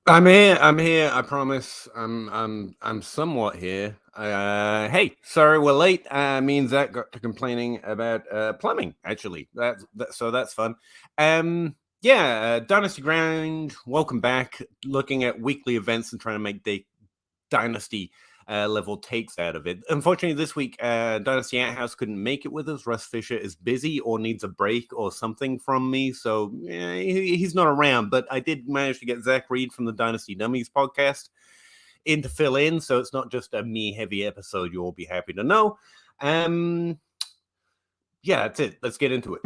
I'm here. I'm here. I promise. I'm somewhat here. Hey, sorry we're late. Me and Zach got to complaining about plumbing. Actually, so that's fun. Yeah, Dynasty Ground. Welcome back. Looking at weekly events and trying to make Dynasty level takes out of it. Unfortunately, this week, Dynasty Outhouse couldn't make it with us. Russ Fisher is busy or needs a break or something from me, so he's not around. But I did manage to get Zach Reed from the Dynasty Dummies podcast in to fill in, so it's not just a me heavy episode. You'll all be happy to know. Um, yeah, that's it. Let's get into it.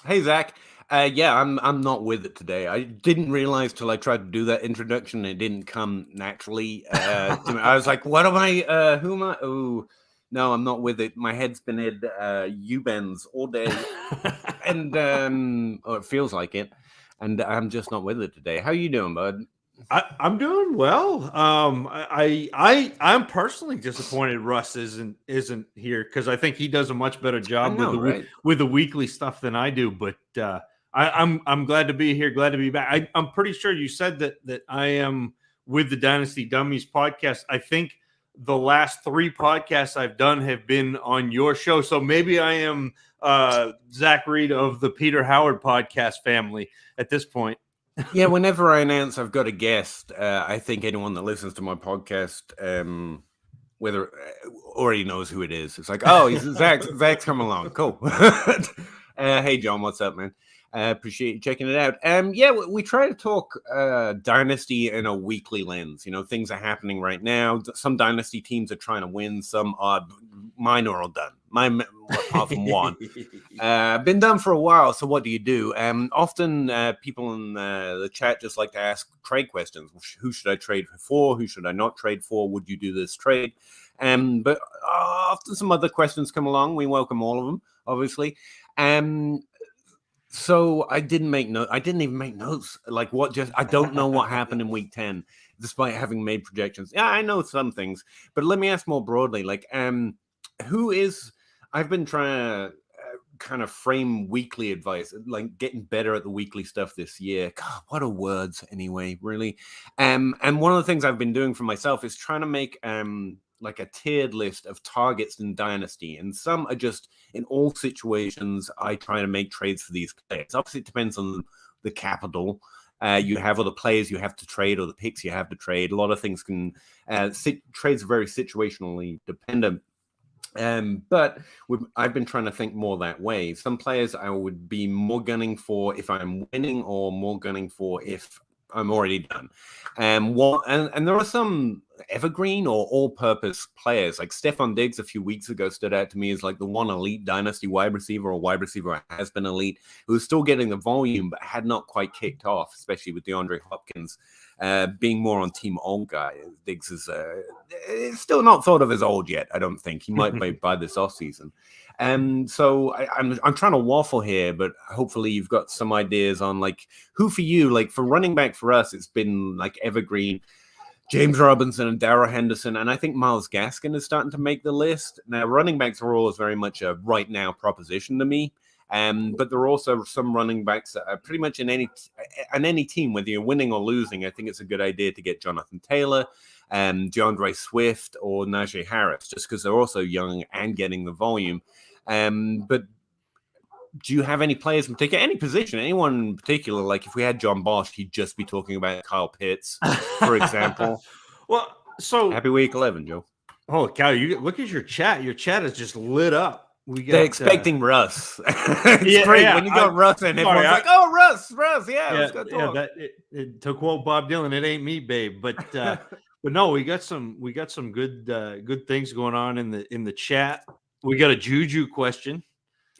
Hey Zach. Yeah, I'm not with it today. I didn't realize till I tried to do that introduction, it didn't come naturally. To me. I was like, "What am I? Who am I? Oh, no, I'm not with it. My head's been in U-bends all day, and or it feels like it, and I'm just not with it today. How you doing, bud? I'm doing well. I'm personally disappointed Russ isn't here because I think he does a much better I job know, right? with the weekly stuff than I do. But I'm glad to be here. Glad to be back. I'm pretty sure you said that I am with the Dynasty Dummies podcast. I think the last three podcasts I've done have been on your show, so maybe I am Zach Reed of the Peter Howard podcast family at this point. Yeah, whenever I announce I've got a guest, I think anyone that listens to my podcast, whether already knows who it is. It's like, oh, he's Zach. Zach's come along. Cool. Hey, John, what's up, man? Appreciate you checking it out. Yeah, we try to talk dynasty in a weekly lens. You know, things are happening right now. Some dynasty teams are trying to win. Some are mine are all done. Mine, apart from one. Been done for a while. So what do you do? Often people in the chat just like to ask trade questions. Who should I trade for? Who should I not trade for? Would you do this trade? But often some other questions come along. We welcome all of them, obviously. So I didn't make notes. I didn't even make notes. Like what? Just I don't know what happened in week 10, despite having made projections. Yeah, I know some things, but let me ask more broadly. Like, who is? I've been trying to kind of frame weekly advice, like getting better at the weekly stuff this year. God, what are words anyway, really? And one of the things I've been doing for myself is trying to make like a tiered list of targets in Dynasty, and some are just in all situations. I try to make trades for these players. Obviously, it depends on the capital. You have or the players you have to trade or the picks you have to trade. A lot of things can trades are very situationally dependent. But I've been trying to think more that way. Some players I would be more gunning for if I'm winning, or more gunning for if I'm already done. And there are some evergreen or all-purpose players. Like Stephon Diggs a few weeks ago stood out to me as like the one elite dynasty wide receiver, or wide receiver has been elite, who's still getting the volume but had not quite kicked off, especially with DeAndre Hopkins being more on team old guy. Diggs is still not thought of as old yet. I don't think he might be by this off season. So I'm trying to waffle here, but hopefully you've got some ideas on like who for you. Like for running back for us, it's been like evergreen. James Robinson and Darrell Henderson, and I think Myles Gaskin is starting to make the list. Now, running backs are always very much a right now proposition to me. But there are also some running backs that are pretty much in any team, whether you're winning or losing. I think it's a good idea to get Jonathan Taylor, DeAndre Swift, or Najee Harris, just because they're also young and getting the volume. But do you have any players in particular, any position, anyone in particular? Like if we had John Bosch, he'd just be talking about Kyle Pitts, for example. Well, so Happy week 11, Joe. oh cow, you look at your chat. Your chat is just lit up. We They're got expecting Russ. It's great yeah. when you got Russ and everyone's like, "Oh, Russ, yeah, let's go talk." To quote Bob Dylan, "It ain't me, babe." But no, we got some good things going on in the chat. We got a Juju question.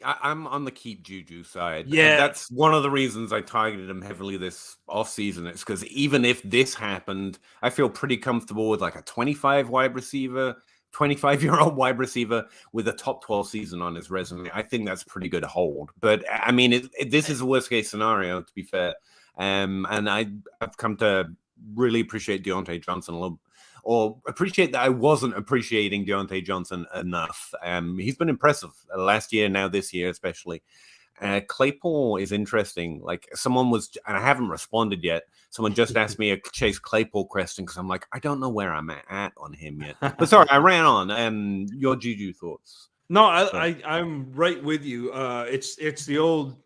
I'm on the keep Juju side. Yeah. That's one of the reasons I targeted him heavily this offseason. It's because even if this happened, I feel pretty comfortable with like a 25-year-old wide receiver with a top 12 season on his resume. I think that's pretty good hold. But I mean, this is a worst case scenario, to be fair. And I've come to really appreciate Deontay Johnson or appreciate that I wasn't appreciating Deontay Johnson enough. He's been impressive last year, now this year especially. Claypool is interesting. Like someone was, and I haven't responded yet. Someone just asked me a Chase Claypool question because I'm like, I don't know where I'm at on him yet. But sorry, I ran on. Your Juju thoughts? No, I'm right with you. It's the old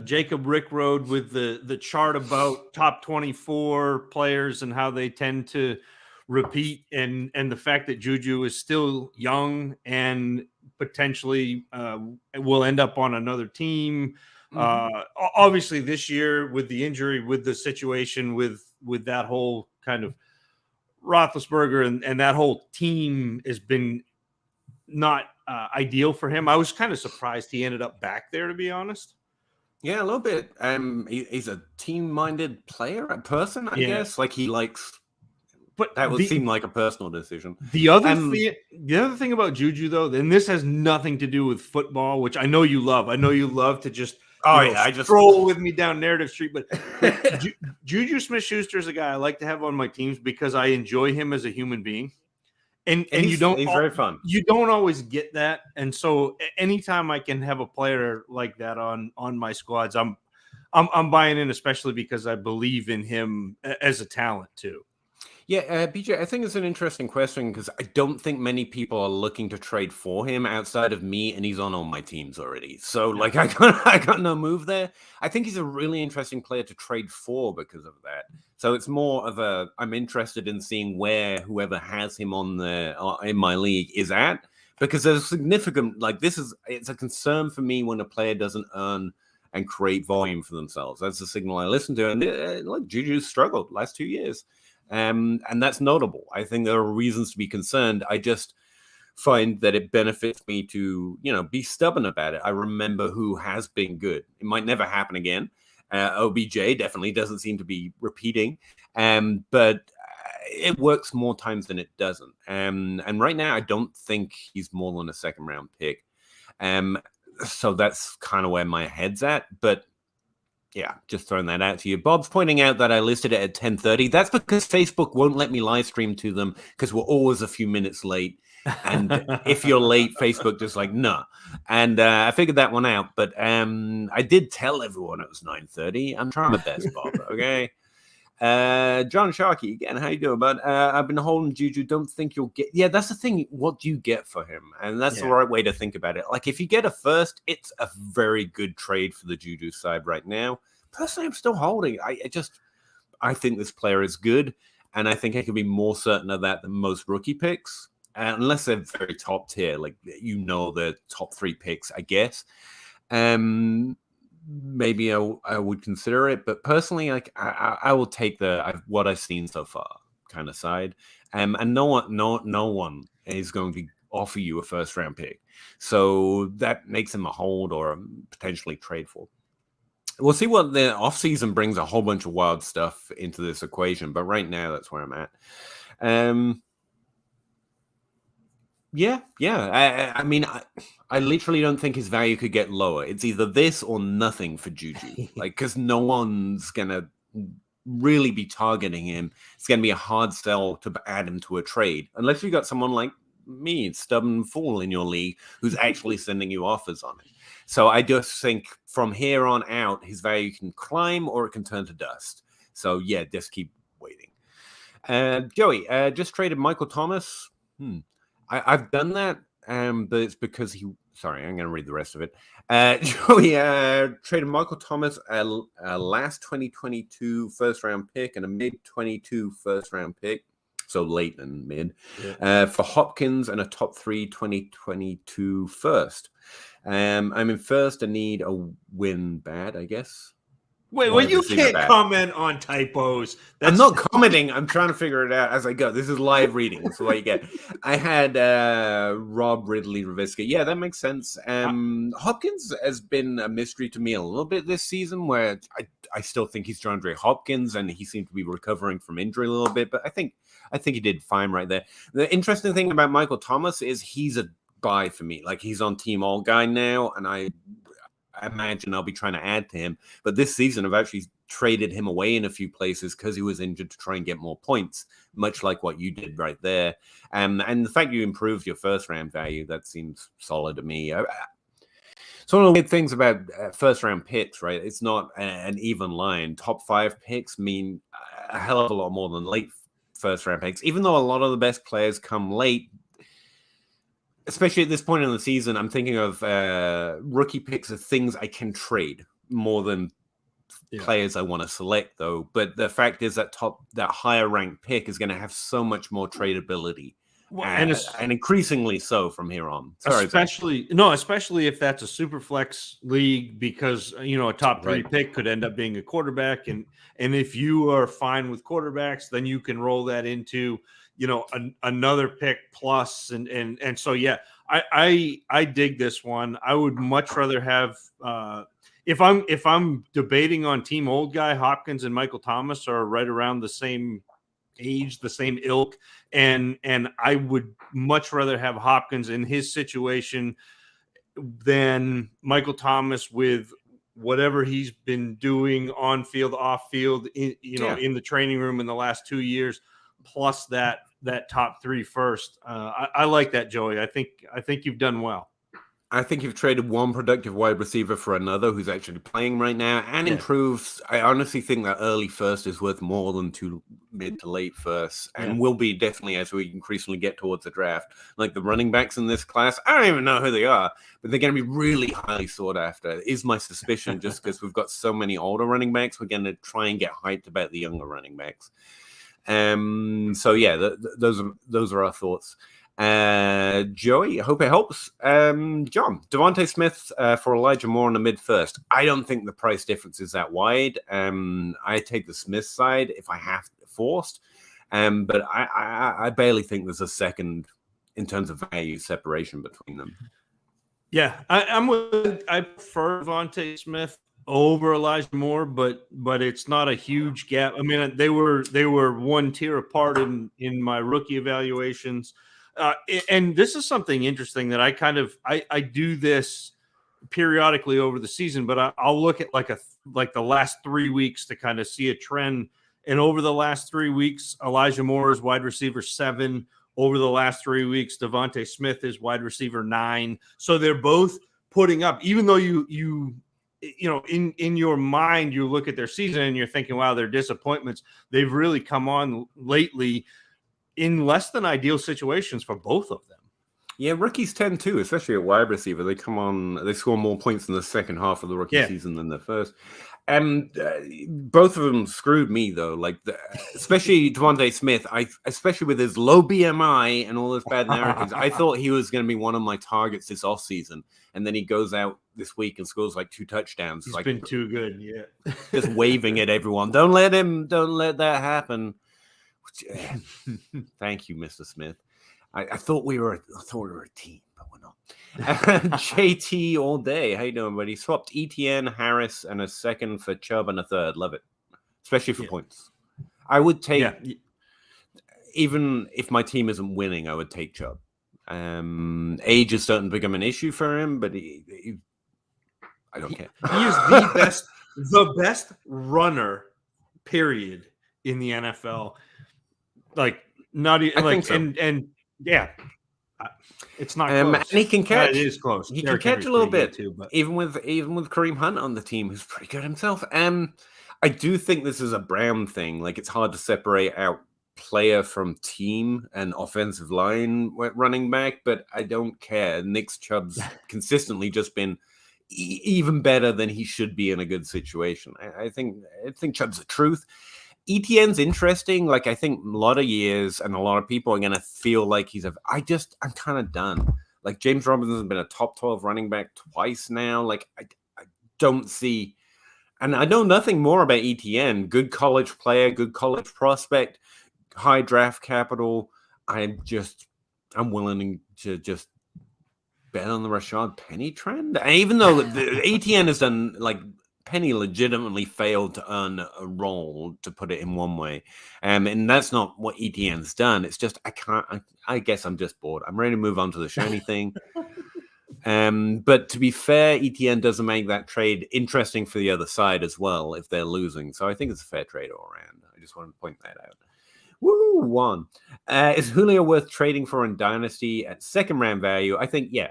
Jacob Rick Road with the chart about top 24 players and how they tend to repeat, and the fact that Juju is still young and potentially will end up on another team. Obviously, this year with the injury, with the situation, with that whole kind of Roethlisberger and that whole team has been not ideal for him. I was kind of surprised he ended up back there, to be honest. Yeah, a little bit. He's a team-minded player, a person, I guess. Like he likes, but that would seem like a personal decision. The other thing about Juju, though, and this has nothing to do with football, which I know you love. I know you love to just stroll with me down Narrative Street. But Juju Smith-Schuster is a guy I like to have on my teams because I enjoy him as a human being. And he's very fun. You don't always get that, and so anytime I can have a player like that on my squads, I'm buying in, especially because I believe in him as a talent too. Yeah, BJ, I think it's an interesting question because I don't think many people are looking to trade for him outside of me, and he's on all my teams already. So, like, I got no move there. I think he's a really interesting player to trade for because of that. So it's more of I'm interested in seeing where whoever has him on in my league is at, because there's a significant, it's a concern for me when a player doesn't earn and create volume for themselves. That's the signal I listen to. And look, Juju's struggled last 2 years. And that's notable. I think there are reasons to be concerned. I just find that it benefits me to, be stubborn about it. I remember who has been good. It might never happen again. OBJ definitely doesn't seem to be repeating, but it works more times than it doesn't. And right now, I don't think he's more than a second-round pick. So that's kind of where my head's at. But yeah, just throwing that out to you. Bob's pointing out that I listed it at 10:30. That's because Facebook won't let me live stream to them because we're always a few minutes late. And if you're late, Facebook just like, no. And I figured that one out. But I did tell everyone it was 9:30. I'm trying my best, Bob, okay? John Sharkey, again, how you doing, bud? I've been holding Juju. Don't think you'll get... Yeah, that's the thing. What do you get for him? And that's the right way to think about it. Like, if you get a first, it's a very good trade for the Juju side right now. Personally, I'm still holding. I think this player is good, and I think I can be more certain of that than most rookie picks, unless they're very top tier, like, the top 3 picks, I guess. Maybe I would consider it, but personally, like I will take what I've seen so far kind of side, and no one is going to offer you a first round pick, so that makes him a hold or potentially trade for. We'll see what the offseason brings. A whole bunch of wild stuff into this equation, but right now that's where I'm at. I mean, I literally don't think his value could get lower. It's either this or nothing for Juju, because no one's gonna really be targeting him. It's gonna be a hard sell to add him to a trade, unless you got someone like me, stubborn fool in your league, who's actually sending you offers on it. So I just think from here on out, his value can climb or it can turn to dust. So yeah, just keep waiting. Joey, just traded Michael Thomas. I've done that, but it's because sorry, I'm going to read the rest of it. Joey traded Michael Thomas a last 2022 first-round pick and a mid-22 first-round pick, so late and mid, for Hopkins and a top 3 2022 first. I'm in first and need a win bad, I guess. Wait, well, you can't comment on typos. I'm not commenting. I'm trying to figure it out as I go. This is live reading. That's what you get. I had Rob Ridley Revisca. Yeah, that makes sense. Hopkins has been a mystery to me a little bit this season, where I still think he's DeAndre Hopkins, and he seemed to be recovering from injury a little bit. But I think he did fine right there. The interesting thing about Michael Thomas is he's a buy for me. Like, he's on Team All Guy now, and I imagine I'll be trying to add to him. But this season, I've actually traded him away in a few places because he was injured to try and get more points, much like what you did right there. And the fact you improved your first round value, that seems solid to me. It's one of the weird things about first round picks, right? It's not an even line. Top 5 picks mean a hell of a lot more than late first round picks, even though a lot of the best players come late. Especially at this point in the season, I'm thinking of rookie picks of things I can trade more than players I want to select, though. But the fact is that higher ranked pick is going to have so much more tradability. Well, and increasingly so from here on. Sorry, especially if that's a super flex league, because a top 3 pick could end up being a quarterback, and if you are fine with quarterbacks, then you can roll that into another pick plus, and so I dig this one. I would much rather have if I'm debating on team old guy, Hopkins and Michael Thomas are right around the same age, the same ilk, and I would much rather have Hopkins in his situation than Michael Thomas with whatever he's been doing on field, off field, in the training room in the last 2 years, plus that top 3 first. I like that, Joey. I think you've done well. I think you've traded one productive wide receiver for another who's actually playing right now and improves. I honestly think that early first is worth more than 2 mid to late firsts, and will be definitely as we increasingly get towards the draft. Like the running backs in this class, I don't even know who they are, but they're going to be really highly sought after, is my suspicion, just because we've got so many older running backs. We're going to try and get hyped about the younger running backs. So yeah, those are our thoughts. Joey, hope it helps. John, Devontae Smith for Elijah Moore in the mid first. I don't think the price difference is that wide. I take the Smith side if I have forced, but I barely think there's a second in terms of value separation between them. Yeah, I prefer Devontae Smith over Elijah Moore, but it's not a huge gap. I mean, they were one tier apart in my rookie evaluations. And this is something interesting that I do this periodically over the season, but I'll look at like the last 3 weeks to kind of see a trend. And over the last 3 weeks, Elijah Moore is wide receiver 7. Over the last 3 weeks, Devontae Smith is wide receiver 9. So they're both putting up, even though you in your mind, you look at their season and you're thinking, wow, they're disappointments. They've really come on lately in less than ideal situations for both of them. Yeah, rookies tend to, especially at wide receiver. They score more points in the second half of the rookie season than the first. Both of them screwed me, though. Especially Devontae Smith, especially with his low BMI and all those bad narratives, I thought he was going to be one of my targets this offseason. And then he goes out this week and scores 2 touchdowns. He's been too good, yeah. Just waving at everyone. Don't let that happen. Thank you, Mr. Smith. I thought we were a team, but we're not. JT all day. How you doing, buddy? Swapped ETN, Harris, and a second for Chubb and a third. Love it, especially for points. I would take, even if my team isn't winning, I would take Chubb. Age is starting to become an issue for him, but I don't care. He is the best runner, period, in the NFL. It's not close. And he can catch. It is close. He can catch a little bit too, but even with Kareem Hunt on the team, who's pretty good himself. I do think this is a Brown thing. It's hard to separate out player from team and offensive line running back, but I don't care. Nick Chubb's consistently just been even better than he should be in a good situation. I think Chubb's the truth. ETN's interesting. I think a lot of years and a lot of people are going to feel like I'm kind of done. James Robinson has been a top 12 running back twice now. I don't see, and I know nothing more about ETN. Good college player, good college prospect, high draft capital. I'm willing to just bet on the Rashad Penny trend. And even though the ETN has done Penny legitimately failed to earn a role, to put it in one way. And that's not what ETN's done. It's just, I guess I'm just bored. I'm ready to move on to the shiny thing. But to be fair, ETN doesn't make that trade interesting for the other side as well if they're losing. So I think it's a fair trade all around. I just want to point that out. Woo, one. Is Julio worth trading for in Dynasty at second round value? I think, yeah.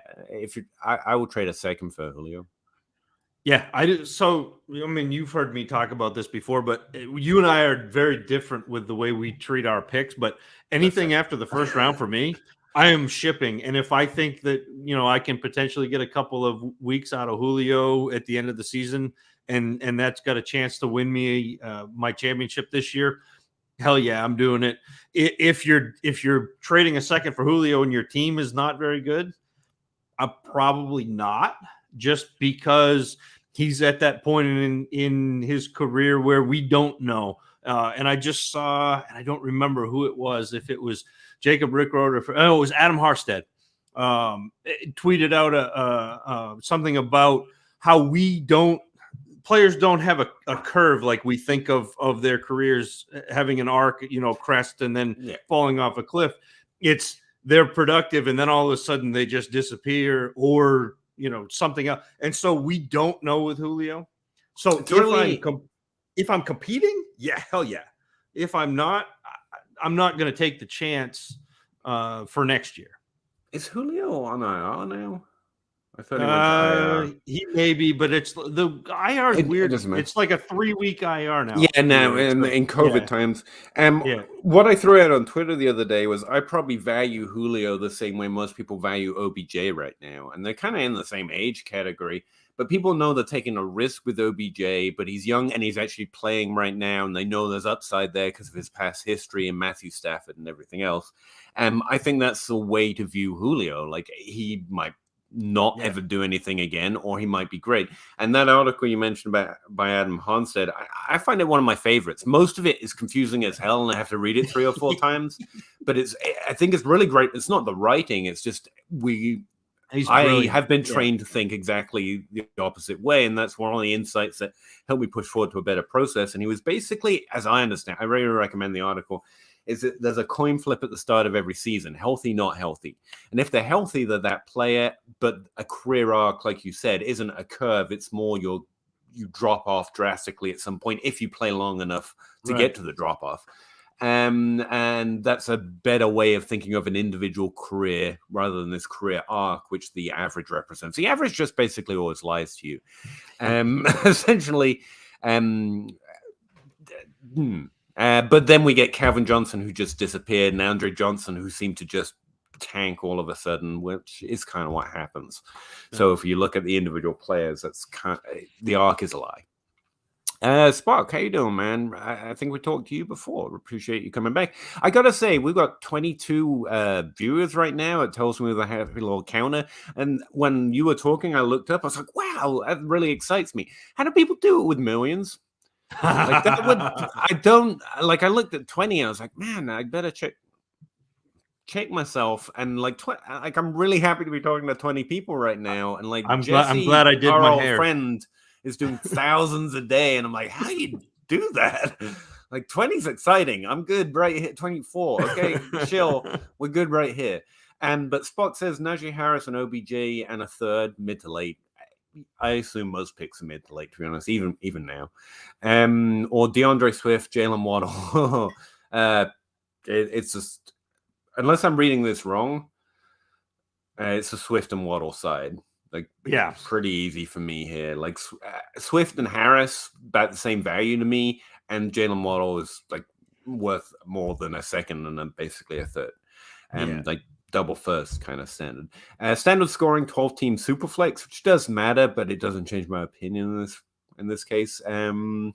I will trade a second for Julio. Yeah, I do. So, I mean, you've heard me talk about this before, but you and I are very different with the way we treat our picks. But anything after the first round for me, I am shipping. And if I think that, I can potentially get a couple of weeks out of Julio at the end of the season, and that's got a chance to win me my championship this year, hell yeah, I'm doing it. If you're trading a second for Julio and your team is not very good, I'm probably not, just because he's at that point in his career where we don't know. And I just saw, and I don't remember who it was, if it was Jacob Rickroad or it was Adam Harstead, tweeted out something about how players don't have a curve like we think of their careers having an arc, crest and then falling off a cliff. It's they're productive and then all of a sudden they just disappear, or something else. And so we don't know with Julio. So if I'm competing, yeah, hell yeah. If I'm not, I'm not going to take the chance for next year. Is Julio on IR now? I thought he went to IR. He may be, but it's the IR is weird. It's like a 3-week IR now. Yeah, now in COVID times. What I threw out on Twitter the other day was I probably value Julio the same way most people value OBJ right now, and they're kind of in the same age category. But people know they're taking a risk with OBJ, but he's young and he's actually playing right now, and they know there's upside there because of his past history and Matthew Stafford and everything else. I think that's the way to view Julio. Like, he might not ever do anything again, or he might be great. And that article you mentioned by Adam Harstead, I find it one of my favorites. Most of it is confusing as hell, and I have to read it 3 or 4 times. But I think it's really great. It's not the writing; it's just I have been trained to think exactly the opposite way, and that's one of the insights that helped me push forward to a better process. And he was basically, as I understand, I really recommend the article, is that there's a coin flip at the start of every season, healthy, not healthy. And if they're healthy, they're that player, but a career arc, like you said, isn't a curve. It's more you drop off drastically at some point if you play long enough to get to the drop off. And that's a better way of thinking of an individual career rather than this career arc, which the average represents. The average just basically always lies to you. Essentially, but then we get Calvin Johnson, who just disappeared, and Andre Johnson, who seemed to just tank all of a sudden, which is kind of what happens. So if you look at the individual players, that's the arc is a lie. Spark, how you doing, man? I think we talked to you before. Appreciate you coming back. I gotta say, we've got 22 viewers right now. It tells me with a happy little counter. And when you were talking, I looked up. I was like, wow, that really excites me. How do people do it with millions? Like that would I looked at 20. I was like, man, I better check myself. And I'm really happy to be talking to 20 people right now. And like, I'm glad I did our my old hair. friend is doing thousands a day, and I'm like, how do you do that? Like 20 is exciting. I'm good right here. 24. Okay, chill. We're good right here. But Spock says Najee Harris and OBJ and a third mid to late. I assume most picks are mid to late, to be honest, even now. Or DeAndre Swift, Jalen Waddle. It's just, unless I'm reading this wrong, it's a Swift and Waddle side. Like, pretty easy for me here. Like Swift and Harris, about the same value to me, and Jalen Waddle is like worth more than a second and then basically a third. Like double first kind of standard. Standard scoring 12-team Superflex, which does matter, but it doesn't change my opinion in this case. And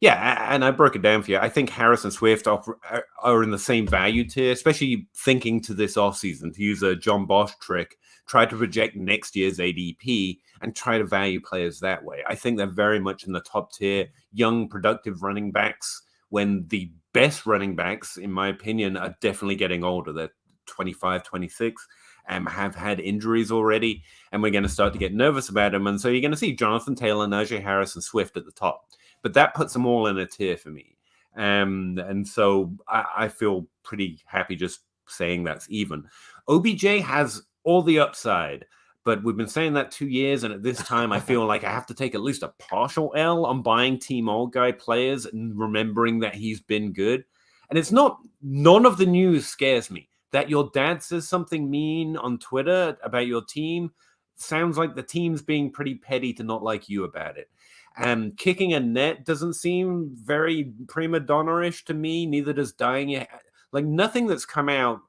I broke it down for you. I think Harris and Swift are in the same value tier, especially thinking to this offseason, to use a John Bosch trick, try to project next year's ADP and try to value players that way. I think they're very much in the top tier, young, productive running backs, when the best running backs, in my opinion, are definitely getting older. They're 25, 26, have had injuries already, and we're going to start to get nervous about them. And so you're going to see Jonathan Taylor, Najee Harris, and Swift at the top. But that puts them all in a tier for me. And so I feel pretty happy just saying that's even. OBJ has all the upside, But we've been saying that 2 years, and at this time, I feel like I have to take at least a partial L on buying Team Old Guy players and remembering that he's been good. And it's none of the news scares me. That your dad says something mean on Twitter about your team sounds like the team's being pretty petty to not like you about it. And kicking a net doesn't seem very prima donna-ish to me. Neither does dying. Like, nothing that's come out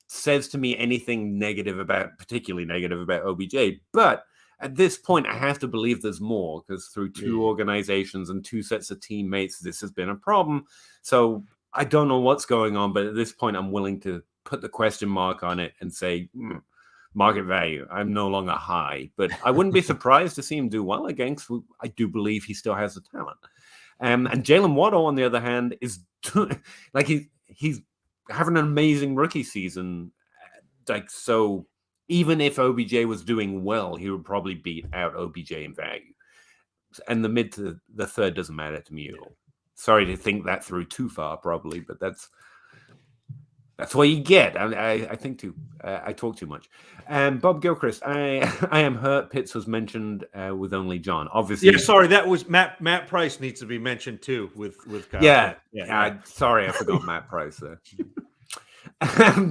says to me anything particularly negative about OBJ. But at this point, I have to believe there's more, because through two organizations and two sets of teammates, this has been a problem. So I don't know what's going on, but at this point, I'm willing to put the question mark on it and say, market value. I'm no longer high, but I wouldn't be surprised to see him do well again, because I do believe he still has the talent. And Jalen Waddle, on the other hand, is like he's having an amazing rookie season. Like, so even if OBJ was doing well, he would probably beat out OBJ in value. And the mid to the third doesn't matter to me at all. Sorry to think that through too far, probably, but that's what you get. I think too. I talk too much. Bob Gilchrist, I am hurt. Pitts was mentioned with only John. Obviously, yeah. Sorry, that was Matt Price needs to be mentioned too with Kyle. Yeah. Sorry, I forgot Matt Price there.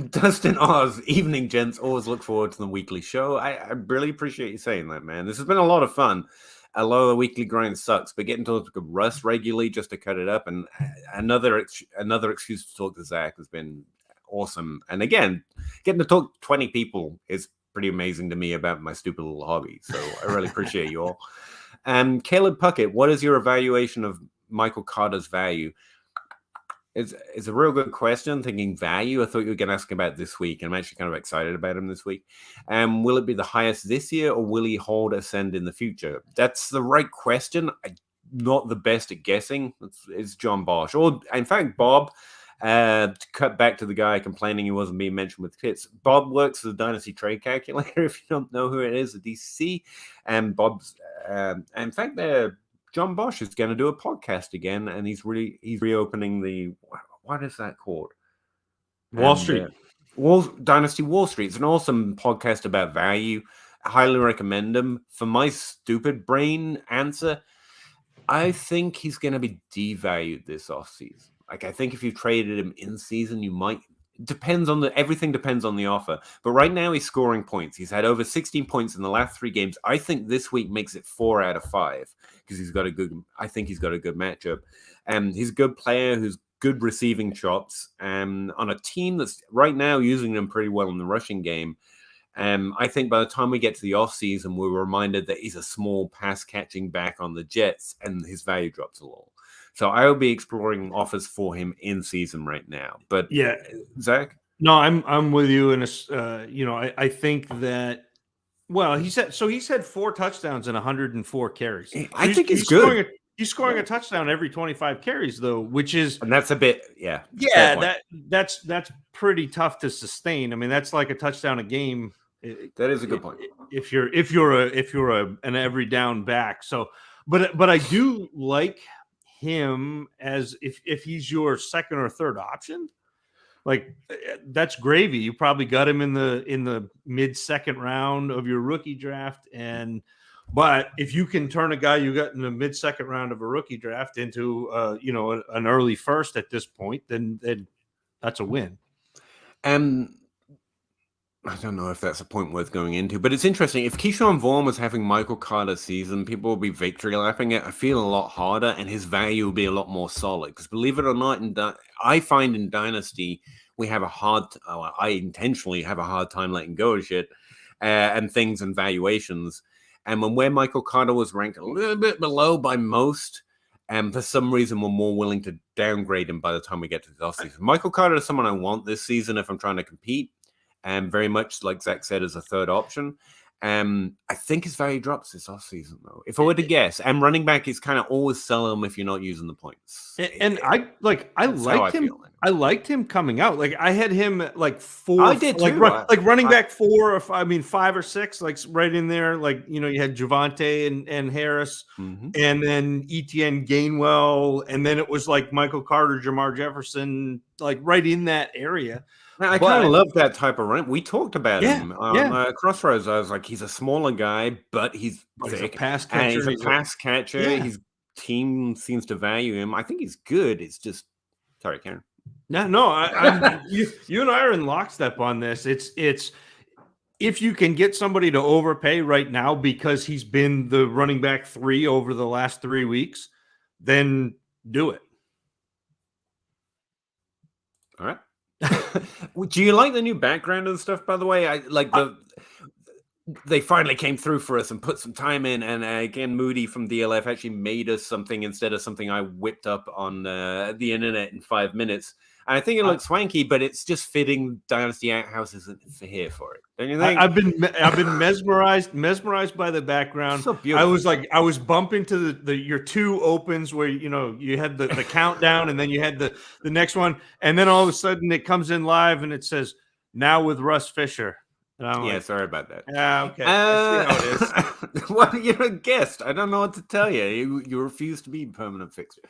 Dustin Oz, evening, gents. Always look forward to the weekly show. I really appreciate you saying that, man. This has been a lot of fun. Although the weekly grind sucks, but getting to talk to Russ regularly just to cut it up, and another excuse to talk to Zach has been awesome. And again, getting to talk to 20 people is pretty amazing to me about my stupid little hobby. So I really appreciate you all. Caleb Puckett, what is your evaluation of Michael Carter's value? It's a real good question. Thinking value, I thought you were going to ask about this week, and I'm actually kind of excited about him this week. Will it be the highest this year, or will he hold ascend in the future? That's the right question. I'm not the best at guessing. It's John Bosch, or in fact, Bob. To cut back to the guy complaining he wasn't being mentioned with Pitts, Bob works as a Dynasty trade calculator. If you don't know who it is, a DC, and Bob's. In fact, John Bosch is going to do a podcast again, and he's reopening the, what is that called? Wall Street. Dynasty Wall Street. It's an awesome podcast about value. I highly recommend them. For my stupid brain answer, I think he's going to be devalued this offseason. Like, I think if you traded him in season, you might. Everything depends on the offer. But right now he's scoring points. He's had over 16 points in the last 3 games. I think this week makes it 4 out of 5 because he's got a good matchup. He's a good player who's good receiving chops. On a team that's right now using them pretty well in the rushing game. I think by the time we get to the offseason, we're reminded that he's a small pass catching back on the Jets, and his value drops a little. So I will be exploring offers for him in season right now. But yeah, Zach? No, I'm with you. And I think that, well, he said 4 touchdowns and 104 carries. I think he's good. He's scoring a touchdown every 25 carries, though, and that's a bit, that's pretty tough to sustain. I mean, that's like a touchdown a game. That is a good point. If you're an every down back. So, but I do like him as if he's your second or third option, like that's gravy. You probably got him in the mid-second round of your rookie draft, but if you can turn a guy you got in the mid-second round of a rookie draft into an early first at this point, then that's a win. I don't know if that's a point worth going into, but it's interesting. If Keyshawn Vaughn was having Michael Carter's season, people would be victory lapping it. I feel a lot harder, and his value will be a lot more solid. Because believe it or not, I find in Dynasty, we have I intentionally have a hard time letting go of shit and things and valuations. And where Michael Carter was ranked a little bit below by most, and for some reason, we're more willing to downgrade him by the time we get to the offseason. Michael Carter is someone I want this season if I'm trying to compete. And very much like Zach said, as a third option. I think his value drops this offseason, though. If I were to guess, and running back is kind of always sell him if you're not using the points. And I like him. I liked him coming out. Like I had him at like 4. I did like too. like running back 4, or 5 or 6, like right in there. Like you had Javonte and Harris, and then Etienne Gainwell, and then it was like Michael Carter, Jamar Jefferson, like right in that area. I kind of love that type of run. We talked about him on Crossroads. I was like, he's a smaller guy, but he's thick. A pass catcher. And he's a pass catcher. Yeah. His team seems to value him. I think he's good. It's just, sorry, Karen. No, you and I are in lockstep on this. It's if you can get somebody to overpay right now because he's been the running back 3 over the last 3 weeks, then do it. All right. Do you like the new background and stuff, by the way? I like they finally came through for us and put some time in. And again, Moody from DLF actually made us something instead of something I whipped up on the internet in 5 minutes. And I think it looks swanky, but it's just fitting. Dynasty Outhouse isn't here for it. Don't you think? I've been mesmerized by the background. So beautiful. I was bumping to your 2 opens where you had the countdown, and then you had the next one, and then all of a sudden it comes in live and it says now with Russ Fisher. Sorry about that. Okay. I see how it is. Well, you're a guest. I don't know what to tell you. You refuse to be a permanent fixture.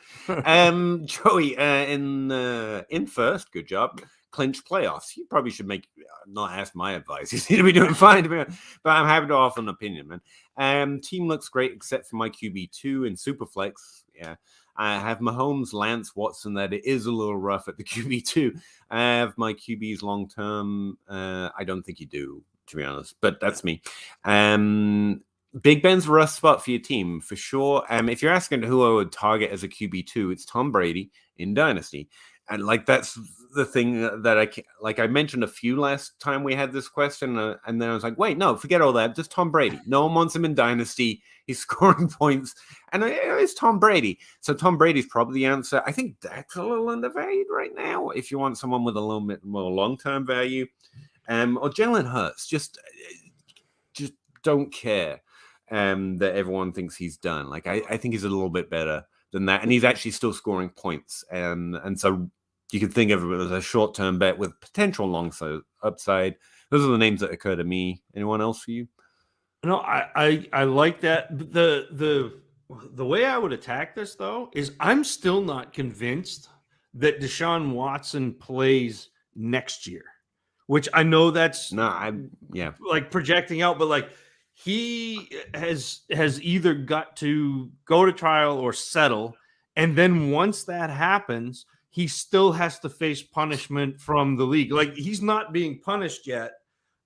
Joey, in first, good job. Clinch playoffs. You probably should not ask my advice. You seem to be doing fine, but I'm happy to offer an opinion, man. Team looks great except for my QB2 in Superflex. Yeah. I have Mahomes, Lance, Watson. That it is a little rough at the QB2. I have my QBs long term. I don't think you do, to be honest, but that's me. Big Ben's a rough spot for your team for sure. If you're asking who I would target as a QB2, it's Tom Brady in Dynasty. And like that's the thing that I mentioned a few last time we had this question, and then I was like, wait, no, forget all that. Just Tom Brady. No one wants him in Dynasty. He's scoring points, and it's Tom Brady. So Tom Brady's probably the answer. I think Dak's a little undervalued right now. If you want someone with a little bit more long-term value, or Jalen Hurts, just don't care that everyone thinks he's done. Like I think he's a little bit better than that, and he's actually still scoring points, and so you can think of it as a short-term bet with potential long upside. Those are the names that occur to me. Anyone else for you? No, I like that. The way I would attack this though is I'm still not convinced that Deshaun Watson plays next year, which I know that's like projecting out, but like he has either got to go to trial or settle. And then once that happens, he still has to face punishment from the league. Like he's not being punished yet.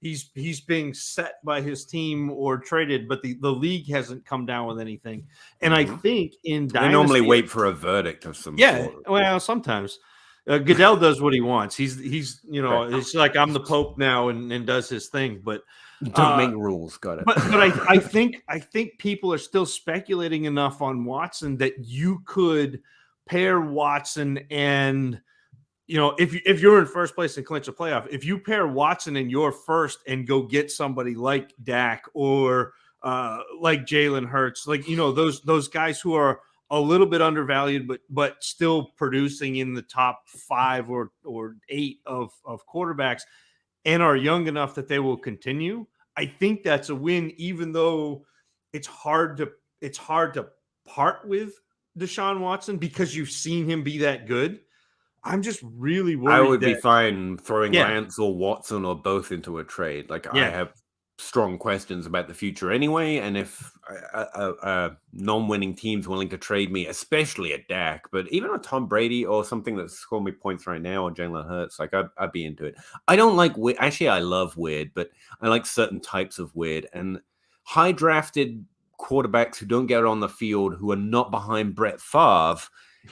He's being set by his team or traded, but the league hasn't come down with anything. And I think in Dynasty, they normally wait for a verdict of some sort. Well, sometimes Goodell does what he wants. He's it's like I'm the Pope now and does his thing, but don't make rules. Got it. But I think people are still speculating enough on Watson that you could pair Watson and if you're in first place and clinch a playoff, if you pair Watson in your first and go get somebody like Dak or like Jalen Hurts, like those guys who are a little bit undervalued but still producing in the top 5 or 8 of quarterbacks and are young enough that they will continue, I think that's a win, even though it's hard to part with Deshaun Watson because you've seen him be that good. I'm just really worried. I would be fine throwing Lance or Watson or both into a trade. Like I have strong questions about the future anyway, and if non-winning team's willing to trade me, especially at Dak, but even a Tom Brady or something that's scoring me points right now, or Jalen Hurts, like I'd be into it. I don't like weird. Actually, I love weird, but I like certain types of weird and high drafted quarterbacks who don't get on the field who are not behind Brett Favre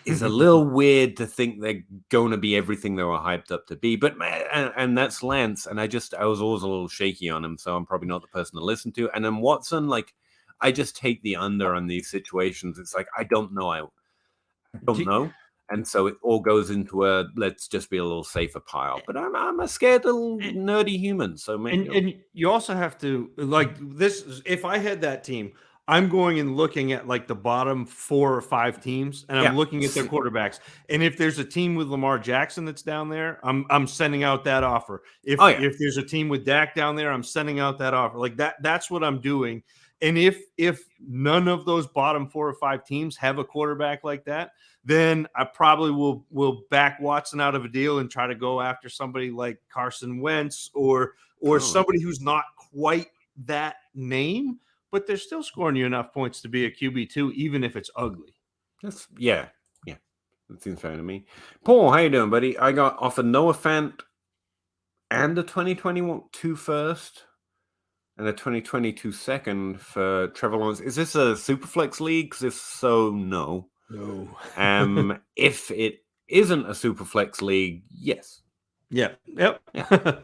is a little weird to think they're going to be everything they were hyped up to be. But and that's Lance, and I was always a little shaky on him, so I'm probably not the person to listen to. And then Watson, like I just take the under on these situations. It's like I don't know, I don't know, and so it all goes into a let's just be a little safer pile. But I'm a scared little nerdy human, so maybe. And you also have to like this. If I had that team, I'm going and looking at like the bottom 4 or 5 teams, and I'm looking at their quarterbacks. And if there's a team with Lamar Jackson that's down there, I'm sending out that offer. If there's a team with Dak down there, I'm sending out that offer. Like that's what I'm doing. And if none of those bottom 4 or 5 teams have a quarterback like that, then I probably will back Watson out of a deal and try to go after somebody like Carson Wentz or somebody who's not quite that name, but they're still scoring you enough points to be a QB2, even if it's ugly. Yeah. That seems fair to me. Paul, how you doing, buddy? I got offered Noah Fant and a 2022 first and a 2022 second for Trevor Lawrence. Is this a Superflex league? Because if so, no. No. If it isn't a Superflex league, yes. Yeah. Yep. Yeah.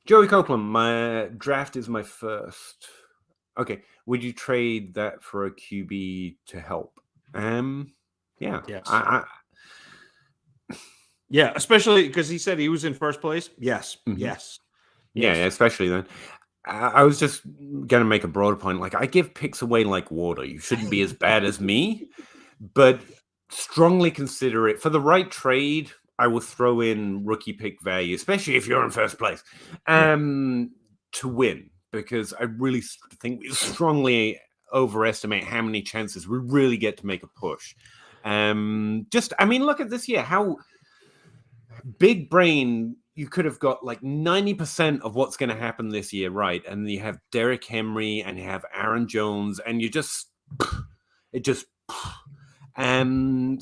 Joey Copeland, my draft is my first. Okay. Would you trade that for a QB to help? Yeah. Yes. Yeah, especially because he said he was in first place. Yes. Mm-hmm. Yes. Yeah, especially then. I was just going to make a broader point. Like, I give picks away like water. You shouldn't be as bad as me, but strongly consider it. For the right trade, I will throw in rookie pick value, especially if you're in first place, to win, because I really think we strongly overestimate how many chances we really get to make a push. Look at this year, how big brain you could have got like 90% of what's going to happen this year, right? And you have Derrick Henry and you have Aaron Jones, and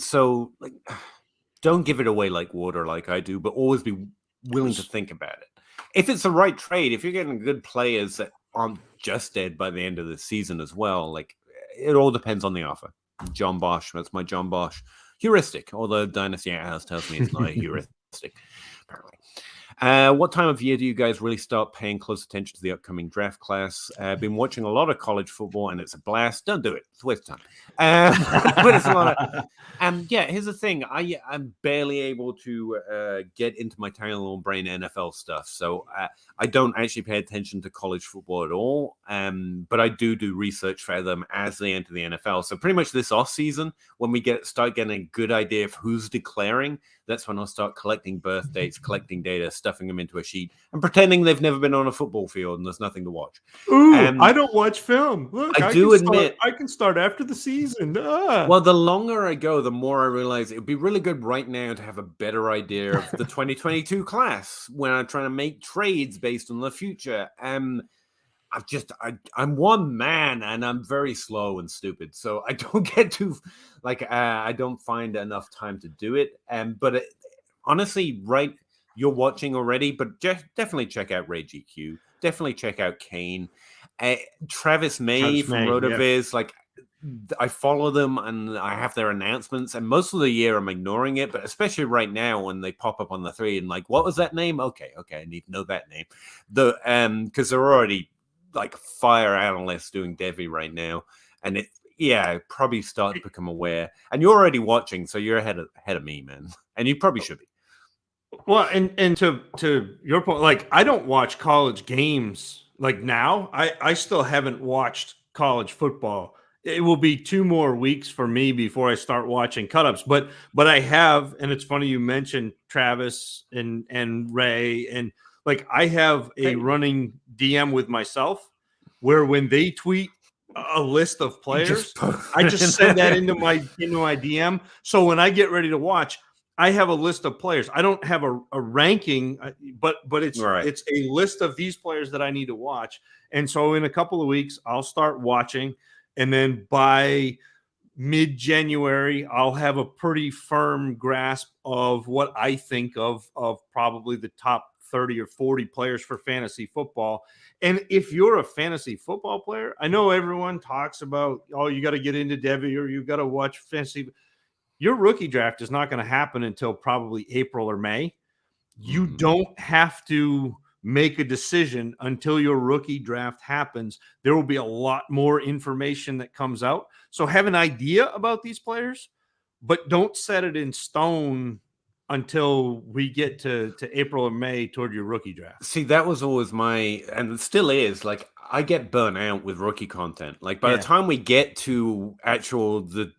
so like, don't give it away like water like I do, but always be willing to think about it. If it's the right trade, if you're getting good players that aren't just dead by the end of the season as well, like it all depends on the offer. John Bosch, that's my John Bosch heuristic, although Dynasty House tells me it's not a heuristic, apparently. What time of year do you guys really start paying close attention to the upcoming draft class? I've been watching a lot of college football, and it's a blast. Don't do it; it's a waste of time. But it's a lot of. Here's the thing: I'm barely able to get into my tiny little brain NFL stuff, so I don't actually pay attention to college football at all. But I do research for them as they enter the NFL. So pretty much this off season, when we start getting a good idea of who's declaring, that's when I'll start collecting birth dates, collecting data, stuffing them into a sheet, and pretending they've never been on a football field and there's nothing to watch. Ooh, I don't watch film. Look, I can start after the season. Well, the longer I go, the more I realize it would be really good right now to have a better idea of the 2022 class when I'm trying to make trades based on the future. I'm one man and I'm very slow and stupid, so I don't get to I don't find enough time to do it. But honestly, right, you're watching already, but definitely check out Ray GQ. Definitely check out Kane, Travis May from Rotoviz. Like, I follow them and I have their announcements, and most of the year I'm ignoring it, but especially right now when they pop up on the thread and like, what was that name? Okay, I need to know that name. Because they're already like fire analysts doing Devi right now, and probably start to become aware. And you're already watching, so you're ahead of me, man. And you probably should be. Well, and to your point, like I don't watch college games like now. I still haven't watched college football. It will be 2 more weeks for me before I start watching cut-ups. But I have, and it's funny you mentioned Travis and Ray, and like I have a running DM with myself where when they tweet a list of players, I just send that into my DM. So when I get ready to watch, I have a list of players. I don't have a ranking, but it's it's a list of these players that I need to watch. And so in a couple of weeks, I'll start watching, and then by mid-January, I'll have a pretty firm grasp of what I think of probably the top 30 or 40 players for fantasy football. And if you're a fantasy football player, I know everyone talks about, you got to get into Devi or you got to watch fantasy. Your rookie draft is not going to happen until probably April or May. You don't have to make a decision until your rookie draft happens. There will be a lot more information that comes out. So have an idea about these players, but don't set it in stone until we get to April or May toward your rookie draft. See, that was always and it still is, like, I get burnt out with rookie content. Like, by the time we get to the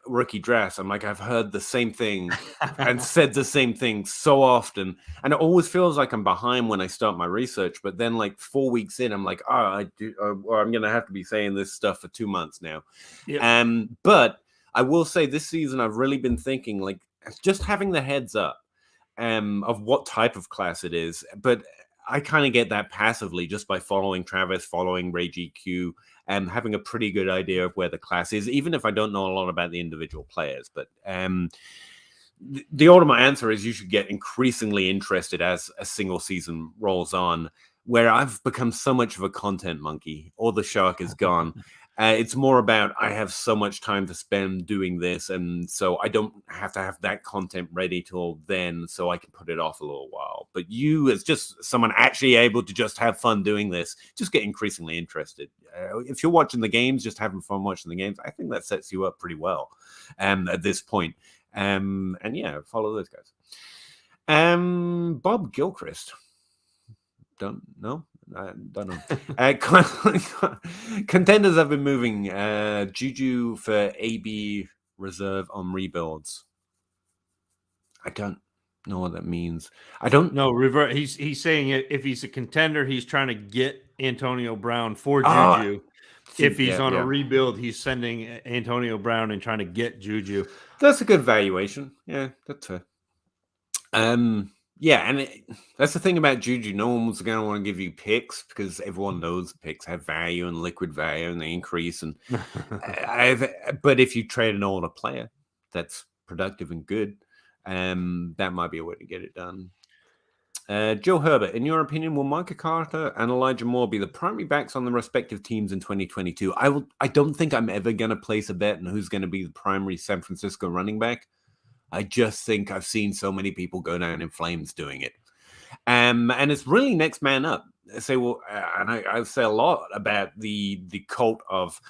rookie drafts, I'm like, I've heard the same thing and said the same thing so often. And it always feels like I'm behind when I start my research. But then, like, 4 weeks in, I'm like, or I'm going to have to be saying this stuff for 2 months now. Yeah. But I will say this season, I've really been thinking, like, just having the heads up of what type of class it is. But I kind of get that passively just by following Travis, following Ray GQ, and having a pretty good idea of where the class is, even if I don't know a lot about the individual players. But the ultimate answer is you should get increasingly interested as a single season rolls on, where I've become so much of a content monkey. All the shark is gone. It's more about I have so much time to spend doing this, and so I don't have to have that content ready till then, so I can put it off a little while. But you, as just someone actually able to just have fun doing this, just get increasingly interested. If you're watching the games, just having fun watching the games, I think that sets you up pretty well at this point. And yeah, follow those guys. Bob Gilchrist. Don't know. I don't know. Contenders have been moving Juju for AB reserve on rebuilds. I don't know what that means. I don't know. Revert. He's saying if he's a contender, he's trying to get Antonio Brown for Juju. If he's on a rebuild, he's sending Antonio Brown and trying to get Juju. That's a good valuation. Yeah, that's fair. Yeah, and that's the thing about Juju. No one's going to want to give you picks because everyone knows picks have value and liquid value, and they increase. And but if you trade an older player that's productive and good, that might be a way to get it done. Joe Herbert, in your opinion, will Micah Carter and Elijah Moore be the primary backs on the respective teams in 2022? I don't think I'm ever going to place a bet on who's going to be the primary San Francisco running back. I just think I've seen so many people go down in flames doing it. And it's really next man up. I say, and I say a lot about the cult of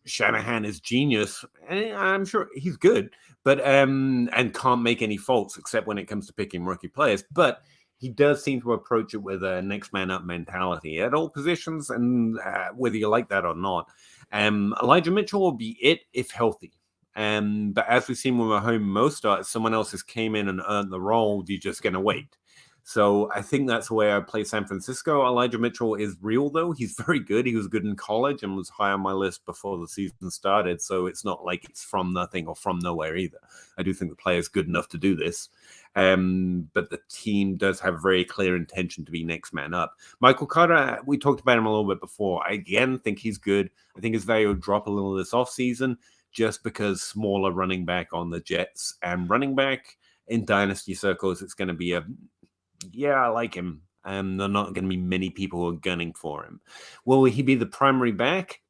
Shanahan is genius. And I'm sure he's good, but and can't make any faults except when it comes to picking rookie players. But he does seem to approach it with a next man up mentality at all positions, and whether you like that or not. Elijah Mitchell will be it if healthy. But as we've seen with Raheem Mostert, someone else has came in and earned the role. You're just going to wait. So I think that's the way I play San Francisco. Elijah Mitchell is real, though. He's very good. He was good in college and was high on my list before the season started. So it's not like it's from nothing or from nowhere either. I do think the player is good enough to do this. But the team does have a very clear intention to be next man up. Michael Carter, we talked about him a little bit before. I again think he's good. I think his value will drop a little this offseason, just because smaller running back on the Jets and running back in dynasty circles, it's going to be I like him. And there are not going to be many people who are gunning for him. Will he be the primary back?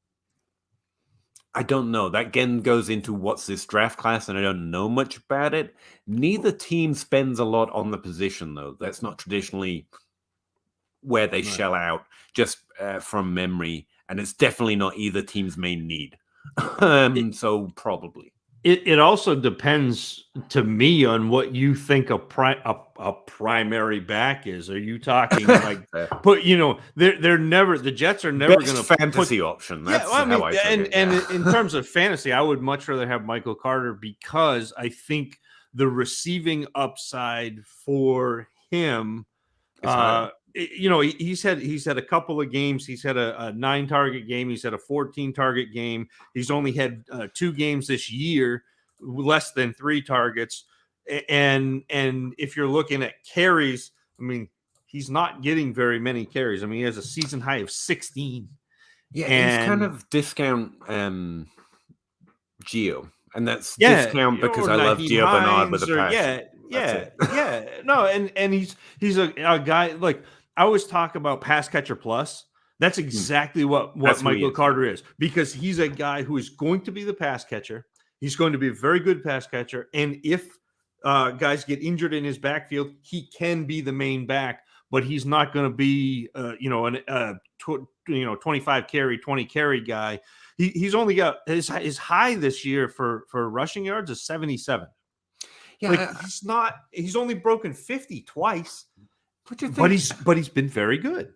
I don't know. That again goes into what's this draft class, and I don't know much about it. Neither team spends a lot on the position, though. That's not traditionally where they shell out, just from memory. And it's definitely not either team's main need. So probably it also depends to me on what you think a primary back is. Are you talking like they're never, the Jets are never going to fantasy option. That's and in terms of fantasy, I would much rather have Michael Carter because I think the receiving upside for him he's had a couple of games. He's had a 9-target game. He's had a 14-target game. He's only had 2 games this year, less than 3 targets. And if you're looking at carries, I mean, he's not getting very many carries. I mean, he has a season high of 16. Yeah, he's kind of discount Gio, and that's discount because I love Gio Bernard with a passion. No, and he's a guy like. I always talk about pass catcher plus. That's exactly what Michael Carter is, because he's a guy who is going to be the pass catcher. He's going to be a very good pass catcher. And if guys get injured in his backfield, he can be the main back, but he's not going to be, 25 carry, 20 carry guy. He's only got his high this year for rushing yards is 77. Yeah, like he's only broken 50 twice, what do you but think? he's been very good.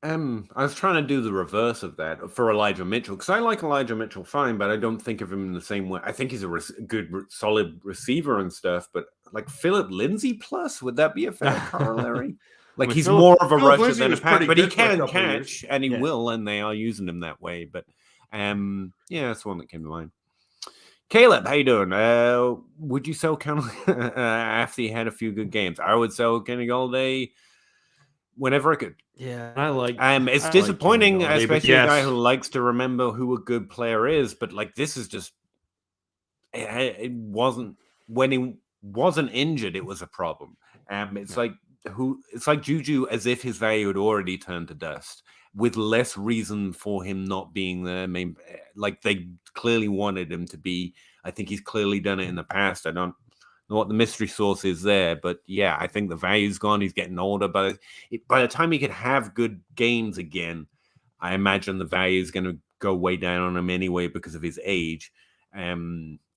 I was trying to do the reverse of that for Elijah Mitchell, because I like Elijah Mitchell fine, but I don't think of him in the same way. I think he's a good, solid receiver and stuff, but like Philip Lindsay plus, would that be a fair corollary? Like, I mean, he's more of a Philip rusher Lindsay than a was pass, pretty but he good for a can couple of years. catch, and he Yeah. will, and they are using him that way. But yeah, that's one that came to mind. Caleb, how you doing? Would you sell Kenny after he had a few good games? I would sell Kenny Galladay whenever I could. Yeah, I like. It's I disappointing, like Galladay, especially a guy yes. who likes to remember who a good player is. But like, this is just it wasn't when he wasn't injured. It was a problem. It's like Juju, as if his value had already turned to dust, with less reason for him not being there. I mean, like, they clearly wanted him to be. I think he's clearly done it in the past. I don't know what the mystery source is there, but yeah, I think the value's gone. He's getting older, but by the time he could have good games again, I imagine the value is going to go way down on him anyway because of his age.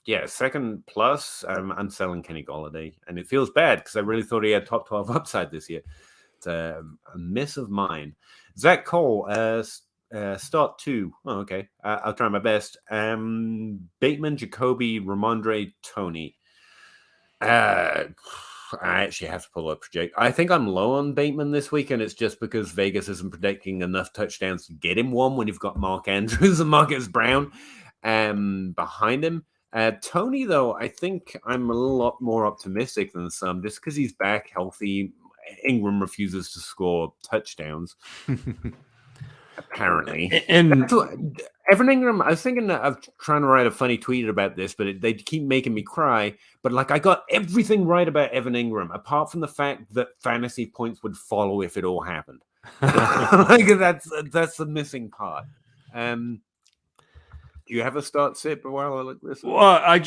Yeah, second plus, I'm selling Kenny Galladay, and it feels bad because I really thought he had top 12 upside this year. It's a miss of mine. Zach Cole, start 2. Oh, okay. I'll try my best. Bateman, Jacoby, Ramondre, Tony. I actually have to pull up project. I think I'm low on Bateman this week, and it's just because Vegas isn't predicting enough touchdowns to get him one when you've got Mark Andrews and Marcus Brown behind him. Tony, though, I think I'm a lot more optimistic than some, just because he's back healthy. Ingram refuses to score touchdowns. Apparently. And Evan Ingram, I was thinking of trying to write a funny tweet about this, but they keep making me cry. But like, I got everything right about Evan Ingram, apart from the fact that fantasy points would follow if it all happened. Like, that's the missing part. Do you have a start sit while I look this up? Well, I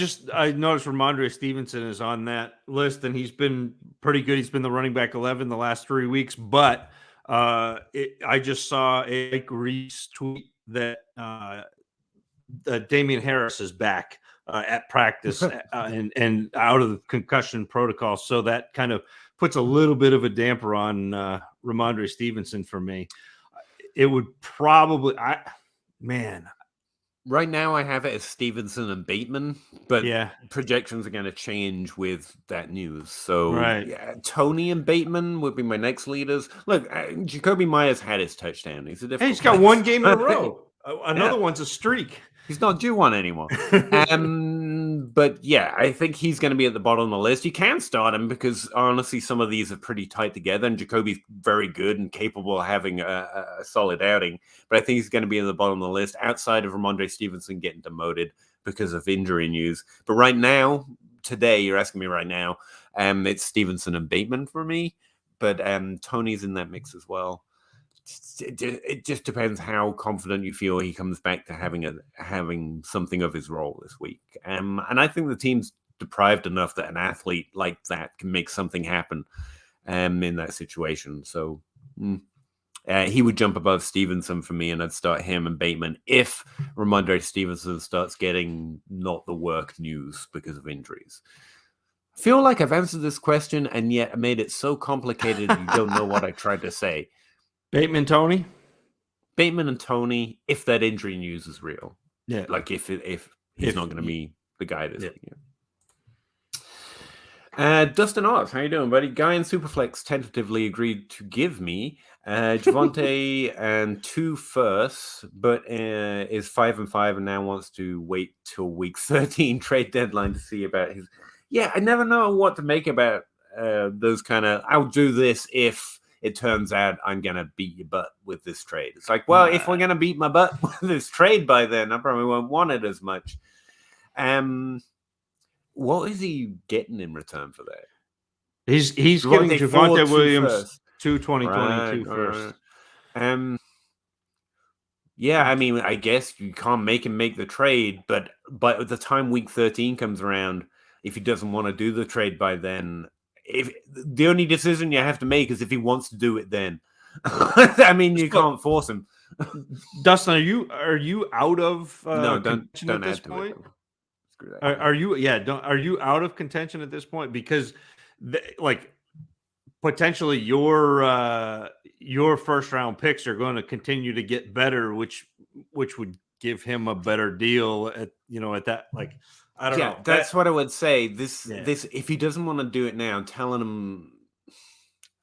noticed Ramondre Stevenson is on that list, and he's been pretty good. He's been the running back 11 the last 3 weeks, but I just saw a Reese tweet that Damian Harris is back at practice and out of the concussion protocol. So that kind of puts a little bit of a damper on Ramondre Stevenson for me. It would probably, right now I have it as Stevenson and Bateman, but yeah, projections are going to change with that news. So right. Yeah, Tony and Bateman would be my next leaders. Look, Jacoby Myers had his touchdown. He's got one game in a row. Another one's a streak. He's not due one anymore. But yeah, I think he's going to be at the bottom of the list. You can start him because honestly, some of these are pretty tight together, and Jacoby's very good and capable of having a solid outing. But I think he's going to be at the bottom of the list outside of Ramondre Stevenson getting demoted because of injury news. But right now, today, you're asking me right now, it's Stevenson and Bateman for me. But Tony's in that mix as well. It just depends how confident you feel he comes back to having something of his role this week. And I think the team's deprived enough that an athlete like that can make something happen in that situation. So he would jump above Stevenson for me, and I'd start him and Bateman if Ramondre Stevenson starts getting not the work news because of injuries. I feel like I've answered this question, and yet I made it so complicated you don't know what I tried to say. Bateman and Tony, if that injury news is real. Yeah. Like if he's not going to be the guy this week. Dustin Oz, how you doing, buddy? Guy in Superflex tentatively agreed to give me Javonte and 2 firsts, but is 5-5 and now wants to wait till week 13 trade deadline to see about his. Yeah, I never know what to make about those kind of. I'll do this if it turns out I'm going to beat your butt with this trade. It's like, well, if we're going to beat my butt with this trade by then, I probably won't want it as much. What is he getting in return for that? He's getting Javonte Williams 2022 first. Yeah, I mean, I guess you can't make him make the trade, but at the time week 13 comes around, if he doesn't want to do the trade by then, if the only decision you have to make is if he wants to do it then. I mean, you can't force him. Dustin, are you out of no, don't at this add to point? it. Screw that. Are you? Yeah. Are you out of contention at this point? Because, like, potentially your first round picks are going to continue to get better, which would give him a better deal at at that, like, I don't know. That's what I would say. Yeah. This if he doesn't want to do it now, telling him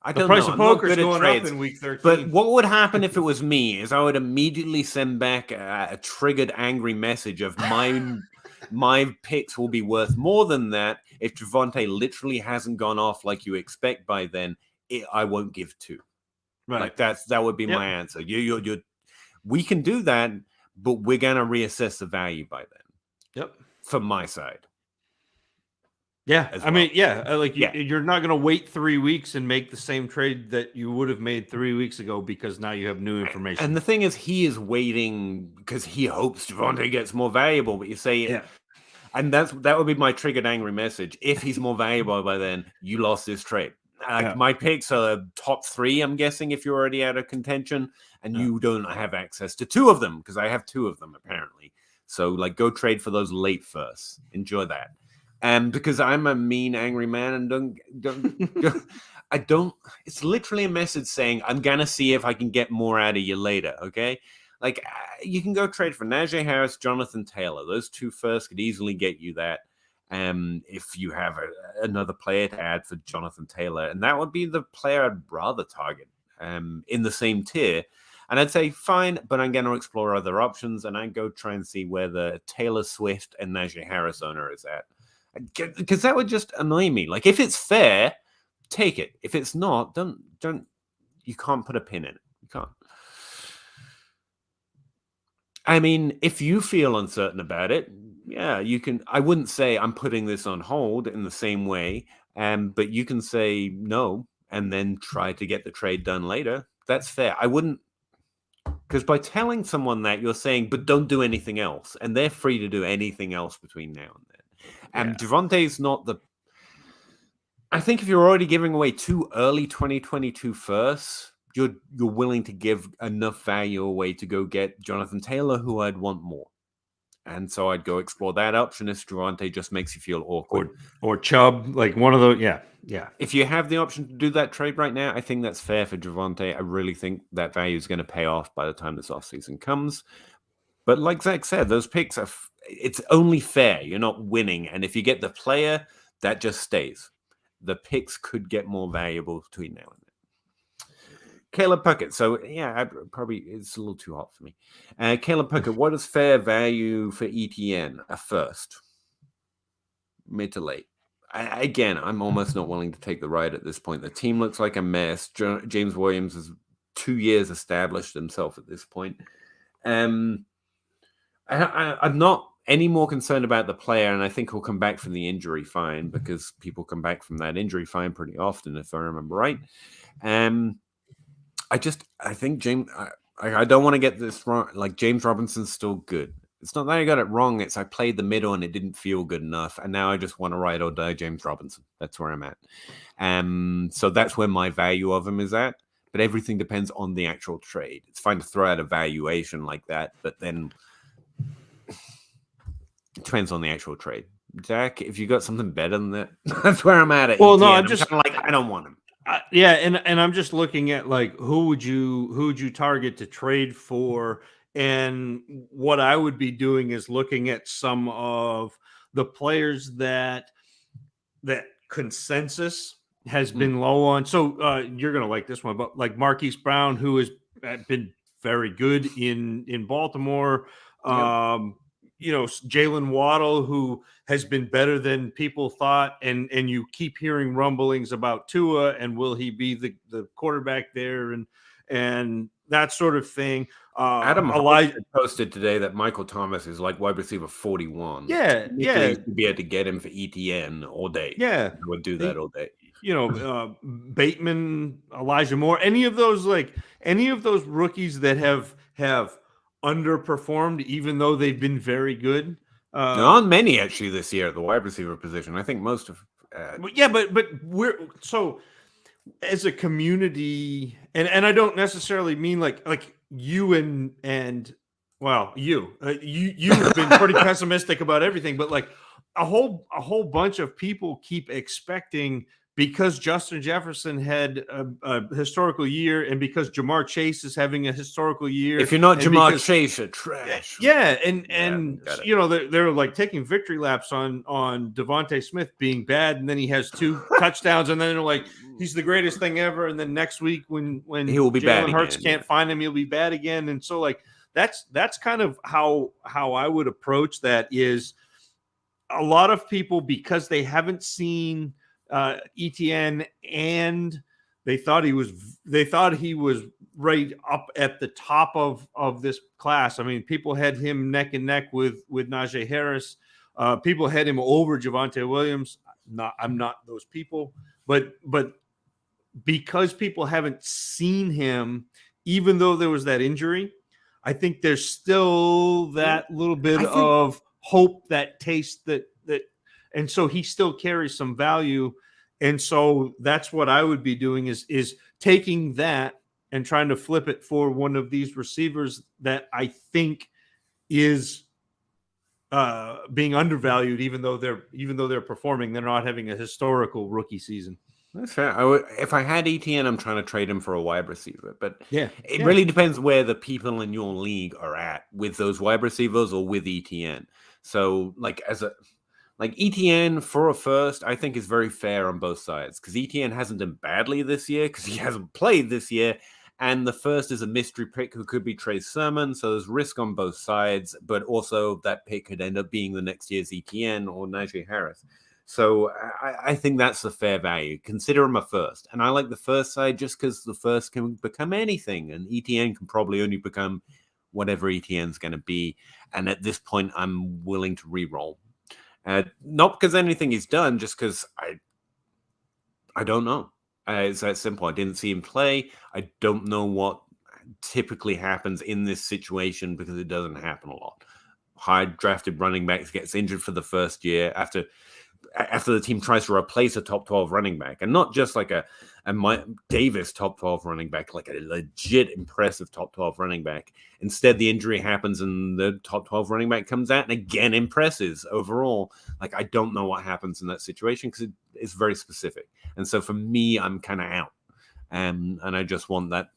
I The don't price know. of I'm not poker's good at going trades. up in week 13. But what would happen if it was me is I would immediately send back a triggered angry message of my picks will be worth more than that. If Javonte literally hasn't gone off like you expect by then, I won't give two. Right. Like that would be my answer. We can do that, but we're gonna reassess the value by then. Yep. From my side. Yeah, as I mean, well. yeah, like you're not going to wait 3 weeks and make the same trade that you would have made 3 weeks ago because now you have new information. And the thing is, he is waiting because he hopes Javonte gets more valuable. But you say, and that would be my triggered angry message. If he's more valuable by then, you lost this trade. My picks are top 3, I'm guessing, if you're already out of contention, and you don't have access to 2 of them because I have 2 of them apparently. So, like, go trade for those late first. Enjoy that. Because I'm a mean, angry man, and I don't. It's literally a message saying I'm gonna see if I can get more out of you later. Okay, like you can go trade for Najee Harris, Jonathan Taylor. Those 2 first could easily get you that. If you have another player to add for Jonathan Taylor, and that would be the player I'd rather target. In the same tier. And I'd say, fine, but I'm going to explore other options, and I'd go try and see where the Taylor Swift and Najee Harris owner is at. Because that would just annoy me. Like, if it's fair, take it. If it's not, don't. You can't put a pin in it. You can't. I mean, if you feel uncertain about it, yeah, you can. I wouldn't say I'm putting this on hold in the same way, but you can say no and then try to get the trade done later. That's fair. I wouldn't, because by telling someone that, you're saying, but don't do anything else, and they're free to do anything else between now and then. And Javonte's not the. I think if you're already giving away 2 early 2022 firsts, you're willing to give enough value away to go get Jonathan Taylor, who I'd want more. And so I'd go explore that option if Javonte just makes you feel awkward. Or Chubb, like one of those. Yeah. If you have the option to do that trade right now, I think that's fair for Javonte. I really think that value is going to pay off by the time this offseason comes. But like Zach said, those picks are. It's only fair. You're not winning. And if you get the player, that just stays. The picks could get more valuable between now and then. Caleb Puckett. So, yeah, it's a little too hot for me. Caleb Puckett, what is fair value for ETN? A first. Mid to late. Again, I'm almost not willing to take the ride at this point. The team looks like a mess. James Williams has 2 years established himself at this point. I'm not any more concerned about the player, and I think he'll come back from the injury fine because people come back from that injury fine pretty often, if I remember right. I think James. I don't want to get this wrong. Like, James Robinson's still good. It's not that I got it wrong. It's I played the middle and it didn't feel good enough, and now I just want to ride or die James Robinson. That's where I'm at. So that's where my value of him is at. But everything depends on the actual trade. It's fine to throw out a valuation like that, but then. It depends on the actual trade. Zach, if you got something better than that, that's where I'm at. Well, no, I'm just kind of like, I don't want him. And I'm just looking at, like, who would you target to trade for? And what I would be doing is looking at some of the players that consensus has been low on. So you're gonna like this one, but like Marquise Brown, who has been very good in Baltimore. Jalen Waddle, who has been better than people thought, and you keep hearing rumblings about Tua and will he be the quarterback there and that sort of thing. Adam Elijah posted today that Michael Thomas is like wide receiver 41. Yeah. You'd be able to get him for ETN all day. Yeah, I would do that all day. Bateman, Elijah Moore, any of those rookies that have underperformed, even though they've been very good. Not many actually this year at the wide receiver position. I think most of. But we're so as a community, and I don't necessarily mean like you and Well, you've been pretty pessimistic about everything, but like a whole bunch of people keep expecting, because Justin Jefferson had a historical year, and because Jamar Chase is having a historical year. If you're not and Jamar because, Chase, you're trash. yeah, and got it. you know, they're like taking victory laps on Devontae Smith being bad, and then he has 2 touchdowns, and then they're like, he's the greatest thing ever, and then next week when He will be bad Jalen Hurts again, can't find him, he'll be bad again. And so like that's kind of how I would approach that. Is a lot of people, because they haven't seen ETN, and they thought he was right up at the top of this class. I mean, people had him neck and neck with Najee Harris. People had him over Javonte Williams. I'm not those people, but because people haven't seen him, even though there was that injury, I think there's still that little bit of hope, that taste that, and so he still carries some value. And so that's what I would be doing is taking that and trying to flip it for one of these receivers that I think is being undervalued, even though they're performing. They're not having a historical rookie season. That's fair. If I had ETN, I'm trying to trade him for a wide receiver. But it really depends where the people in your league are at with those wide receivers or with ETN. So, like ETN for a first, I think is very fair on both sides, because ETN hasn't done badly this year because he hasn't played this year. And the first is a mystery pick who could be Trey Sermon. So there's risk on both sides, but also that pick could end up being the next year's ETN or Najee Harris. So I think that's the fair value. Consider him a first. And I like the first side just because the first can become anything. And ETN can probably only become whatever ETN's going to be. And at this point, I'm willing to re-roll. Not because anything he's done, just because I don't know. It's that simple. I didn't see him play. I don't know what typically happens in this situation, because it doesn't happen a lot. High drafted running backs gets injured for the first year after the team tries to replace a top 12 running back, and not just like a Davis top 12 running back, like a legit impressive top 12 running back. Instead, the injury happens and the top 12 running back comes out and again impresses overall. Like, I don't know what happens in that situation because it's very specific. And so for me, I'm kind of out. And I just want that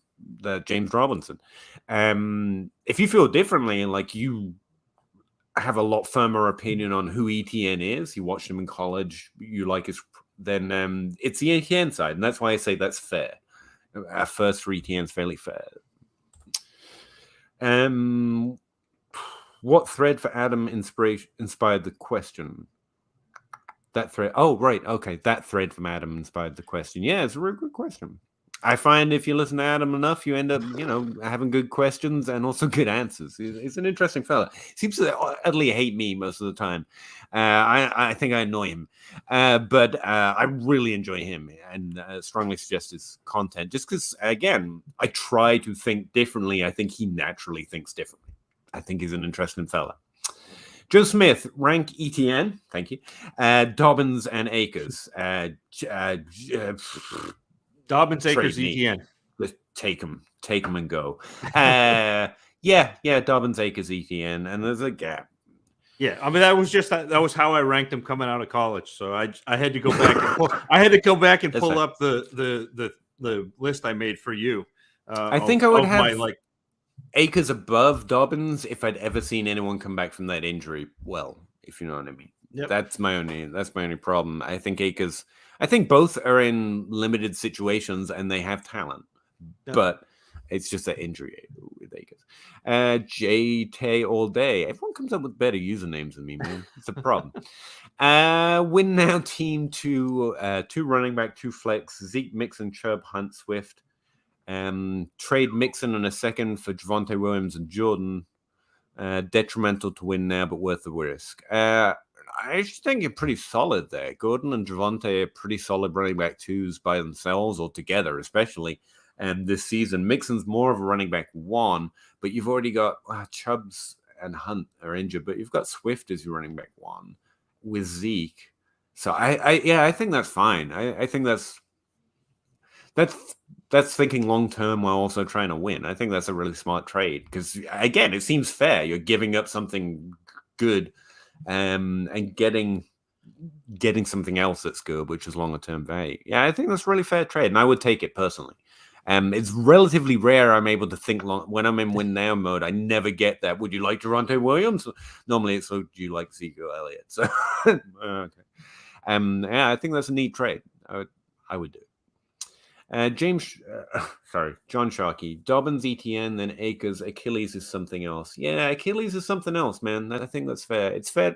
James Robinson. If you feel differently, and like you have a lot firmer opinion on who ETN is, you watched him in college, you like his, then it's the ETN side, and that's why I say that's fair. Our first for ETN is fairly fair. What thread for Adam inspired the question? That thread. Oh, right. Okay, that thread from Adam inspired the question. Yeah, it's a really good question. I find if you listen to Adam enough, you end up, having good questions and also good answers. He's an interesting fella. Seems to utterly hate me most of the time. I think I annoy him, but I really enjoy him and strongly suggest his content. Just because, again, I try to think differently. I think he naturally thinks differently. I think he's an interesting fella. Joe Smith, rank ETN. Thank you. Dobbins and Akers. Dobbins, Akers, ETN. Just take them and go. Dobbins, Akers, ETN, and there's a gap. Yeah, I mean that was how I ranked them coming out of college. So I had to go back and pull up the list I made for you. I think I would have Akers above Dobbins if I'd ever seen anyone come back from that injury. Well, if you know what I mean. Yep. That's my only problem. I think both are in limited situations and they have talent, but it's just that injury with Akers. J-Tay all day. Everyone comes up with better usernames than me, man. It's a problem. Win now team 2 running back, 2 flex, Zeke, Mixon, Chubb, Hunt, Swift. Trade Mixon in a second for Javonte Williams and Jordan. Detrimental to win now, but worth the risk. I just think you're pretty solid there. Gordon and Javonte are pretty solid running back 2s by themselves or together, especially this season. Mixon's more of a running back 1, but you've already got Chubbs and Hunt are injured, but you've got Swift as your running back 1 with Zeke. So I think that's fine. I think that's That's thinking long term while also trying to win. I think that's a really smart trade because again, it seems fair. You're giving up something good, and getting something else that's good, which is longer term value. Yeah, I think that's a really fair trade, and I would take it personally. It's relatively rare I'm able to think long when I'm in win now mode. I never get that. Would you like Durante Williams? Normally, it's do you like Ezekiel Elliott? So, okay. Yeah, I think that's a neat trade. I would do. John Sharkey, Dobbins, ETN, then Akers, Achilles is something else. Yeah, Achilles is something else, man. I think that's fair. It's fair.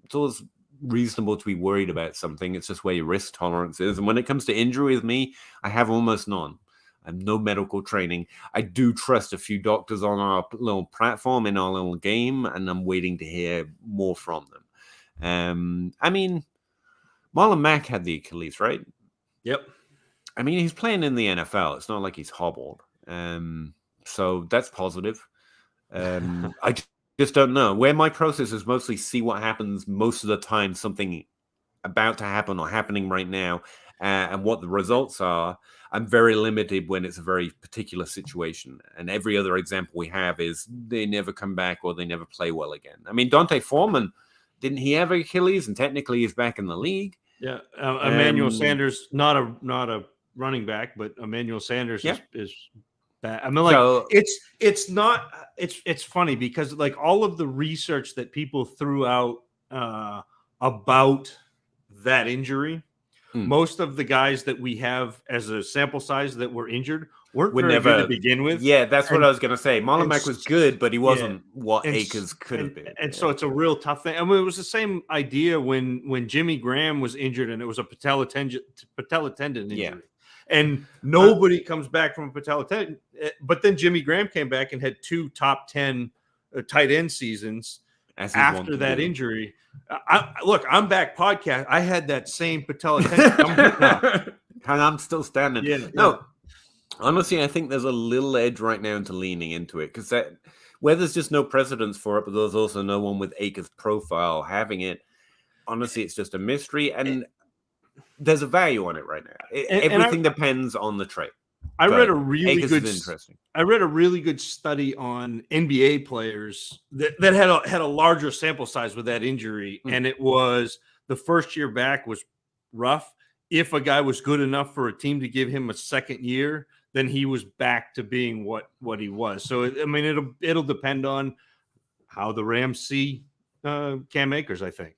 It's always reasonable to be worried about something. It's just where your risk tolerance is. And when it comes to injury with me, I have almost none. I have no medical training. I do trust a few doctors on our little platform in our little game, and I'm waiting to hear more from them. I mean, Marlon Mack had the Achilles, right? Yep. I mean, he's playing in the NFL. It's not like he's hobbled. So that's positive. I just don't know. Where my process is mostly see what happens most of the time, something about to happen or happening right now, and what the results are. I'm very limited when it's a very particular situation. And every other example we have is they never come back or they never play well again. I mean, Dante Foreman, didn't he have Achilles? And technically he's back in the league. Yeah. Emmanuel Sanders, not a running back, but Emmanuel Sanders is bad. I mean, like it's funny because like all of the research that people threw out about that injury, most of the guys that we have as a sample size that were injured weren't very good to begin with. Yeah, that's what I was going to say. Marlon Mack was good, but he wasn't what Akers could have been. And so it's a real tough thing. I mean, it was the same idea when Jimmy Graham was injured and it was a patella tendon injury. Yeah. And nobody comes back from a patella tendon. But then Jimmy Graham came back and had 2 top 10 tight end seasons after that injury. I'm back podcast. I had that same patella tendon. And I'm still standing. Yeah, no, honestly, I think there's a little edge right now into leaning into it because where there's just no precedence for it, but there's also no one with Akers' profile having it. Honestly, it's just a mystery, and there's a value on it right now. Everything depends on the trade. I read a really good study on NBA players that had a larger sample size with that injury, and it was the first year back was rough. If a guy was good enough for a team to give him a second year, then he was back to being what he was. So I mean, it'll depend on how the Rams see Cam Akers, I think.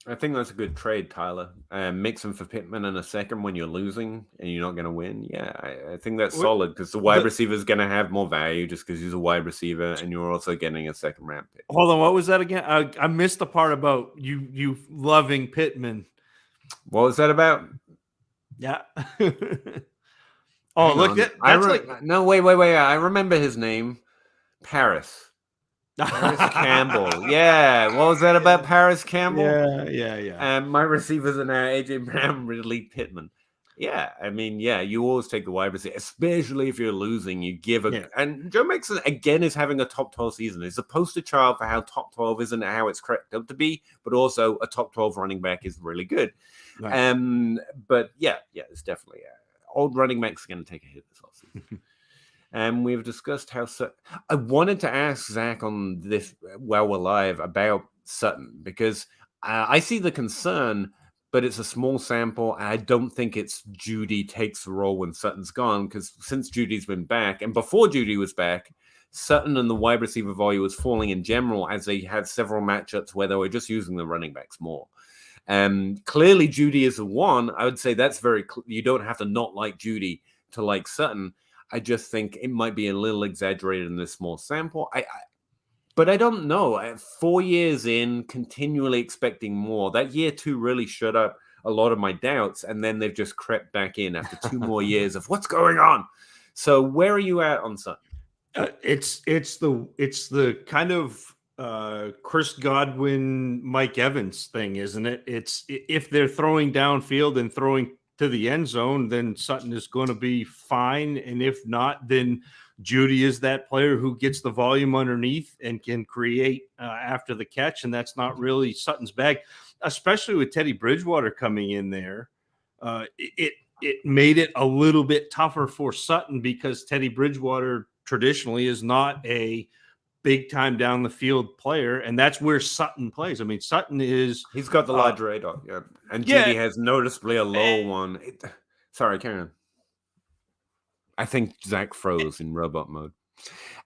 I think that's a good trade, Tyler. Mix him for Pittman in a second when you're losing and you're not going to win. Yeah, I think that's solid because the wide receiver is going to have more value just because he's a wide receiver, and you're also getting a second round pick. Hold on, what was that again? I missed the part about you loving Pittman. What was that about? Yeah. Look, no, wait. I remember his name, Paris Campbell. Yeah, what was that about Paris Campbell? Yeah. And my receivers are now AJ Brown, Ridley, Pittman. Yeah, I mean, you always take the wide receiver, especially if you're losing. You give and Joe Mixon again is having a top 12 season. He's a poster child for how top 12 isn't how it's cracked up to be, but also a top 12 running back is really good. Right. But it's definitely old running backs are going to take a hit this offseason. And we've discussed how I wanted to ask Zach on this while we're live about Sutton because I see the concern, but it's a small sample. And I don't think it's Judy takes the role when Sutton's gone because since Judy's been back and before Judy was back, Sutton and the wide receiver volume was falling in general as they had several matchups where they were just using the running backs more. Clearly, Judy is the one. I would say that's very you don't have to not like Judy to like Sutton. I just think it might be a little exaggerated in this small sample. But I don't know. 4 years in, continually expecting more. That year 2 really shut up a lot of my doubts, and then they've just crept back in after 2 more years of what's going on. So where are you at on Sutton? It's the kind of Chris Godwin, Mike Evans thing, isn't it? It's if they're throwing downfield and throwing to the end zone, then Sutton is going to be fine. And if not, then Judy is that player who gets the volume underneath and can create after the catch. And that's not really Sutton's bag, especially with Teddy Bridgewater coming in there. it made it a little bit tougher for Sutton because Teddy Bridgewater traditionally is not a big time down the field player, and that's where Sutton plays. I mean, Sutton is he's got the large radar, and Judy has noticeably a low one. Sorry, Karen. I think Zach froze in robot mode.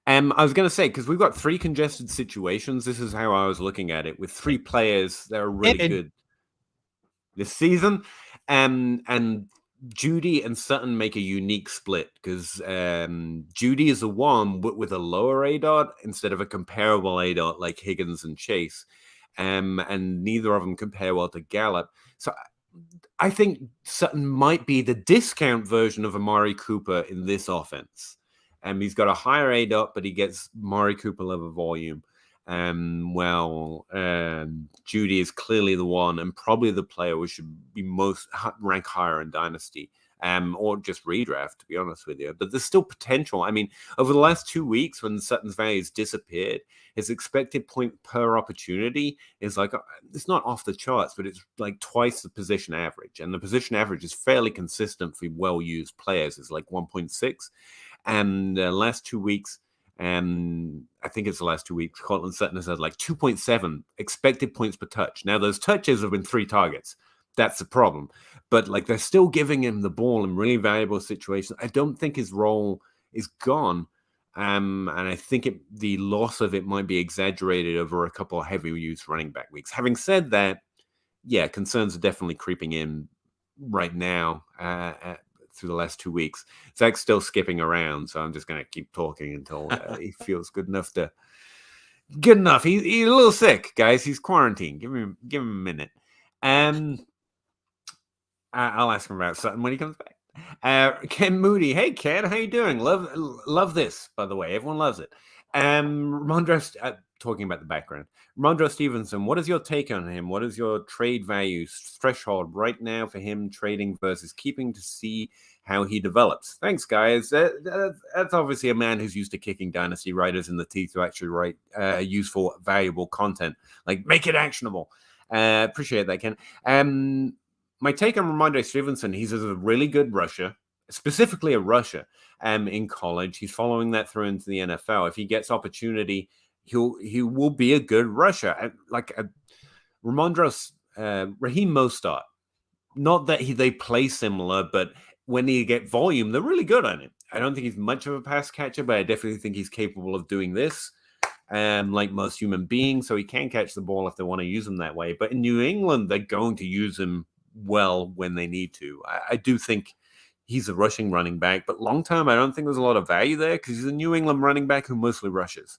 I was going to say, because we've got 3 congested situations. This is how I was looking at it, with 3 players that are really good this season, and Judy and Sutton make a unique split because Judy is a 1, but with a lower ADOT instead of a comparable ADOT like Higgins and Chase, and neither of them compare well to Gallup. So I think Sutton might be the discount version of Amari Cooper in this offense. He's got a higher ADOT, but he gets Amari Cooper level volume. Judy is clearly the one and probably the player who should be most rank higher in Dynasty, or just redraft, to be honest with you. But there's still potential. I mean, over the last 2 weeks when Sutton's values disappeared, his expected point per opportunity is like, it's not off the charts, but it's like twice the position average. And the position average is fairly consistent for well-used players. It's like 1.6. And the last 2 weeks, I think it's the last 2 weeks, Cortland Sutton has had like 2.7 expected points per touch. Now, those touches have been 3 targets. That's the problem. But like they're still giving him the ball in really valuable situations. I don't think his role is gone. And I think the loss of it might be exaggerated over a couple of heavy use running back weeks. Having said that, yeah, concerns are definitely creeping in right now through the last 2 weeks. Zach's still skipping around, so I'm just going to keep talking until he feels good enough to. Good enough. He's a little sick, guys. He's quarantined. Give him a minute. I'll ask him about Sutton when he comes back. Ken Moody. Hey, Ken, how you doing? Love this, by the way. Everyone loves it. Ramondre, talking about the background. Ramondre Stevenson, what is your take on him? What is your trade value threshold right now for him trading versus keeping to see how he develops? Thanks, guys. That's obviously a man who's used to kicking Dynasty writers in the teeth to actually write useful, valuable content. Like, make it actionable. Appreciate that, Ken. My take on Ramondre Stevenson, he's a really good rusher, specifically a rusher in college. He's following that through into the NFL. If he gets opportunity, he will be a good rusher. Raheem Mostert. Not that they play similar, but when they get volume, they're really good on it. I don't think he's much of a pass catcher, but I definitely think he's capable of doing this. Like most human beings, so he can catch the ball if they want to use him that way. But in New England, they're going to use him well when they need to. I do think he's a rushing running back, but long term, I don't think there's a lot of value there because he's a New England running back who mostly rushes.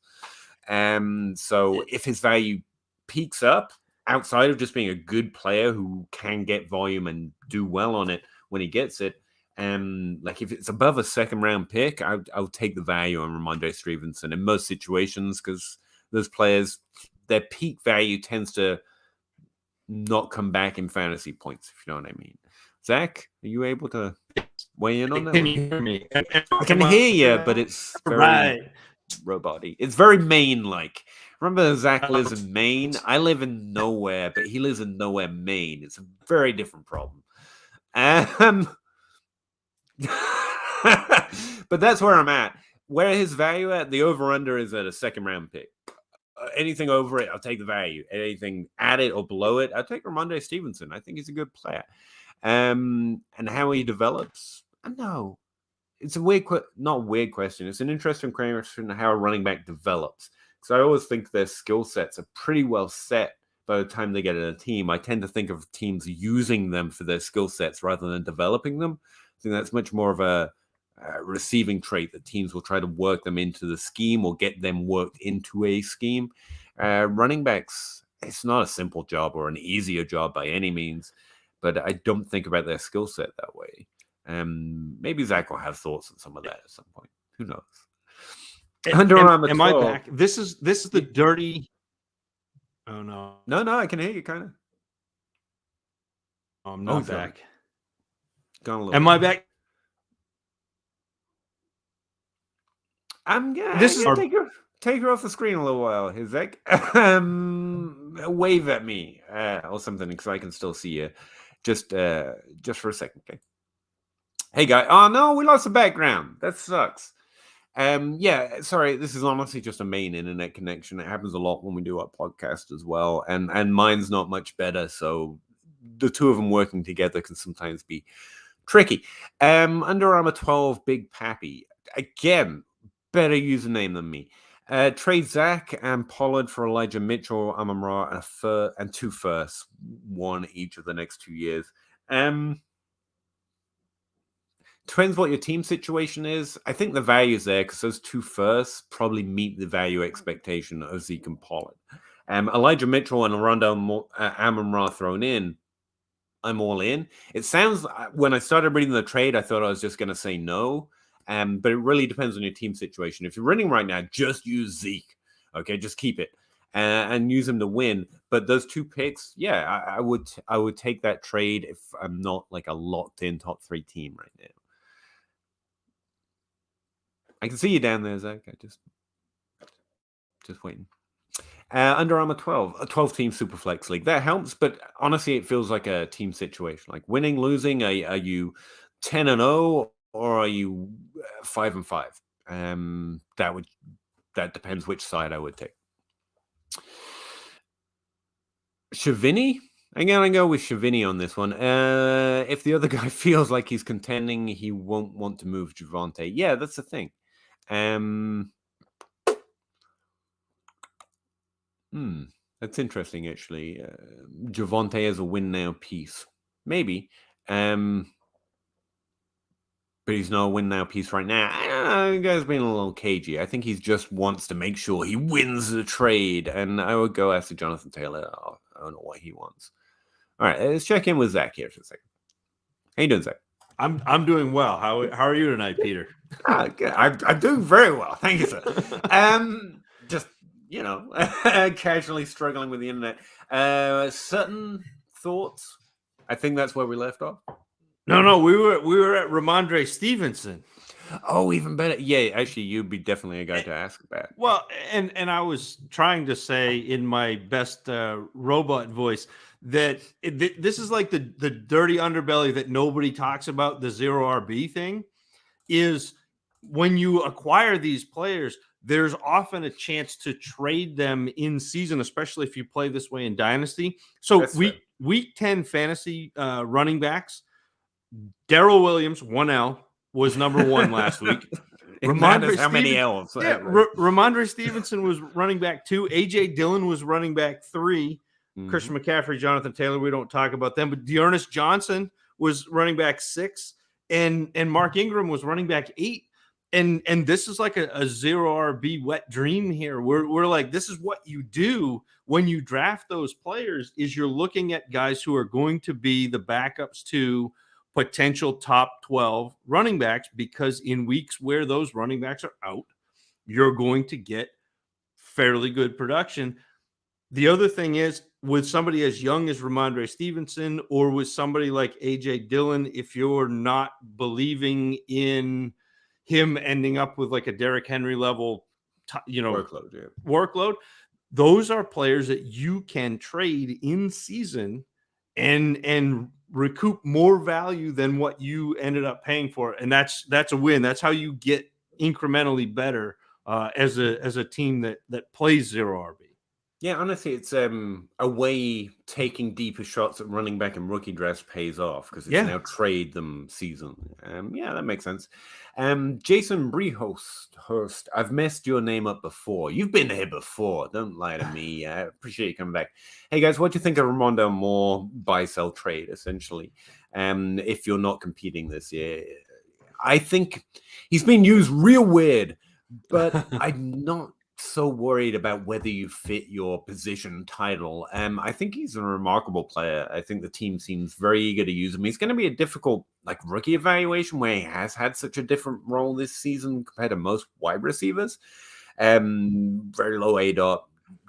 So if his value peaks up outside of just being a good player who can get volume and do well on it when he gets it, like if it's above a 2nd round pick, I'll take the value on Ramondre Stevenson in most situations because those players, their peak value tends to not come back in fantasy points, if you know what I mean. Zach, are you able to weigh in on that? Can you hear me? I can hear you, but it's very robot-y. It's very Maine-like. Remember Zach lives in Maine? I live in nowhere, but he lives in nowhere, Maine. It's a very different problem. But that's where I'm at. Where his value at, the over-under is at a 2nd round pick. Anything over it, I'll take the value. Anything at it or below it, I'll take Ramondre Stevenson. I think he's a good player. And how he develops, I know. It's a not weird question. It's an interesting question how a running back develops. Because I always think their skill sets are pretty well set by the time they get in a team. I tend to think of teams using them for their skill sets rather than developing them. I think that's much more of a receiving trait that teams will try to work them into the scheme or get them worked into a scheme. Running backs, it's not a simple job or an easier job by any means, but I don't think about their skill set that way. Maybe Zach will have thoughts on some of that at some point. Who knows? Am I back? This is the dirty. Oh no! No, I can hear you kind of. I'm not back. Gone a little. Am I back? I'm gonna take her off the screen a little while. Is Zach? Wave at me or something because I can still see you. Just for a second, okay? Hey, guy. Oh, no, we lost the background. That sucks. Yeah, sorry, this is honestly just a main internet connection. It happens a lot when we do our podcast as well. And mine's not much better, so the two of them working together can sometimes be tricky. Under Armour 12, Big Pappy. Again, better username than me. Trade Zach and Pollard for Elijah Mitchell, Amon-Ra, and 2 firsts, one each of the next 2 years. Depends what your team situation is. I think the value's there because those 2 firsts probably meet the value expectation of Zeke and Pollard. Elijah Mitchell and Rondo Amon-Ra thrown in, I'm all in. It sounds, when I started reading the trade, I thought I was just going to say no. But it really depends on your team situation. If you're running right now, just use Zeke. Okay, just keep it and use him to win. But those 2 picks, yeah, I would take that trade if I'm not like a locked in top 3 team right now. I can see you down there, Zach. I just waiting. Under Armour 12, a 12-team Superflex League. That helps, but honestly, it feels like a team situation. Like winning, losing. Are you 10-0 or are you 5-5? That depends which side I would take. Shavini? I'm gonna go with Shavini on this one. If the other guy feels like he's contending, he won't want to move Javonte. Yeah, that's the thing. That's interesting, actually. Javonte as a win now piece, maybe. But he's not a win now piece right now. I don't know. The guy's being a little cagey. I think he just wants to make sure he wins the trade. And I would go after Jonathan Taylor. I don't know what he wants. All right, let's check in with Zach here for a second. How you doing, Zach? I'm doing well. How are you tonight, Peter? Good. I'm doing very well. Thank you, sir. Just, casually struggling with the internet. Certain thoughts? I think that's where we left off. No, we were at Ramondre Stevenson. Oh, even better. Yeah, actually, you'd be definitely a guy to ask about. Well, and I was trying to say in my best robot voice that this is like the dirty underbelly that nobody talks about, the 0 RB thing, is when you acquire these players, there's often a chance to trade them in season, especially if you play this way in Dynasty. So week 10 fantasy running backs, Darrell Williams, 1L, was number 1 last week. Many L's? Yeah, Ramondre Stevenson was running back 2. A.J. Dillon was running back 3. Christian McCaffrey, Jonathan Taylor, we don't talk about them. But Dearness Johnson was running back 6. And Mark Ingram was running back 8. And this is like a 0 RB wet dream here. We're like, this is what you do when you draft those players, is you're looking at guys who are going to be the backups to potential top 12 running backs, because in weeks where those running backs are out, you're going to get fairly good production. The other thing is, with somebody as young as Ramondre Stevenson or with somebody like A.J. Dillon, if you're not believing in him ending up with like a Derrick Henry level, workload, those are players that you can trade in season and recoup more value than what you ended up paying for. And that's a win. That's how you get incrementally better as a team that plays 0 RB. Yeah, honestly, it's a way taking deeper shots at running back and rookie drafts pays off, because it's now trade them season. Yeah, that makes sense. Jason Brehurst, I've messed your name up before. You've been here before. Don't lie to me. I appreciate you coming back. Hey, guys, what do you think of Ramondo Moore buy-sell trade, essentially, if you're not competing this year? I think he's been used real weird, but I'm not so worried about whether you fit your position title. I think he's a remarkable player. I think the team seems very eager to use him. He's going to be a difficult rookie evaluation, where he has had such a different role this season compared to most wide receivers. Very low ADOT,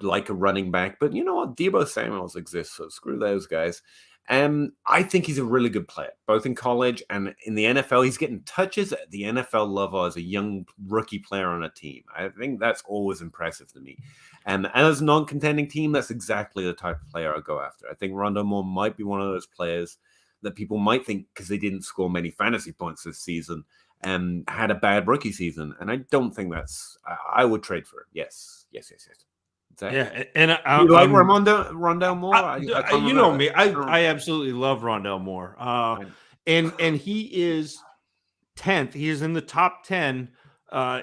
like a running back. But you know what? Deebo Samuels exists, so screw those guys. I think he's a really good player, both in college and in the NFL. He's getting touches at the NFL level as a young rookie player on a team. I think that's always impressive to me. And as a non-contending team, that's exactly the type of player I'll go after. I think Rondo Moore might be one of those players that people might think because they didn't score many fantasy points this season had a bad rookie season. And I don't think I would trade for it. Yes. Yeah, and you like Rondell Moore? You know me. I absolutely love Rondell Moore. And he is 10th. He is in the top 10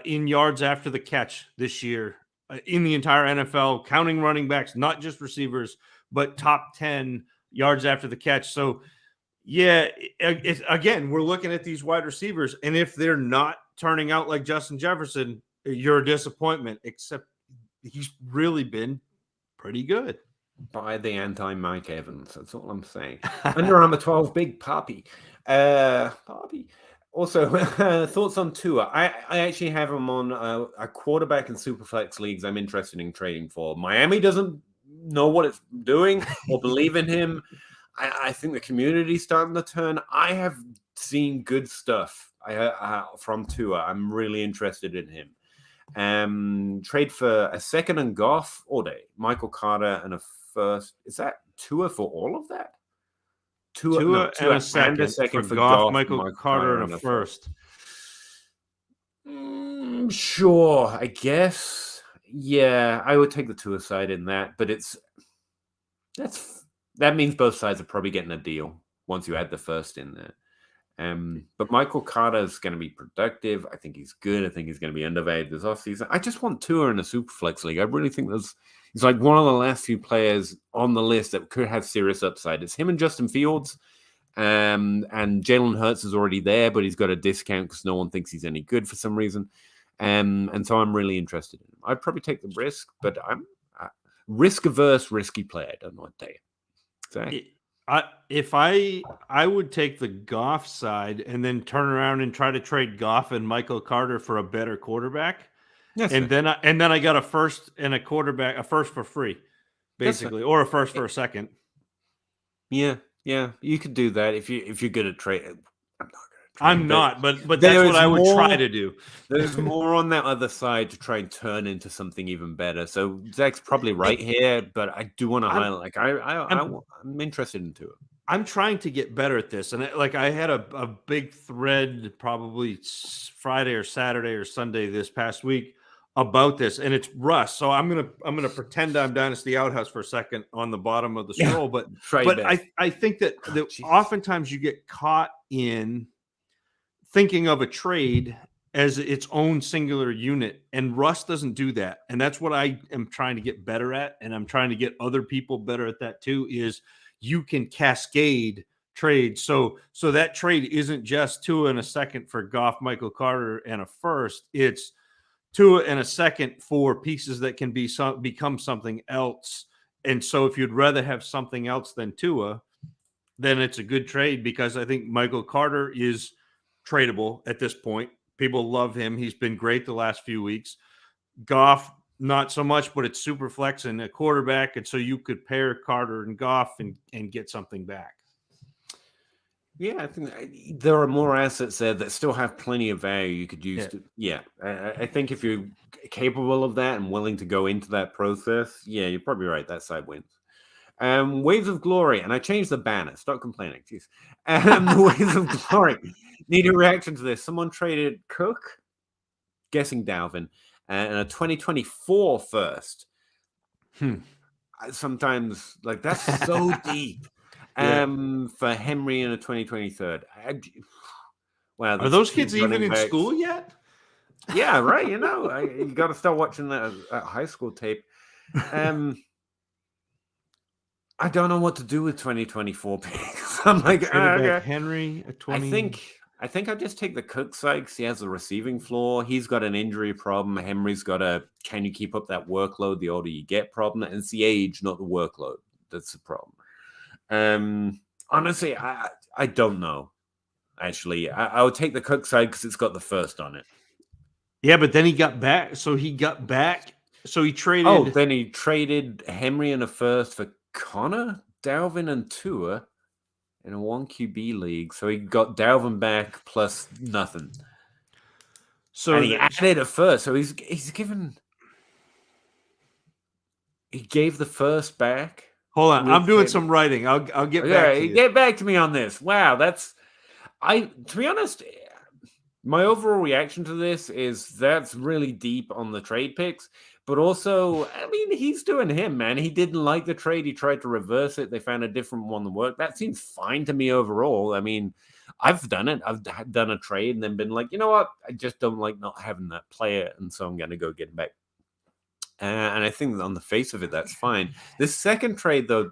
in yards after the catch this year in the entire NFL, counting running backs, not just receivers, but top 10 yards after the catch. So, yeah, again, we're looking at these wide receivers, and if they're not turning out like Justin Jefferson, you're a disappointment, except he's really been pretty good. By the anti-Mike Evans. That's all I'm saying. Under Armour 12, big Poppy. Poppy. Also, thoughts on Tua. I actually have him on a quarterback in Superflex leagues I'm interested in trading for. Miami doesn't know what it's doing or believe in him. I think the community's starting to turn. I have seen good stuff from Tua. I'm really interested in him. Trade for a second and Goff all day. Michael Carter and a first. Is that Tua for all of that? Tua and a second for Goff, Michael Carter, and a first. Sure, I guess. Yeah, I would take the Tua side in that, but that means both sides are probably getting a deal once you add the first in there. But Michael Carter is going to be productive. I think he's good. I think he's going to be undervalued this offseason. I just want Tua in a Superflex league. I really think he's like one of the last few players on the list that could have serious upside. It's him and Justin Fields. And Jalen Hurts is already there, but he's got a discount because no one thinks he's any good for some reason. And so I'm really interested in him. I'd probably take the risk, but I'm risk-averse, risky player. I don't know what to tell you. Exactly. I would take the Goff side and then turn around and try to trade Goff and Michael Carter for a better quarterback. Yes, and then I got a first and a quarterback, a first for free, basically, or a first for a second. Yeah, you could do that if you're good at trading. I'm not, but that's what I would try to do. There's more on that other side to try and turn into something even better. So Zach's probably right here, but I do want to highlight. I'm interested in Tua. I'm trying to get better at this, and I had a big thread probably Friday or Saturday or Sunday this past week about this, and it's Russ. So I'm gonna pretend I'm Dynasty Outhouse for a second on the bottom of the scroll, but I think that oftentimes you get caught in thinking of a trade as its own singular unit, and Russ doesn't do that. And that's what I am trying to get better at, and I'm trying to get other people better at that too, is you can cascade trades. So that trade isn't just Tua and a second for Goff, Michael Carter, and a first. It's Tua and a second for pieces that can become something else. And so if you'd rather have something else than Tua, then it's a good trade, because I think Michael Carter is tradable at this point. People love him. He's been great the last few weeks. Goff, not so much, but it's super flex and a quarterback. And so you could pair Carter and Goff and get something back. Yeah, I think there are more assets there that still have plenty of value you could use. I think if you're capable of that and willing to go into that process, you're probably right. That side wins. Waves of Glory, and I changed the banner. Stop complaining. Jeez. Waves of Glory. Need a reaction to this. Someone traded Cook, guessing Dalvin, and a 2024 first. Sometimes, that's so deep. For Henry and a 2023. Wow. Are those kids even in school yet? Yeah, right. You got to start watching that high school tape. I don't know what to do with 2024 picks. I'm like, Henry, a 20. I think I just take the Cook side because he has a receiving floor. He's got an injury problem. Henry's got can you keep up that workload the older you get problem. And it's the age, not the workload. That's the problem. Honestly, I don't know. Actually, I would take the Cook side because it's got the first on it. Yeah, but then he got back. So he traded. Oh, then he traded Henry and a first for Connor, Dalvin, and Tua in a 1 QB league. So he got Dalvin back plus nothing. So he added a first. So he gave the first back. Hold on, I'm doing 10. some writing. I'll get back to you. Get back to me on this. Wow, to be honest, my overall reaction to this is that's really deep on the trade picks. But also, I mean, he's doing him, man. He didn't like the trade. He tried to reverse it. They found a different one that worked. That seems fine to me overall. I mean, I've done it. I've done a trade and then been like, you know what? I just don't like not having that player. And so I'm going to go get him back. And I think on the face of it, that's fine. This second trade, though,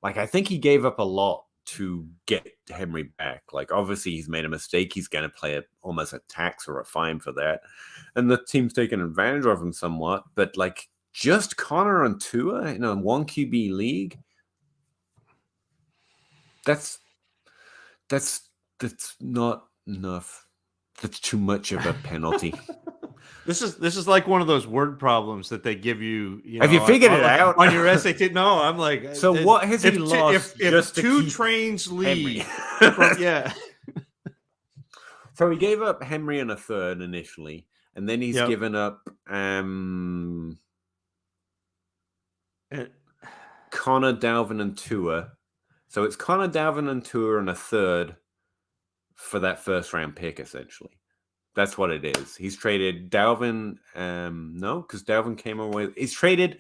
like, I think he gave up a lot to get Henry back. Like, obviously he's made a mistake. He's going to play almost a tax or a fine for that, and the team's taken advantage of him somewhat. But like, just Connor and Tua in a 1 QB league, that's not enough. That's too much of a penalty. This is like one of those word problems that they give you. Have you figured it out on your SAT? No, I'm like. So what has he lost? If two trains leave, yeah. So he gave up Henry and a third initially, and then he's given up Connor, Dalvin, and Tua. So it's Connor, Dalvin, and Tua and a third for that first round pick, essentially. That's what it is. He's traded Dalvin. No, because Dalvin came away. He's traded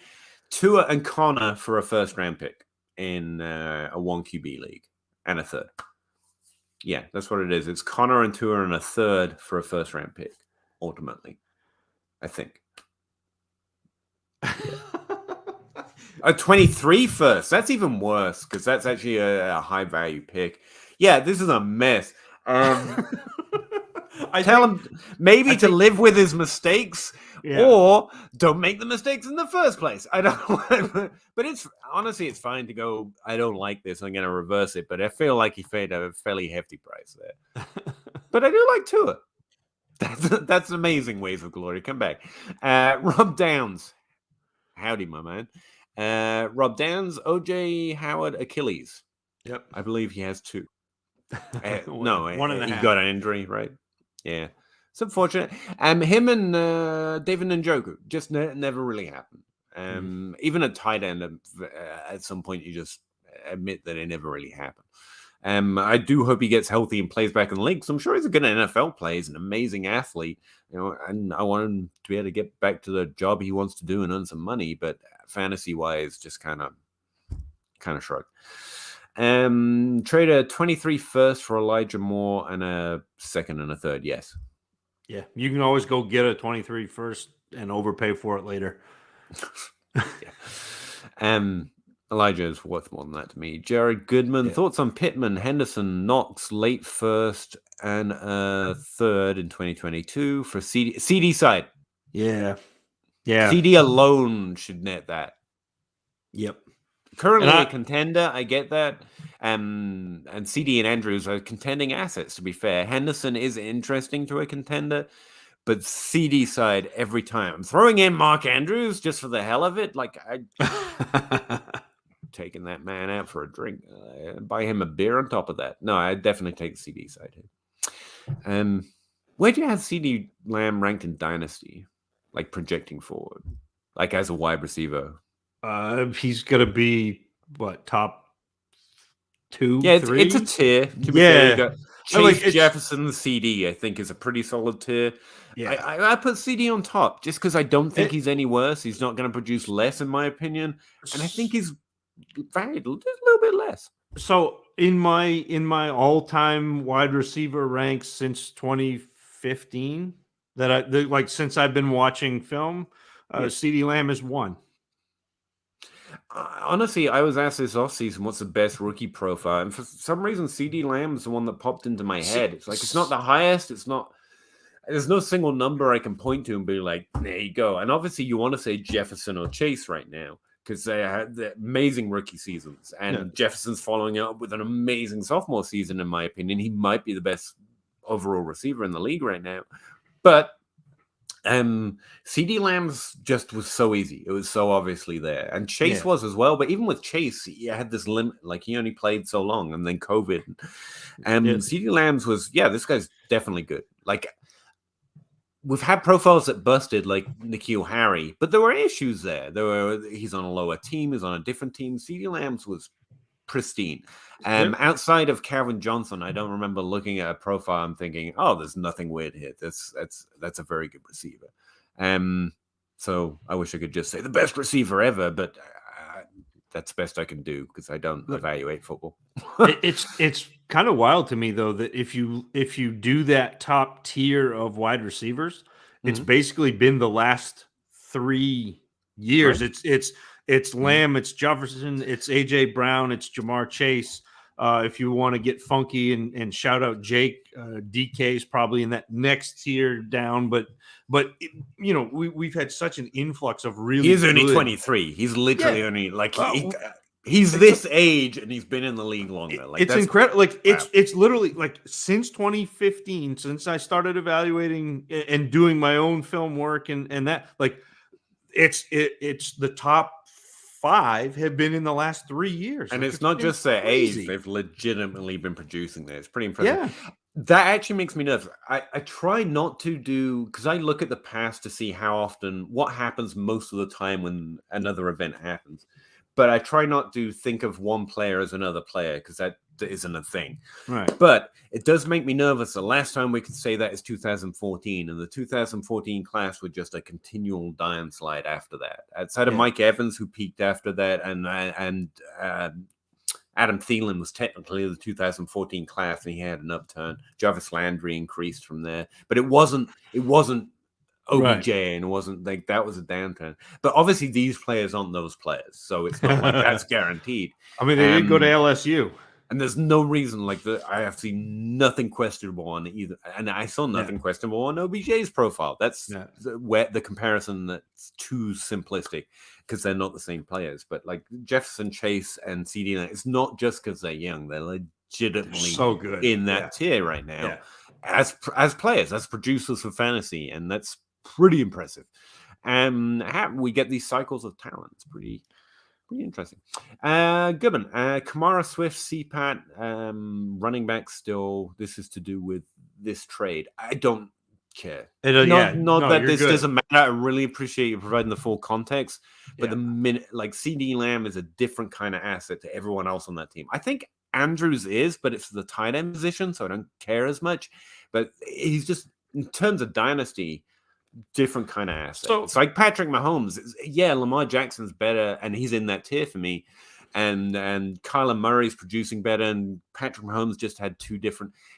Tua and Connor for a first round pick in a 1 QB league and a third. Yeah, that's what it is. It's Connor and Tua and a third for a first round pick, ultimately. I think. A 23 first. That's even worse because that's actually a high value pick. Yeah, this is a mess. I tell him maybe to live with his mistakes or don't make the mistakes in the first place. I don't, but it's honestly, it's fine to go. I don't like this. I'm going to reverse it, but I feel like he paid a fairly hefty price there. But I do like Tua. That's amazing ways of glory. Come back, Rob Downs. Howdy, my man. Rob Downs, OJ Howard, Achilles. Yep, I believe he has 2. No, 1.5. He got an injury, right? Yeah, it's unfortunate. Him and David Njoku just never really happened. Even a tight end, at some point, you just admit that it never really happened. I do hope he gets healthy and plays back in the league. So I'm sure he's a good NFL player. He's an amazing athlete, and I want him to be able to get back to the job he wants to do and earn some money. But fantasy-wise, just kind of shrugged. Trade a 23 first for Elijah Moore and a second and a third. Yes. Yeah. You can always go get a 23 first and overpay for it later. Yeah. Elijah is worth more than that to me. Jared Goodman, thoughts on Pittman, Henderson, Knox, late first and a third in 2022 for CD side. Yeah. Yeah. CD alone should net that. Yep. Currently a contender, I get that. And CD and Andrews are contending assets, to be fair. Henderson is interesting to a contender, but CD side every time. I'm throwing in Mark Andrews just for the hell of it. Like, taking that man out for a drink, buy him a beer on top of that. No, I definitely take the CD side here. Where do you have CD Lamb ranked in Dynasty? Like projecting forward, like as a wide receiver. He's gonna be what, top 2? Yeah, 3? it's a tier. To be fair, you got Chase, Jefferson, CD. I think is a pretty solid tier. Yeah, I put CD on top just because I don't think he's any worse. He's not going to produce less, in my opinion, and I think he's valued just a little bit less. So in my all-time wide receiver ranks since 2015, since I've been watching film, CD Lamb is 1. Honestly, I was asked this offseason, what's the best rookie profile? And for some reason, CD Lamb is the one that popped into my head. It's like, it's not the highest. There's no single number I can point to and be like, there you go. And obviously, you want to say Jefferson or Chase right now because they had the amazing rookie seasons. And Jefferson's following up with an amazing sophomore season, in my opinion. He might be the best overall receiver in the league right now. But CD Lamb's just was so easy. It was so obviously there. And Chase was as well. But even with Chase, he had this limit. Like, he only played so long and then COVID. And CD Lamb's was, this guy's definitely good. Like, we've had profiles that busted, like N'Keal Harry, but there were issues there. He's on a lower team, he's on a different team. CeeDee Lamb's was pristine. Outside of Calvin Johnson, I don't remember looking at a profile and thinking, "Oh, there's nothing weird here. That's a very good receiver." So I wish I could just say the best receiver ever, but that's the best I can do because I don't evaluate football. It's kind of wild to me though that if you do that top tier of wide receivers, it's basically been the last 3 years. Right. It's Lamb, it's Jefferson, it's AJ Brown, it's Jamar Chase. If you want to get funky and shout out Jake, DK is probably in that next tier down, but we've had such an influx of really. He's only 23. He's literally only like he's this age and he's been in the league longer. Like it's incredible. Like it's literally like since 2015, since I started evaluating and doing my own film work and that like it's the top 5 have been in the last 3 years. And it's not just their age, they've legitimately been producing there. It's pretty impressive. Yeah. That actually makes me nervous. I try not to do, because I look at the past to see what happens most of the time when another event happens. But I try not to think of one player as another player because that isn't a thing. Right. But it does make me nervous. The last time we could say that is 2014, and the 2014 class was just a continual downslide after that. Outside of Mike Evans, who peaked after that, and Adam Thielen was technically the 2014 class, and he had an upturn. Jarvis Landry increased from there, but it wasn't OBJ, and it wasn't like that was a downturn. But obviously these players aren't those players, so it's not like that's guaranteed. I mean, they didn't go to LSU. And there's no reason I have seen nothing questionable on either. And I saw nothing questionable on OBJ's profile. That's where the comparison that's too simplistic because they're not the same players. But like Jefferson, Chase, and CeeDee, it's not just because they're young. They're legitimately so good in that tier right now as players, as producers for fantasy. And that's pretty impressive. And we get these cycles of talent. It's pretty interesting. Goodman, Kamara, Swift, CPAT, running back still. This is to do with this trade. I don't care. This doesn't matter. I really appreciate you providing the full context. But the minute, like CeeDee Lamb is a different kind of asset to everyone else on that team. I think Andrews is, but it's the tight end position, so I don't care as much. But he's just, in terms of dynasty, different kind of asset. So it's like Patrick Mahomes. Lamar Jackson's better, and he's in that tier for me. And Kyler Murray's producing better, and Patrick Mahomes just had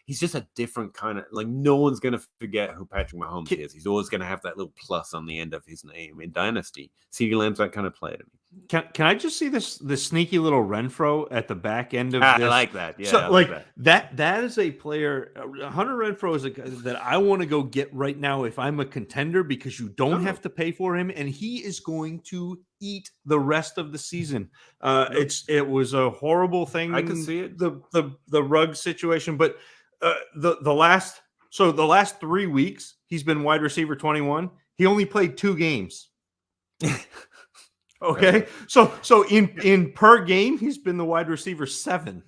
he's just a different kind of, like, no one's going to forget who Patrick Mahomes is. He's always going to have that little plus on the end of his name in Dynasty. CeeDee Lamb's that kind of player to me. Can I just see this sneaky little Renfro at the back end of this? I like that. Yeah, so that is a player. Hunter Renfro is a guy that I want to go get right now if I'm a contender because you don't have to pay for him, and he is going to eat the rest of the season. It was a horrible thing. I can see it. The rug situation, but the last 3 weeks he's been wide receiver 21. He only played 2 games. Okay, so in per game he's been the wide receiver 7.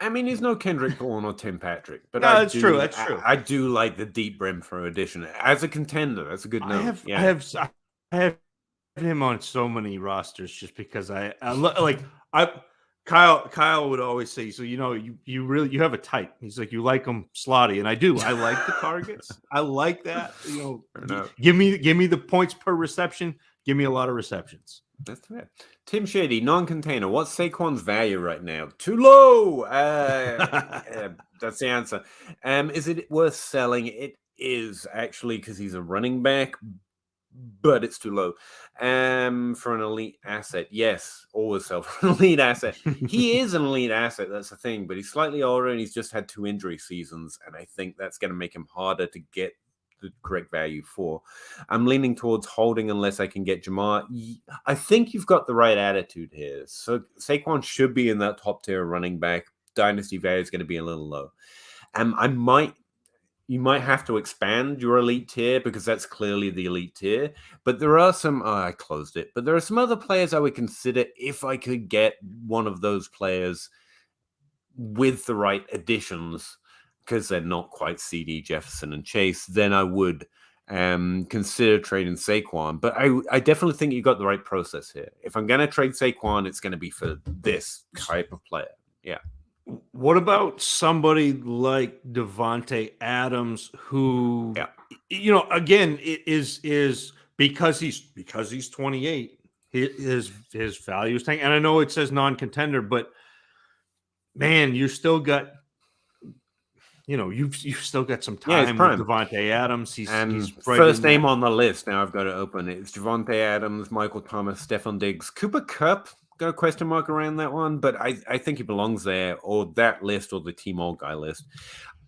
I mean, he's no Kendrick Bourne or Tim Patrick, but that's true. That's true. I do like the deep Renfro addition as a contender. That's a good note. I have him on so many rosters just because Kyle would always say, so you have a type. He's like, you like them slotty, and I do. I like the targets. I like that. Give me the points per reception. Give me a lot of receptions. That's fair. Tim Shady, non-container. What's Saquon's value right now? Too low. That's the answer. Is it worth selling? It is actually because he's a running back, but it's too low. For an elite asset, yes, always sell for an elite asset. He is an elite asset. That's the thing, but he's slightly older and he's just had 2 injury seasons, and I think that's going to make him harder to get the correct value for. I'm leaning towards holding unless I can get Jamar. I think you've got the right attitude here. So Saquon should be in that top tier running back. Dynasty value is going to be a little low. You might have to expand your elite tier because that's clearly the elite tier. But there are some, I closed it, but there are some other players I would consider if I could get one of those players with the right additions, because they're not quite CD, Jefferson, and Chase, then I would consider trading Saquon. But I definitely think you got the right process here. If I'm going to trade Saquon, it's going to be for this type of player. Yeah. What about somebody like Devontae Adams, who, again, it is because he's 28, his value is tanking. And I know it says non-contender, but man, you still got, you've still got some time with Devontae Adams. He's right first name on the list. Now I've got to open it. It's Devontae Adams, Michael Thomas, Stephon Diggs, Cooper Kupp. Got a question mark around that one, but I think he belongs there, or that list, or the Team All Guy list.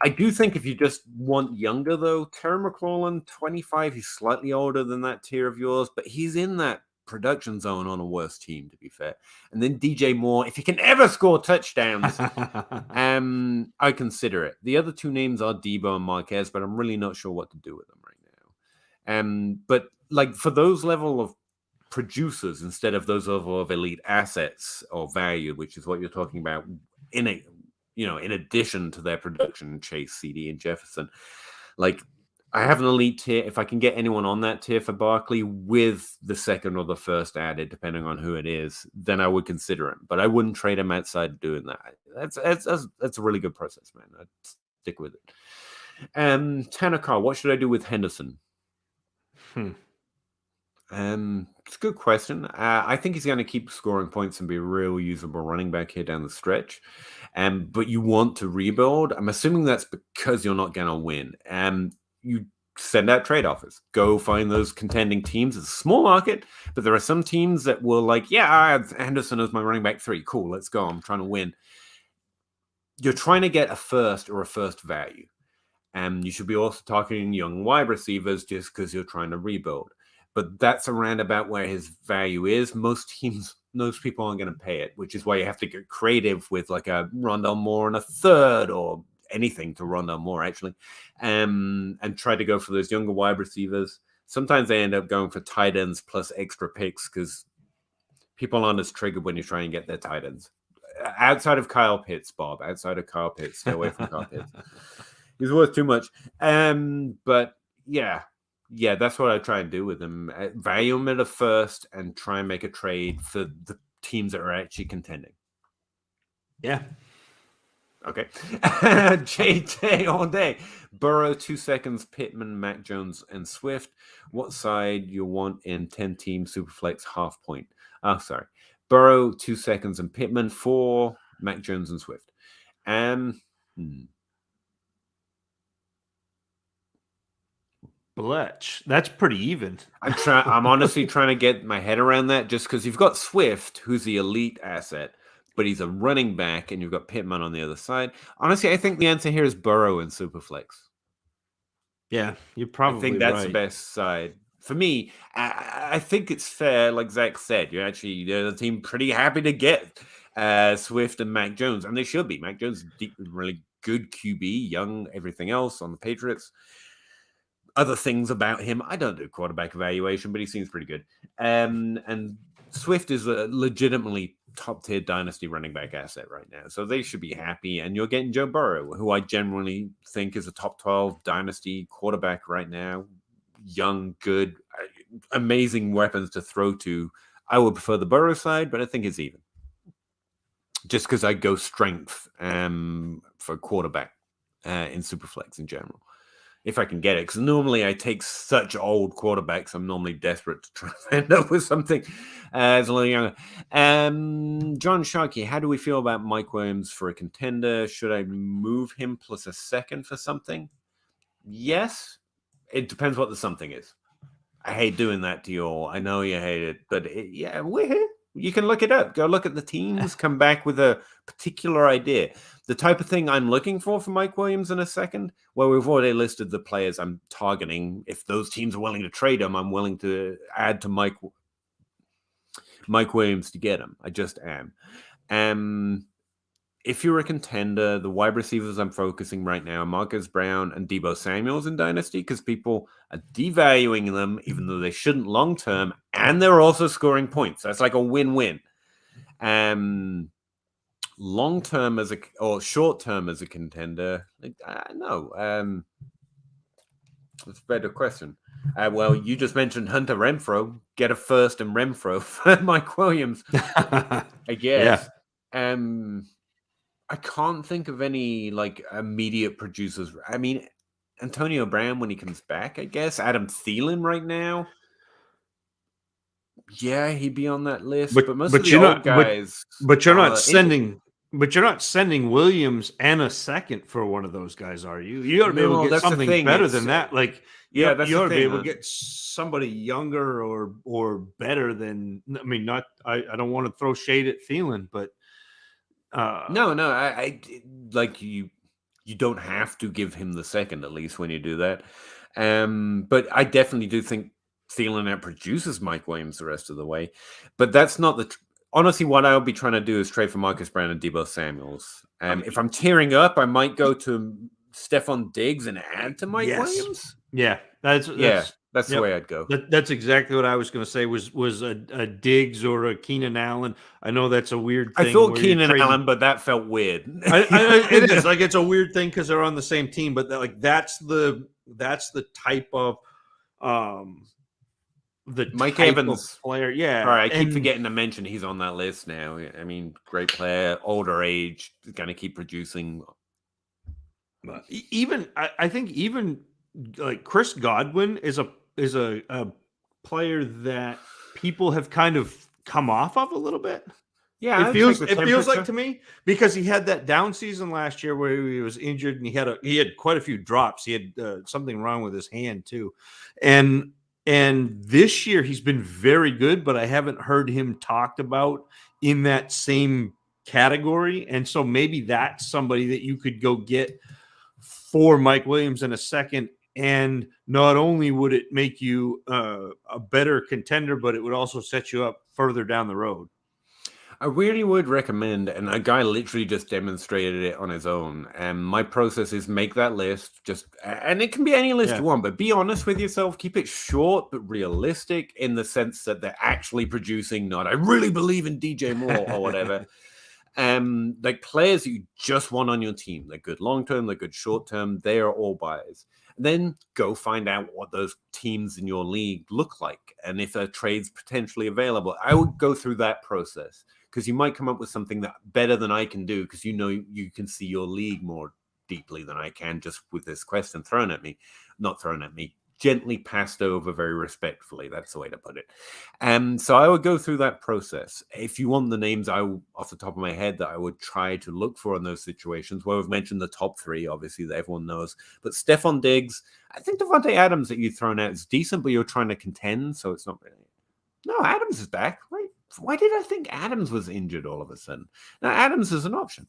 I do think if you just want younger, though, Terry McLaurin, 25, he's slightly older than that tier of yours, but he's in that production zone on a worse team, to be fair. And then DJ Moore, if he can ever score touchdowns, I consider it. The other two names are Debo and Marquez, but I'm really not sure what to do with them right now. But like for those level of producers instead of those level of elite assets or value, which is what you're talking about in addition to their production, Chase, CD, and Jefferson. Like I have an elite tier. If I can get anyone on that tier for Barkley with the second or the first added, depending on who it is, then I would consider him. But I wouldn't trade him outside doing that. That's a really good process, man. I'd stick with it. Tanaka, what should I do with Henderson? It's a good question. I think he's going to keep scoring points and be a real usable running back here down the stretch. But you want to rebuild. I'm assuming that's because you're not going to win. You send out trade offers. Go find those contending teams. It's a small market, but there are some teams that will like, I have Henderson as my running back 3. Cool, let's go. I'm trying to win. You're trying to get a first or a first value. You should be also talking young wide receivers just because you're trying to rebuild. But that's around about where his value is. Most people aren't going to pay it, which is why you have to get creative with like a Rondale Moore and a third or anything to Rondale Moore, actually, and try to go for those younger wide receivers. Sometimes they end up going for tight ends plus extra picks because people aren't as triggered when you're trying to get their tight ends. Outside of Kyle Pitts, Bob, stay away from Kyle Pitts. He's worth too much. But yeah, that's what I try and do with him. Value him at a first and try and make a trade for the teams that are actually contending. Yeah. Okay. JJ all day. Burrow, 2 seconds, Pittman, Mac Jones, and Swift. What side you want in 10-team Superflex half point? Oh, sorry. Burrow, 2 seconds, and Pittman, 4, Mac Jones, and Swift. Bletch. That's pretty even. I'm honestly trying to get my head around that just because you've got Swift, who's the elite asset, but he's a running back, and you've got Pittman on the other side. Honestly, I think the answer here is Burrow in Superflex. Yeah, you're probably I think that's the best side. For me, I think it's fair, like Zach said, you're the team pretty happy to get Swift and Mac Jones, and they should be. Mac Jones is really good QB, young, everything else on the Patriots. Other things about him, I don't do quarterback evaluation, but he seems pretty good. And Swift is a legitimately top-tier dynasty running back asset right now. So they should be happy. And you're getting Joe Burrow, who I generally think is a top 12 dynasty quarterback right now. Young, good, amazing weapons to throw to. I would prefer the Burrow side, but I think it's even. Just because I go strength for quarterback in Superflex in general. If I can get it, because normally I take such old quarterbacks, I'm normally desperate to try and end up with something as a little younger. John Sharkey, how do we feel about Mike Williams for a contender? Should I move him plus a second for something? Yes. It depends what the something is. I hate doing that to you all. I know you hate it, but we're here. You can look it up. Go look at the teams. Come back with a particular idea. The type of thing I'm looking for Mike Williams in a second, well, we've already listed the players I'm targeting. If those teams are willing to trade him, I'm willing to add to Mike Williams to get him. I just am. If you're a contender, the wide receivers I'm focusing right now, Marcus Brown and Deebo Samuels in Dynasty, because people are devaluing them, even though they shouldn't long-term, and they're also scoring points. That's like a win-win. Long-term or short-term as a contender, no. That's a better question. Well, you just mentioned Hunter Renfro. Get a first and Renfro for Mike Williams, I guess. Yeah. I can't think of any like immediate producers. I mean, Antonio Brown when he comes back, I guess. Adam Thielen right now. Yeah, he'd be on that list. But most of the old guys. But you're not injured. sending Williams and a second for one of those guys, are you? You ought to be able to get that's the something thing. better than that. Like, Yeah, that's you the ought to be thing. able to get somebody younger or better than. I mean, not. I don't want to throw shade at Thielen, but no, I like you. You don't have to give him the second, at least when you do that. But I definitely do think Thielen outproduces Mike Williams the rest of the way. But that's not the. Honestly, what I'll be trying to do is trade for Marcus Brown and Deebo Samuels. If I'm tearing up, I might go to Stephon Diggs and add to Mike Williams. Yeah, that's the way I'd go. That's exactly what I was going to say. Was a Diggs or a Keenan Allen? I know that's a weird thing. I thought Keenan Allen, but that felt weird. It is like it's a weird thing because they're on the same team, but that's the type of the Mike type Evans of player. Yeah, all right. I keep forgetting to mention he's on that list now. I mean, great player, older age, going to keep producing. But even I think even like Chris Godwin is a player that people have kind of come off of a little bit. Yeah, it feels like to me because he had that down season last year where he was injured and he had quite a few drops. He had something wrong with his hand too, and this year he's been very good, but I haven't heard him talked about in that same category. And so maybe that's somebody that you could go get for Mike Williams in a second. And not only would it make you a better contender, but it would also set you up further down the road. I really would recommend, and a guy literally just demonstrated it on his own. And my process is make that list, and it can be any list you want, but be honest with yourself. Keep it short but realistic in the sense that they're actually producing. Not I really believe in DJ Moore or whatever. Like players you just want on your team. They're good long term, they're good short term. They are all buyers. Then go find out what those teams in your league look like and if a trade's potentially available. I would go through that process because you might come up with something that better than I can do because you can see your league more deeply than I can just with this question not thrown at me, gently passed over very respectfully. That's the way to put it. So I would go through that process. If you want the names off the top of my head that I would try to look for in those situations, well, we've mentioned the top three, obviously, that everyone knows. But Stephon Diggs, I think Devontae Adams that you've thrown out is decent, but you're trying to contend, so it's not really. No, Adams is back. Right? Why did I think Adams was injured all of a sudden? Now, Adams is an option.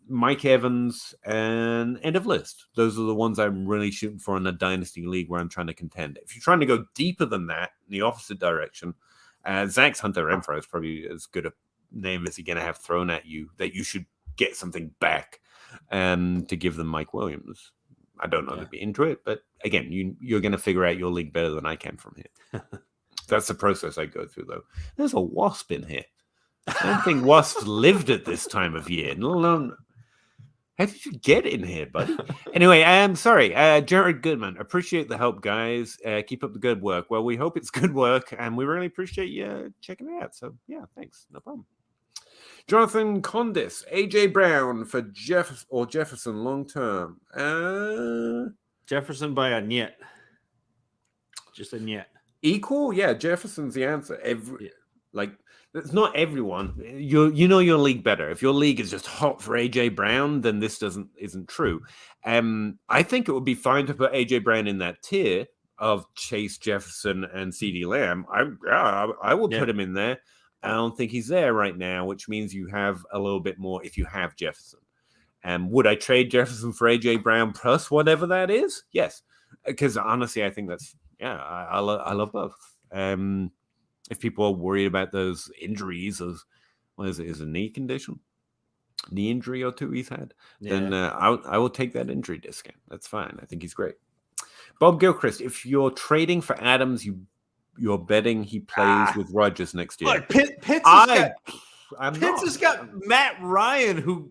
Mike Evans and end of list. Those are the ones I'm really shooting for in a dynasty league where I'm trying to contend. If you're trying to go deeper than that, in the opposite direction, Zach's Hunter Renfro is probably as good a name as you're going to have thrown at you that you should get something back to give them Mike Williams. I don't know to be into it, but again, you're going to figure out your league better than I can from here. That's the process I go through, though. There's a wasp in here. I don't think wasps lived at this time of year. No. How did you get in here, buddy? Anyway, I'm sorry. Jared Goodman, appreciate the help, guys. Keep up the good work. Well, we hope it's good work, and we really appreciate you checking it out. So, yeah, thanks. No problem. Jonathan Condis, AJ Brown for Jefferson long term. Jefferson by a niet. Just a niet. Equal? Yeah, Jefferson's the answer. It's not everyone. You know your league better. If your league is just hot for AJ Brown, then this isn't true. I think it would be fine to put AJ Brown in that tier of Chase, Jefferson, and CeeDee Lamb. I will put him in there. I don't think he's there right now, which means you have a little bit more if you have Jefferson. Would I trade Jefferson for AJ Brown plus whatever that is? Yes, because honestly, I think that's I love both. If people are worried about those injuries, what is it? Is a knee condition, knee injury or two he's had? Then I will take that injury discount. That's fine. I think he's great. Bob Gilchrist, if you're trading for Adams, you're betting he plays with Rodgers next year. Look, Pitts has got Matt Ryan, who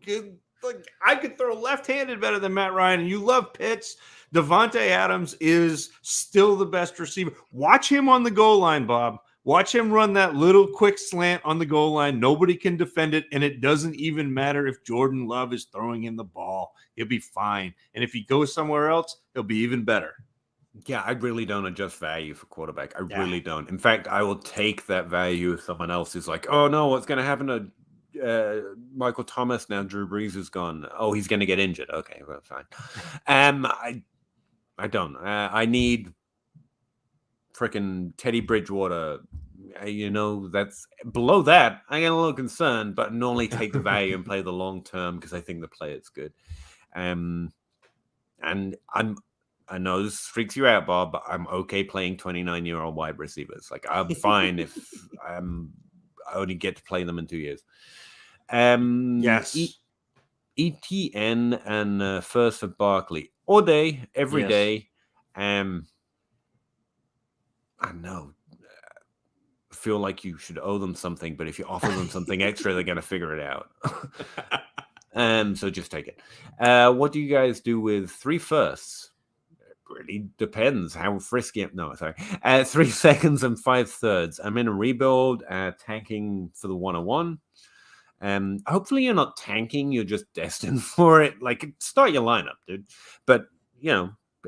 Like, I could throw left-handed better than Matt Ryan, and you love Pitts. Devontae Adams is still the best receiver. Watch him on the goal line, Bob. Watch him run that little quick slant on the goal line. Nobody can defend it, and it doesn't even matter if Jordan Love is throwing him the ball. He'll be fine. And if he goes somewhere else, he'll be even better. Yeah, I really don't adjust value for quarterback. I really don't. In fact, I will take that value if someone else is like, oh, no, what's going to happen to Michael Thomas now Drew Brees is gone? Oh, he's going to get injured. Okay, well, fine. I don't. I need freaking Teddy Bridgewater. That's below that. I get a little concerned, but normally take the value and play the long term because I think the play is good. And I know this freaks you out, Bob, but I'm okay playing 29-year-old wide receivers. Like, I'm fine if I only get to play them in 2 years. Yes. ETN and first for Barkley. All day, every day. I know. Feel like you should owe them something, but if you offer them something extra, they're going to figure it out. So just take it. What do you guys do with 3 firsts? Really depends how frisky. No, sorry. 3 seconds and 5 thirds. I'm in a rebuild, tanking for the 101. Hopefully you're not tanking. You're just destined for it. Like, start your lineup, dude. But,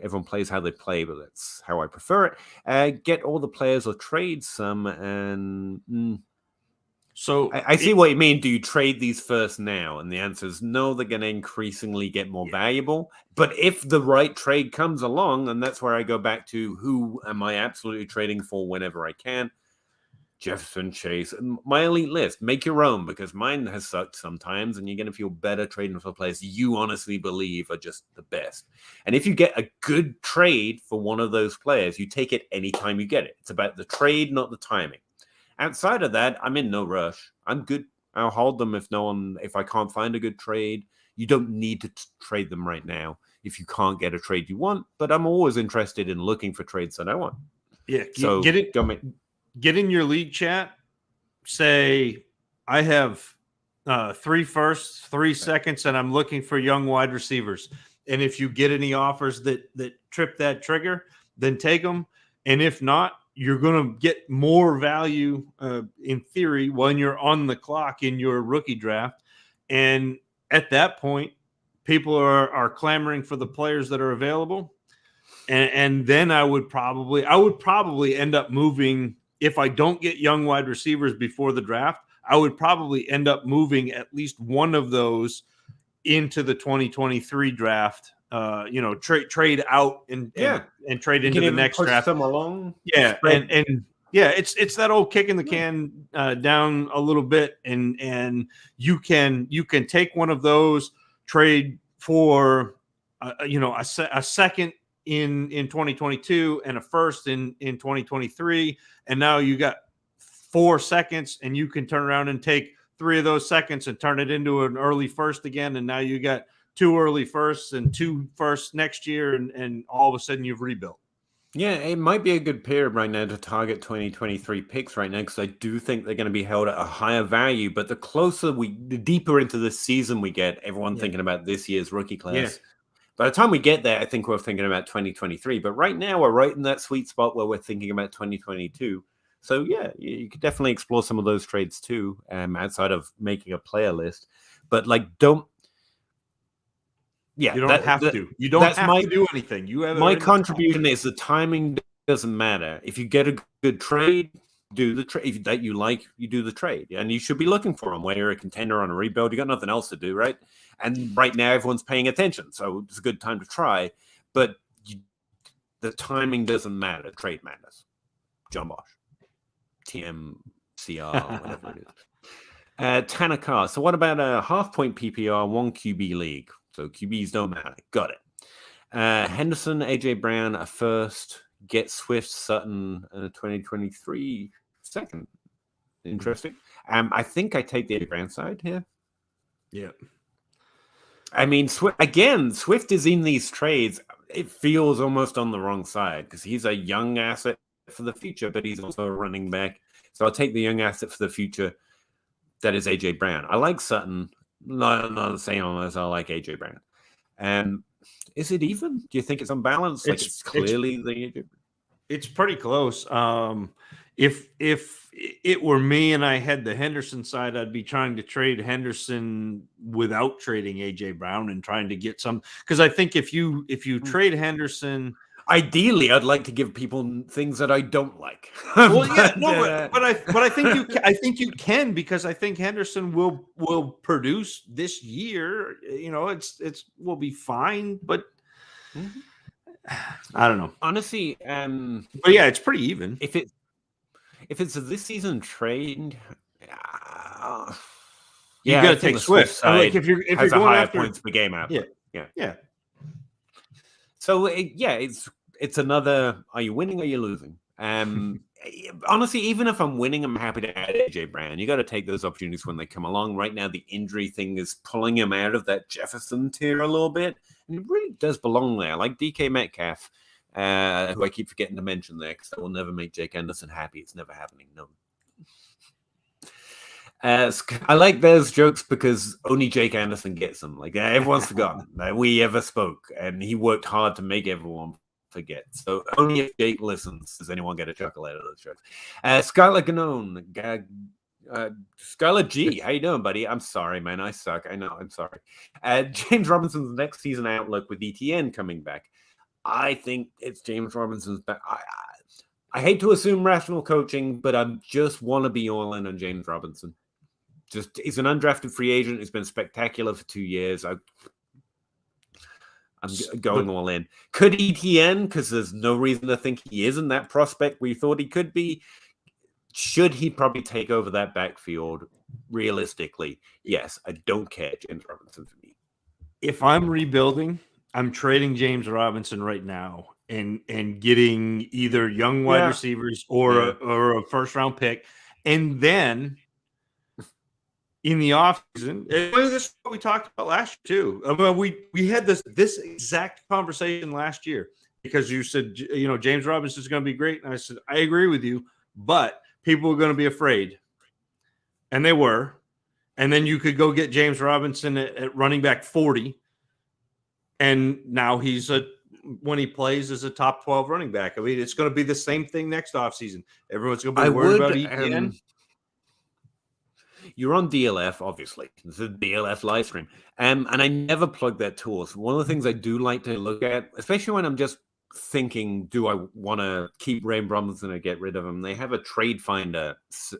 everyone plays how they play, but that's how I prefer it. Get all the players or trade some. And so I see what you mean. Do you trade these first now? And the answer is no, they're going to increasingly get more valuable. But if the right trade comes along, and that's where I go back to who am I absolutely trading for whenever I can? Jefferson, Chase, my elite list. Make your own, because mine has sucked sometimes, and you're going to feel better trading for players you honestly believe are just the best. And if you get a good trade for one of those players, you take it anytime you get it. It's about the trade, not the timing. Outside of that, I'm in no rush. I'm good. I'll hold them if I can't find a good trade. You don't need to trade them right now if you can't get a trade you want, but I'm always interested in looking for trades that I want. Yeah, so get in your league chat. Say, I have 3 firsts, 3 seconds, and I'm looking for young wide receivers. And if you get any offers that trip that trigger, then take them. And if not, you're going to get more value in theory when you're on the clock in your rookie draft. And at that point, people are clamoring for the players that are available. And then I would probably end up moving. If I don't get young wide receivers before the draft, I would probably end up moving at least one of those into the 2023 draft. Trade out and trade into the next draft. Some along. Yeah, and it's that old kicking the can down a little bit, and you can take one of those, trade for a second in 2022 and a first in 2023, and now you got 4 seconds, and you can turn around and take 3 of those seconds and turn it into an early first again, and now you got 2 early firsts and 2 firsts next year, and all of a sudden you've rebuilt. Yeah, it might be a good period right now to target 2023 picks right now, because I do think they're going to be held at a higher value. But the deeper into the season we get, everyone thinking about this year's rookie class. Yeah. By the time we get there, I think we're thinking about 2023. But right now, we're right in that sweet spot where we're thinking about 2022. So, yeah, you could definitely explore some of those trades too, outside of making a player list. But, don't. Yeah, you don't have to. You don't have to do anything. My contribution is the timing doesn't matter. If you get a good trade, do the trade that you like. You do the trade, and you should be looking for them. When you're a contender on a rebuild, you got nothing else to do, right? And right now, everyone's paying attention, so it's a good time to try. But the timing doesn't matter. Trade matters. John Bosch, TMCR, whatever it is. Tanaka. So, what about a half-point PPR 1 QB league? So QBs don't matter. Got it. Henderson, AJ Brown, a first. Get Swift, Sutton, 2023 second. Interesting. I think I take the AJ Brown side here. Yeah. I mean, Swift is in these trades. It feels almost on the wrong side because he's a young asset for the future, but he's also a running back. So I'll take the young asset for the future. That is AJ Brown. I like Sutton. not the same as I like AJ Brown. Is it even? Do you think it's unbalanced? Like it's clearly the AJ. It's pretty close. If it were me and I had the Henderson side, I'd be trying to trade Henderson without trading AJ Brown and trying to get some, because I think if you trade Henderson, ideally, I'd like to give people things that I don't like. Well, but I think you can because I think Henderson will produce this year. You know, it's will be fine, but I don't know. Honestly, but yeah, it's pretty even. If it's a this season trade, you got to take Swift. Like if you're going after points per game output. Yeah. So it's another. Are you winning or are you losing? Honestly, even if I'm winning, I'm happy to add AJ Brown. You got to take those opportunities when they come along. Right now, the injury thing is pulling him out of that Jefferson tier a little bit, and he really does belong there. Like DK Metcalf, who I keep forgetting to mention there because that will never make Jake Anderson happy. It's never happening. No. I like those jokes because only Jake Anderson gets them. Like everyone's forgotten that we ever spoke, and he worked hard to make everyone forget. So only if Jake listens does anyone get a chuckle out of those jokes. Skylar Ganone, Skylar G, how you doing, buddy? I'm sorry, man. I suck. I know. I'm sorry. James Robinson's next season outlook with ETN coming back. I think it's James Robinson's back. I hate to assume rational coaching, but I just want to be all in on James Robinson. He's an undrafted free agent. He's been spectacular for 2 years. I'm going all in. Could ETN, because there's no reason to think he isn't that prospect we thought he could be. Should he probably take over that backfield? Realistically, yes. I don't care. James Robinson for me. If I'm rebuilding, I'm trading James Robinson right now and getting either young wide receivers or a first round pick, and then in the offseason, this is what we talked about last year too. I mean, we had this exact conversation last year because you said, you know, James Robinson is going to be great, and I said I agree with you, but people are going to be afraid, and they were. And then you could go get James Robinson at running back 40, and now he's when he plays as a top 12 running back. I mean, it's going to be the same thing next offseason. Everyone's going to be worried about ETN. You're on DLF, obviously. This is a DLF live stream. And I never plug that tool. So one of the things I do like to look at, especially when I'm just thinking, do I want to keep Ray Robinson or get rid of him? They have a trade finder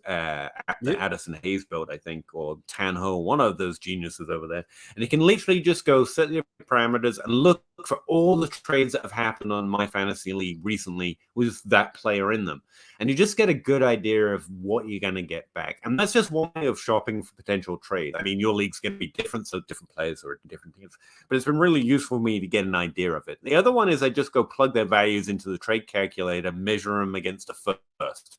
app that Addison Hayes built, I think, or Tanho, one of those geniuses over there. And you can literally just go set your parameters and look for all the trades that have happened on my fantasy league recently with that player in them. And you just get a good idea of what you're going to get back. And that's just one way of shopping for potential trade. I mean, your league's going to be different, so different players are different teams. But it's been really useful for me to get an idea of it. The other one is I just go plug their values into the trade calculator, measure them against a first,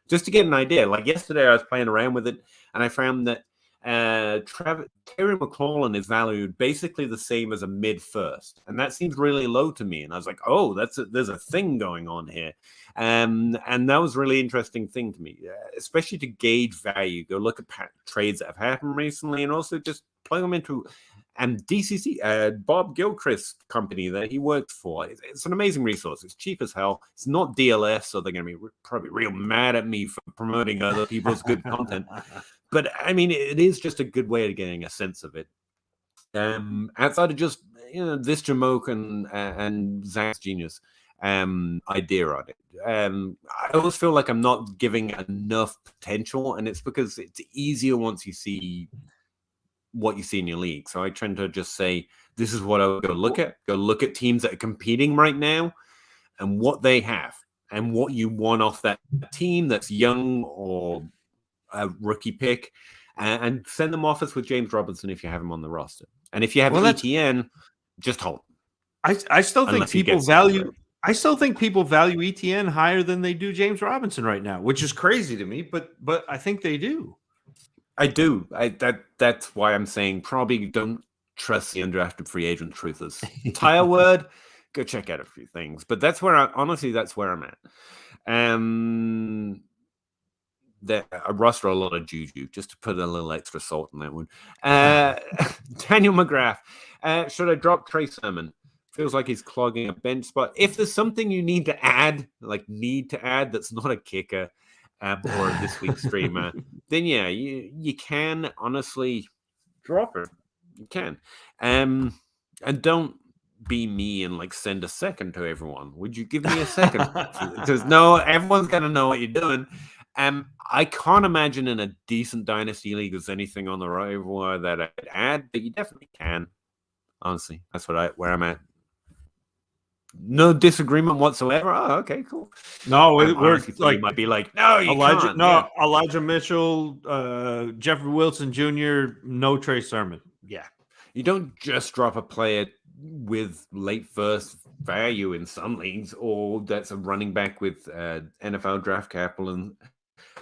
just to get an idea. Like yesterday, I was playing around with it, and I found that Terry McLaurin is valued basically the same as a mid-first, and that seems really low to me. And I was like, "Oh, there's a thing going on here," and that was a really interesting thing to me, especially to gauge value. Go look at trades that have happened recently, and also just plug them into. And DCC, Bob Gilchrist's company that he worked for, it's an amazing resource. It's cheap as hell. It's not DLF, so they're going to be probably real mad at me for promoting other people's good content. But I mean, it is just a good way of getting a sense of it. Outside of just this Jamoke and Zach's genius idea on it, I always feel like I'm not giving enough potential, and it's because it's easier once you see what you see in your league. So I tend to just say, this is what I would go look at. Go look at teams that are competing right now and what they have and what you want off that team that's young or a rookie pick, and send them offers with James Robinson if you have him on the roster. And if you have ETN, just hold. I still think people value ETN higher than they do James Robinson right now, which is crazy to me, but I think they do. I do. That's why I'm saying probably don't trust the undrafted free agent truthers. Tire word, go check out a few things. But that's where honestly, that's where I'm at. I roster a lot of juju just to put a little extra salt in that one. Daniel McGrath. Should I drop Trey Sermon? Feels like he's clogging a bench spot. If there's something you need to add, that's not a kicker or a this week's streamer, then yeah, you can honestly drop it. You can. And don't be me and like send a second to everyone. Would you give me a second? Because no, everyone's gonna know what you're doing. I can't imagine in a decent dynasty league there's anything on the waiver that I'd add, but you definitely can. Honestly, that's where I'm at. No disagreement whatsoever. Oh, okay, cool. No, we're like, you might be like, no, you Elijah, can't. no, Yeah. Elijah Mitchell, Jeffrey Wilson Jr., no Trey Sermon. Yeah, you don't just drop a player with late first value in some leagues, or that's a running back with NFL draft capital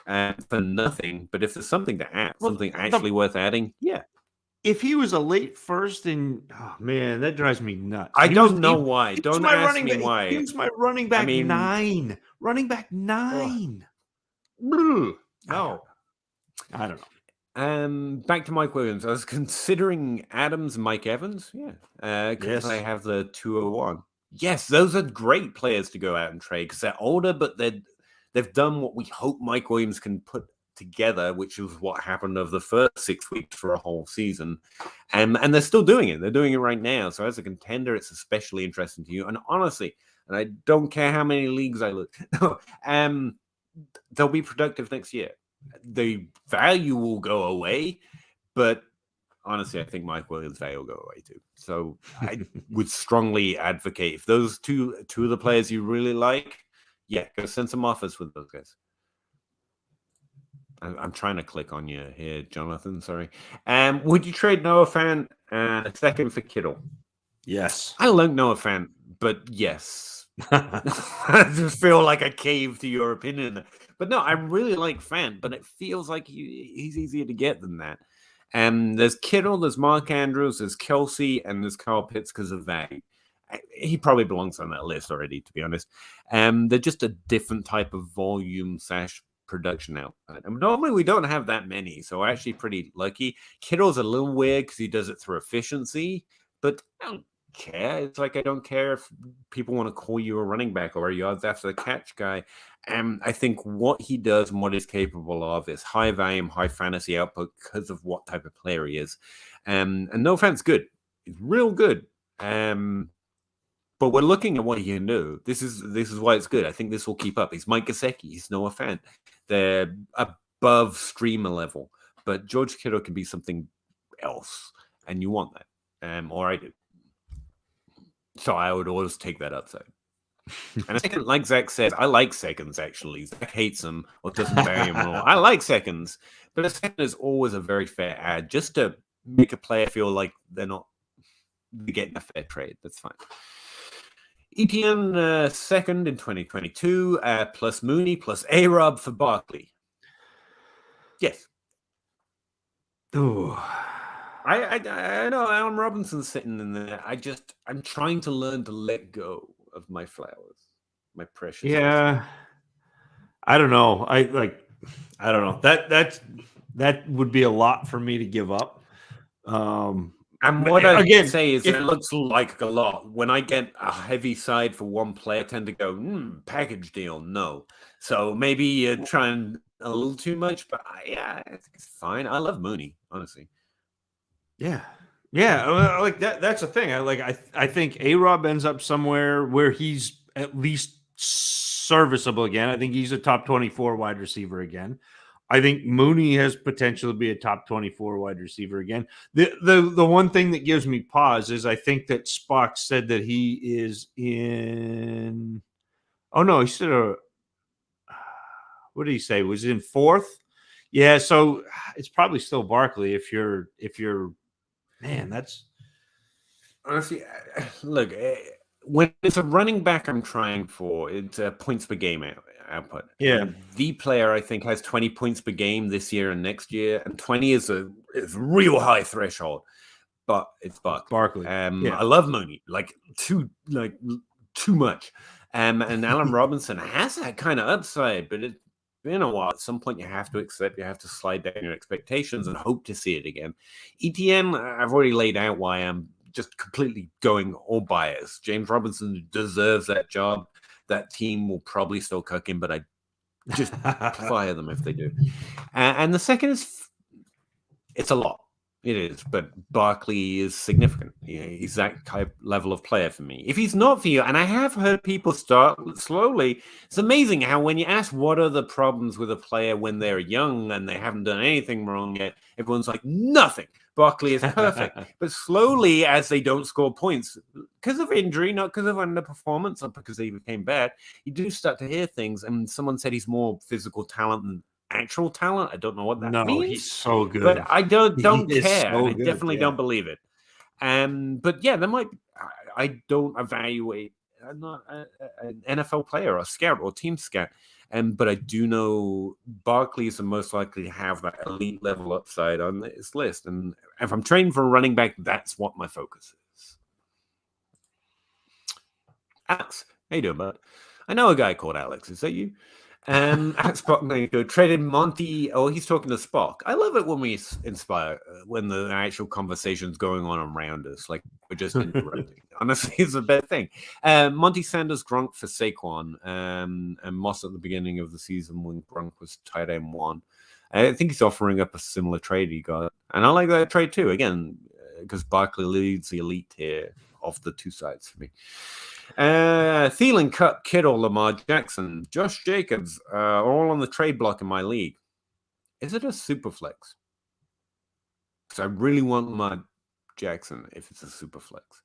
and for nothing. But if there's something to add, something actually worth adding, yeah. If he was a late first, oh man, that drives me nuts. I don't know why. Don't ask me why. He was my running back 9. Running back 9. No, I don't know. Back to Mike Williams. I was considering Adams, Mike Evans. Yeah, because I have the 201. Yes, those are great players to go out and trade because they're older, but they've done what we hope Mike Williams can put together, which is what happened over the first 6 weeks for a whole season, and they're still doing it. They're doing it right now. So as a contender, it's especially interesting to you. And honestly, and I don't care how many leagues I look, they'll be productive next year. The value will go away, but honestly, I think Mike Williams' value will go away too. So I would strongly advocate if those two of the players you really like, yeah, go send some offers with those guys. I'm trying to click on you here, Jonathan. Sorry. Would you trade Noah Fant and a second for Kittle? Yes. I like Noah Fant, but yes. I just feel like I caved to your opinion. But no, I really like Fant, but it feels like he's easier to get than that. There's Kittle, there's Mark Andrews, there's Kelsey, and there's Kyle Pitts because of value. He probably belongs on that list already, to be honest. They're just a different type of volume / production output. And normally we don't have that many, so we're actually pretty lucky. Kittle's a little weird because he does it through efficiency, but I don't care. It's like I don't care if people want to call you a running back or a yards after the catch guy. I think what he does and what he's capable of is high volume, high fantasy output because of what type of player he is. And no offense, good. He's real good. But we're looking at what he can do. This is why it's good. I think this will keep up. He's Mike Gesicki. He's Noah Fant. They're above streamer level. But George Kittle can be something else. And you want that. Or I do. So I would always take that upside. And a second, like Zach said, I like seconds, actually. Zach hates them or doesn't value them at all. I like seconds. But a second is always a very fair ad just to make a player feel like they're getting a fair trade. That's fine. ETN second in 2022, plus Mooney, plus A-Rob for Barkley. Yes. Ooh. I know Allen Robinson's sitting in there. I'm trying to learn to let go of my flowers, my precious. Yeah. I don't know. I don't know. That would be a lot for me to give up. And what I can say is it looks like a lot. When I get a heavy side for one player, I tend to go, package deal, no. So maybe you're trying a little too much, but I think it's fine. I love Mooney, honestly. Yeah. Like that's the thing. I think A-Rob ends up somewhere where he's at least serviceable again. I think he's a top 24 wide receiver again. I think Mooney has potential to be a top 24 wide receiver again. The one thing that gives me pause is I think that Spock said that he is in. Oh no, he said what did he say? Was in 4th? Yeah, so it's probably still Barkley if you're man. That's honestly look. When it's a running back I'm trying for, it's points per game output. Yeah. And the player I think has 20 points per game this year and next year, and 20 is a real high threshold. But it's Barkley. I love Mooney too much. And Allen Robinson has that kind of upside, but been a while. At some point, you have to slide down your expectations and hope to see it again. ETN, I've already laid out why I'm just completely going all bias. James Robinson deserves that job. That team will probably still cook him, but I just fire them if they do. And the second is, it's a lot. It is, but Barkley is significant. He's that type level of player for me. If he's not for you, and I have heard people start slowly, it's amazing how when you ask what are the problems with a player when they're young and they haven't done anything wrong yet, everyone's like, nothing. Barkley is perfect. But slowly, as they don't score points, because of injury, not because of underperformance, or because they became bad, you do start to hear things. And someone said he's more physical talent than actual talent. I don't know what that means. He's so good. But I don't care. So I definitely don't believe it. But yeah, there might. I don't evaluate. I'm not an NFL player or scout or team scout. But I do know Barkley is the most likely to have that elite level upside on this list. And if I'm training for a running back, that's what my focus is. Alex, how you doing, bud? I know a guy called Alex. Is that you? At Spock traded Monty. Oh, he's talking to Spock. I love it when we inspire, when the actual conversation's going on around us, like we're just interrupting. Honestly, it's a bad thing. Monty Sanders, Gronk for Saquon, and Moss at the beginning of the season when Gronk was tight end 1. I think he's offering up a similar trade he got, and I like that trade too. Again, because Barkley leads the elite tier of the two sides for me. Thielen, Cup, Kittle, Lamar Jackson, Josh Jacobs are all on the trade block in my league. Is it a super flex? Because I really want Lamar Jackson if it's a super flex.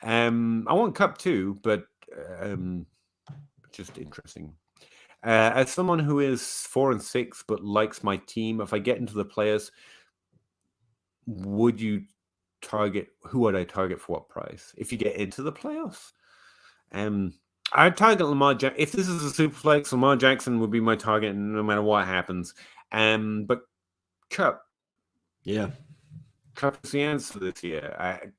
I want Cup too, but just interesting. As someone who is 4-6 but likes my team, if I get into the players, would you target? Who would I target for what price? If you get into the playoffs? I target Lamar Jackson. If this is a super flex, Lamar Jackson would be my target no matter what happens. But Cup. Yeah. Cup is the answer this year.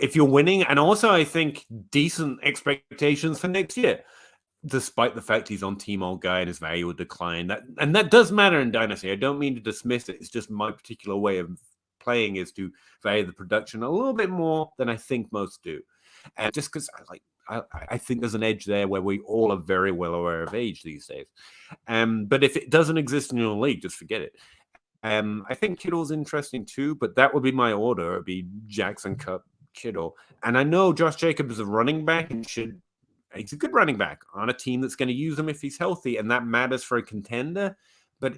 If you're winning, and also I think decent expectations for next year, despite the fact he's on Team Old Guy and his value will decline. That does matter in Dynasty. I don't mean to dismiss it. It's just my particular way of playing is to value the production a little bit more than I think most do. And just because I think there's an edge there where we all are very well aware of age these days. But if it doesn't exist in your league, just forget it. I think Kittle's interesting too, but that would be my order. It'd be Jackson, Cup, Kittle. And I know Josh Jacobs is a running back and he's a good running back on a team that's going to use him if he's healthy, and that matters for a contender. But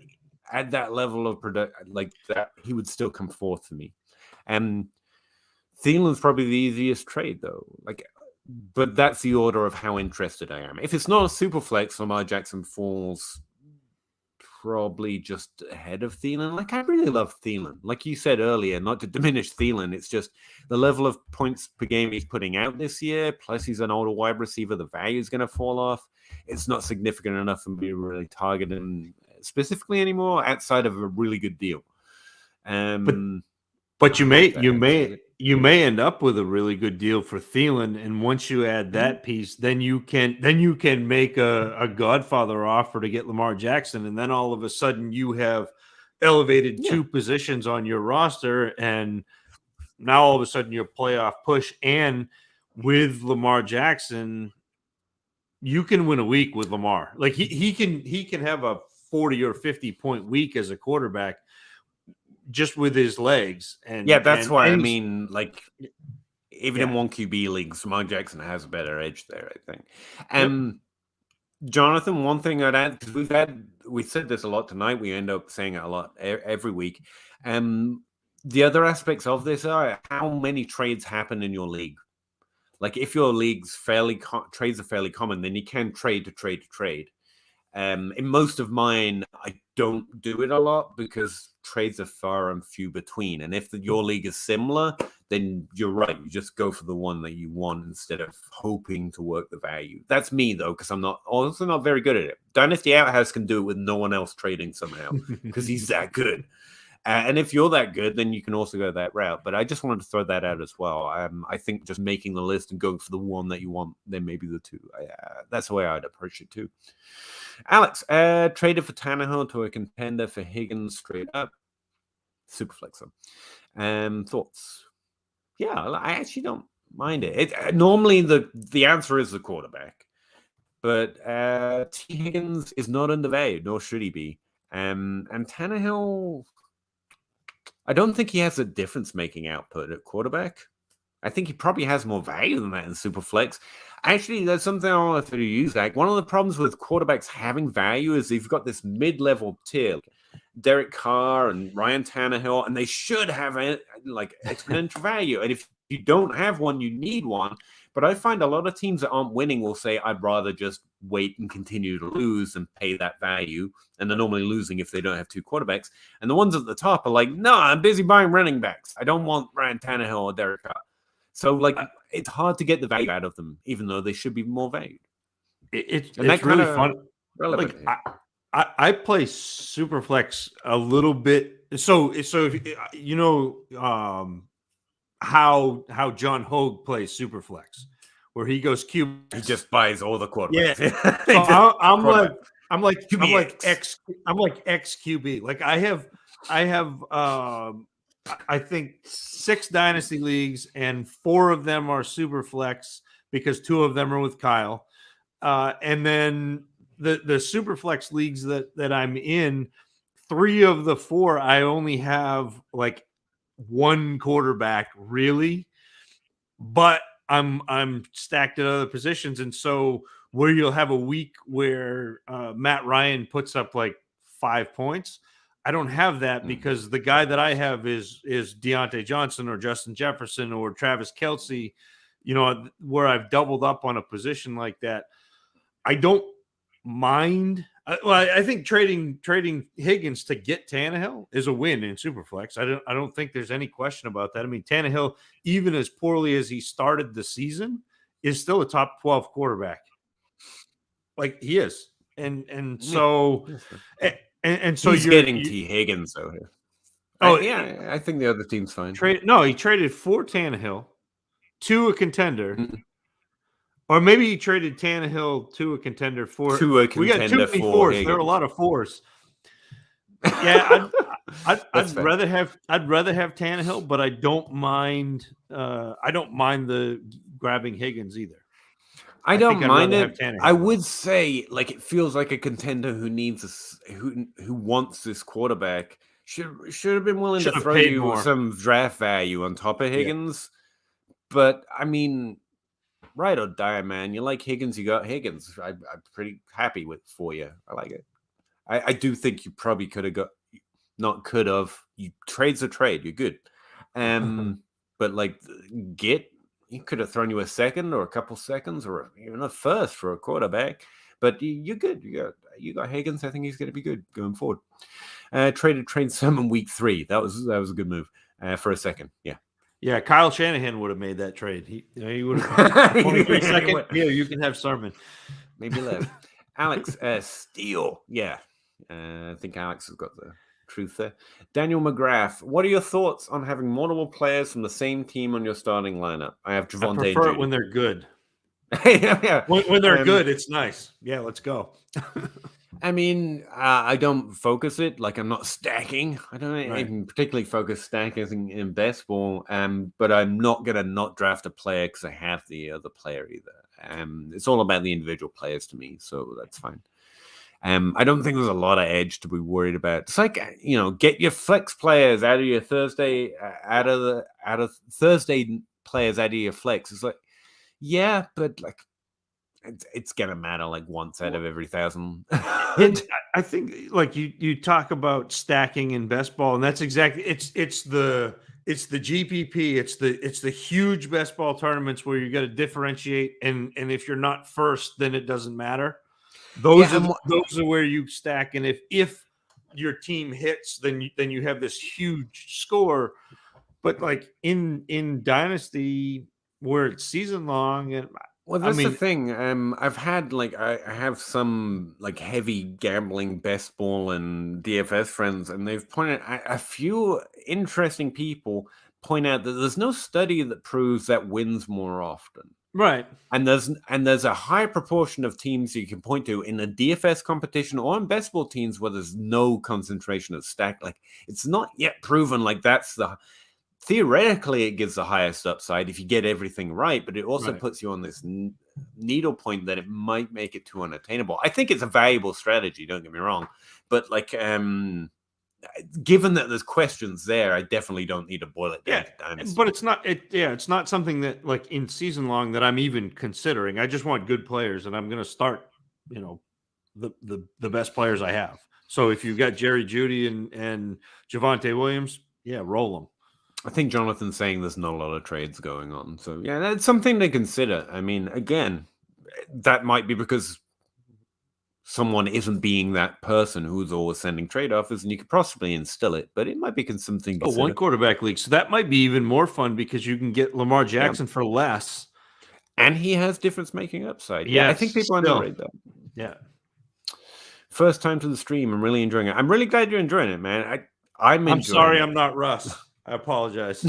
at that level of product, like that, he would still come forth for me. Thielen's probably the easiest trade, though. But that's the order of how interested I am. If it's not a super flex, Lamar Jackson falls probably just ahead of Thielen. I really love Thielen. Like you said earlier, not to diminish Thielen, it's just the level of points per game he's putting out this year, plus he's an older wide receiver, the value is going to fall off. It's not significant enough for me to really target him specifically anymore outside of a really good deal. But you may end up with a really good deal for Thielen, and once you add that piece, then you can make a Godfather offer to get Lamar Jackson, and then all of a sudden you have elevated 2 positions on your roster, and now all of a sudden your playoff push, and with Lamar Jackson, you can win a week with Lamar. Like he can have a 40 or 50 point week as a quarterback just with his legs. And that's why I mean, like, even in 1 QB leagues, Lamar Jackson has a better edge there, I think. Jonathan, one thing I'd add, because we said this a lot tonight, we end up saying it a lot every week. The other aspects of this are how many trades happen in your league. Like, if your league's trades are fairly common, then you can trade to trade. In most of mine, I don't do it a lot because trades are far and few between. And if your league is similar, then you're right. You just go for the one that you want instead of hoping to work the value. That's me, though, because I'm also not very good at it. Dynasty Outhouse can do it with no one else trading somehow because he's that good. And if you're that good, then you can also go that route. But I just wanted to throw that out as well. I think just making the list and going for the one that you want, then maybe the two. That's the way I'd approach it too. Alex, traded for Tannehill to a contender for Higgins straight up. Super flexer. Thoughts? Yeah, I actually don't mind it. Normally the answer is the quarterback, but T. Higgins is not undervalued, nor should he be. And Tannehill, I don't think he has a difference-making output at quarterback. I think he probably has more value than that in Superflex. Actually, that's something I want to use. Like, one of the problems with quarterbacks having value is you've got this mid-level tier, Derek Carr and Ryan Tannehill, and they should have like exponential value. And if you don't have one, you need one. But I find a lot of teams that aren't winning will say, I'd rather just wait and continue to lose and pay that value. And they're normally losing if they don't have two quarterbacks. And the ones at the top are like, no, I'm busy buying running backs. I don't want Ryan Tannehill or Derek Carr. So, like, it's hard to get the value out of them, even though they should be more valued. It's really fun. Relevant. Like, I play Superflex a little bit. So if, you know how John Hogue plays Superflex, where he goes Q. He just buys all the quarterbacks. Yeah. So I'm like XQB. Like I have I think 6 dynasty leagues, and 4 of them are Superflex because 2 of them are with Kyle. And then the Superflex leagues that I'm in, 3 of the 4 I only have like 1 quarterback really, but I'm stacked at other positions, and so where you'll have a week where Matt Ryan puts up like 5 points, I don't have that because the guy that I have is Deontay Johnson or Justin Jefferson or Travis Kelce, you know, where I've doubled up on a position like that. I don't mind. I think trading Higgins to get Tannehill is a win in Superflex. I don't think there's any question about that. I mean, Tannehill, even as poorly as he started the season, is still a top 12 quarterback. Like he is, and so. And so he's getting T. Higgins though here. Oh yeah, I think the other team's fine. He traded for Tannehill to a contender, or maybe he traded Tannehill to a contender for. We got too many fours. Higgins. There are a lot of fours. Yeah, I'd rather have Tannehill, but I don't mind. I don't mind the grabbing Higgins either. I don't mind it. I would say, like, it feels like a contender who needs who wants this quarterback should have been willing to throw you some draft value on top of Higgins. Yeah. But I mean, right or die, man. You like Higgins, you got Higgins. I'm pretty happy for you. I like it. I do think you probably could have You trade's a trade. You're good. But like he could have thrown you a second or a couple seconds or even a first for a quarterback, but you're good. You got Higgins. I think he's going to be good going forward. Traded Sermon week 3. That was a good move for a second. Yeah. Kyle Shanahan would have made that trade. He would have 23 second. Yeah, you can have Sermon. Maybe left. Alex Steele. Yeah, I think Alex has got the truth there. Daniel McGrath, what are your thoughts on having multiple players from the same team on your starting lineup? I have Javonte. I prefer it when they're good. Yeah. When they're good, it's nice. Yeah, let's go. I mean, I don't focus it like I'm not stacking. I don't even particularly focus stacking in best ball. But I'm not gonna not draft a player because I have the other player either. It's all about the individual players to me, so that's fine. I don't think there's a lot of edge to be worried about. It's like, you know, get your flex players out of your Thursday, out of Thursday players out of your flex. It's like, yeah, but like, it's gonna matter like once out of every 1,000. I think like you talk about stacking in best ball, and that's exactly it's the GPP, it's the huge best ball tournaments where you got to differentiate, and if you're not first, then it doesn't matter. Those are where you stack, and if your team hits, then you have this huge score. But like in Dynasty, where it's season long, and Well, I that's the mean, thing. I've had like I have some like heavy gambling best ball and DFS friends, and they've pointed a few interesting people point out that there's no study that proves that wins more often. right. And there's a high proportion of teams you can point to in a DFS competition or in best ball teams where there's no concentration of stack. Like it's not yet proven like that's the theoretically it gives the highest upside if you get everything right, but it also Right. puts you on this needle point that it might make it too unattainable. I think it's a valuable strategy, don't get me wrong, but like given that there's questions there, I definitely don't need to boil it down Yeah, to Dynasty. but it's not something that like in season long that I'm even considering. I just want good players, and I'm going to start, you know, the best players I have. So if you've got Jerry Jeudy and Javonte Williams, yeah, roll them. I think Jonathan's saying there's not a lot of trades going on. So, yeah, that's something to consider. I mean, again, that might be because someone isn't being that person who's always sending trade offers, and you could possibly instill it, but it might be something to Oh, one consider. quarterback league. So that might be even more fun because you can get Lamar Jackson for less. And he has difference making upside. Yeah, I think people underrate that. Yeah. First time to the stream. I'm really enjoying it. I'm really glad you're enjoying it, man. I'm sorry I'm not Russ. I apologize.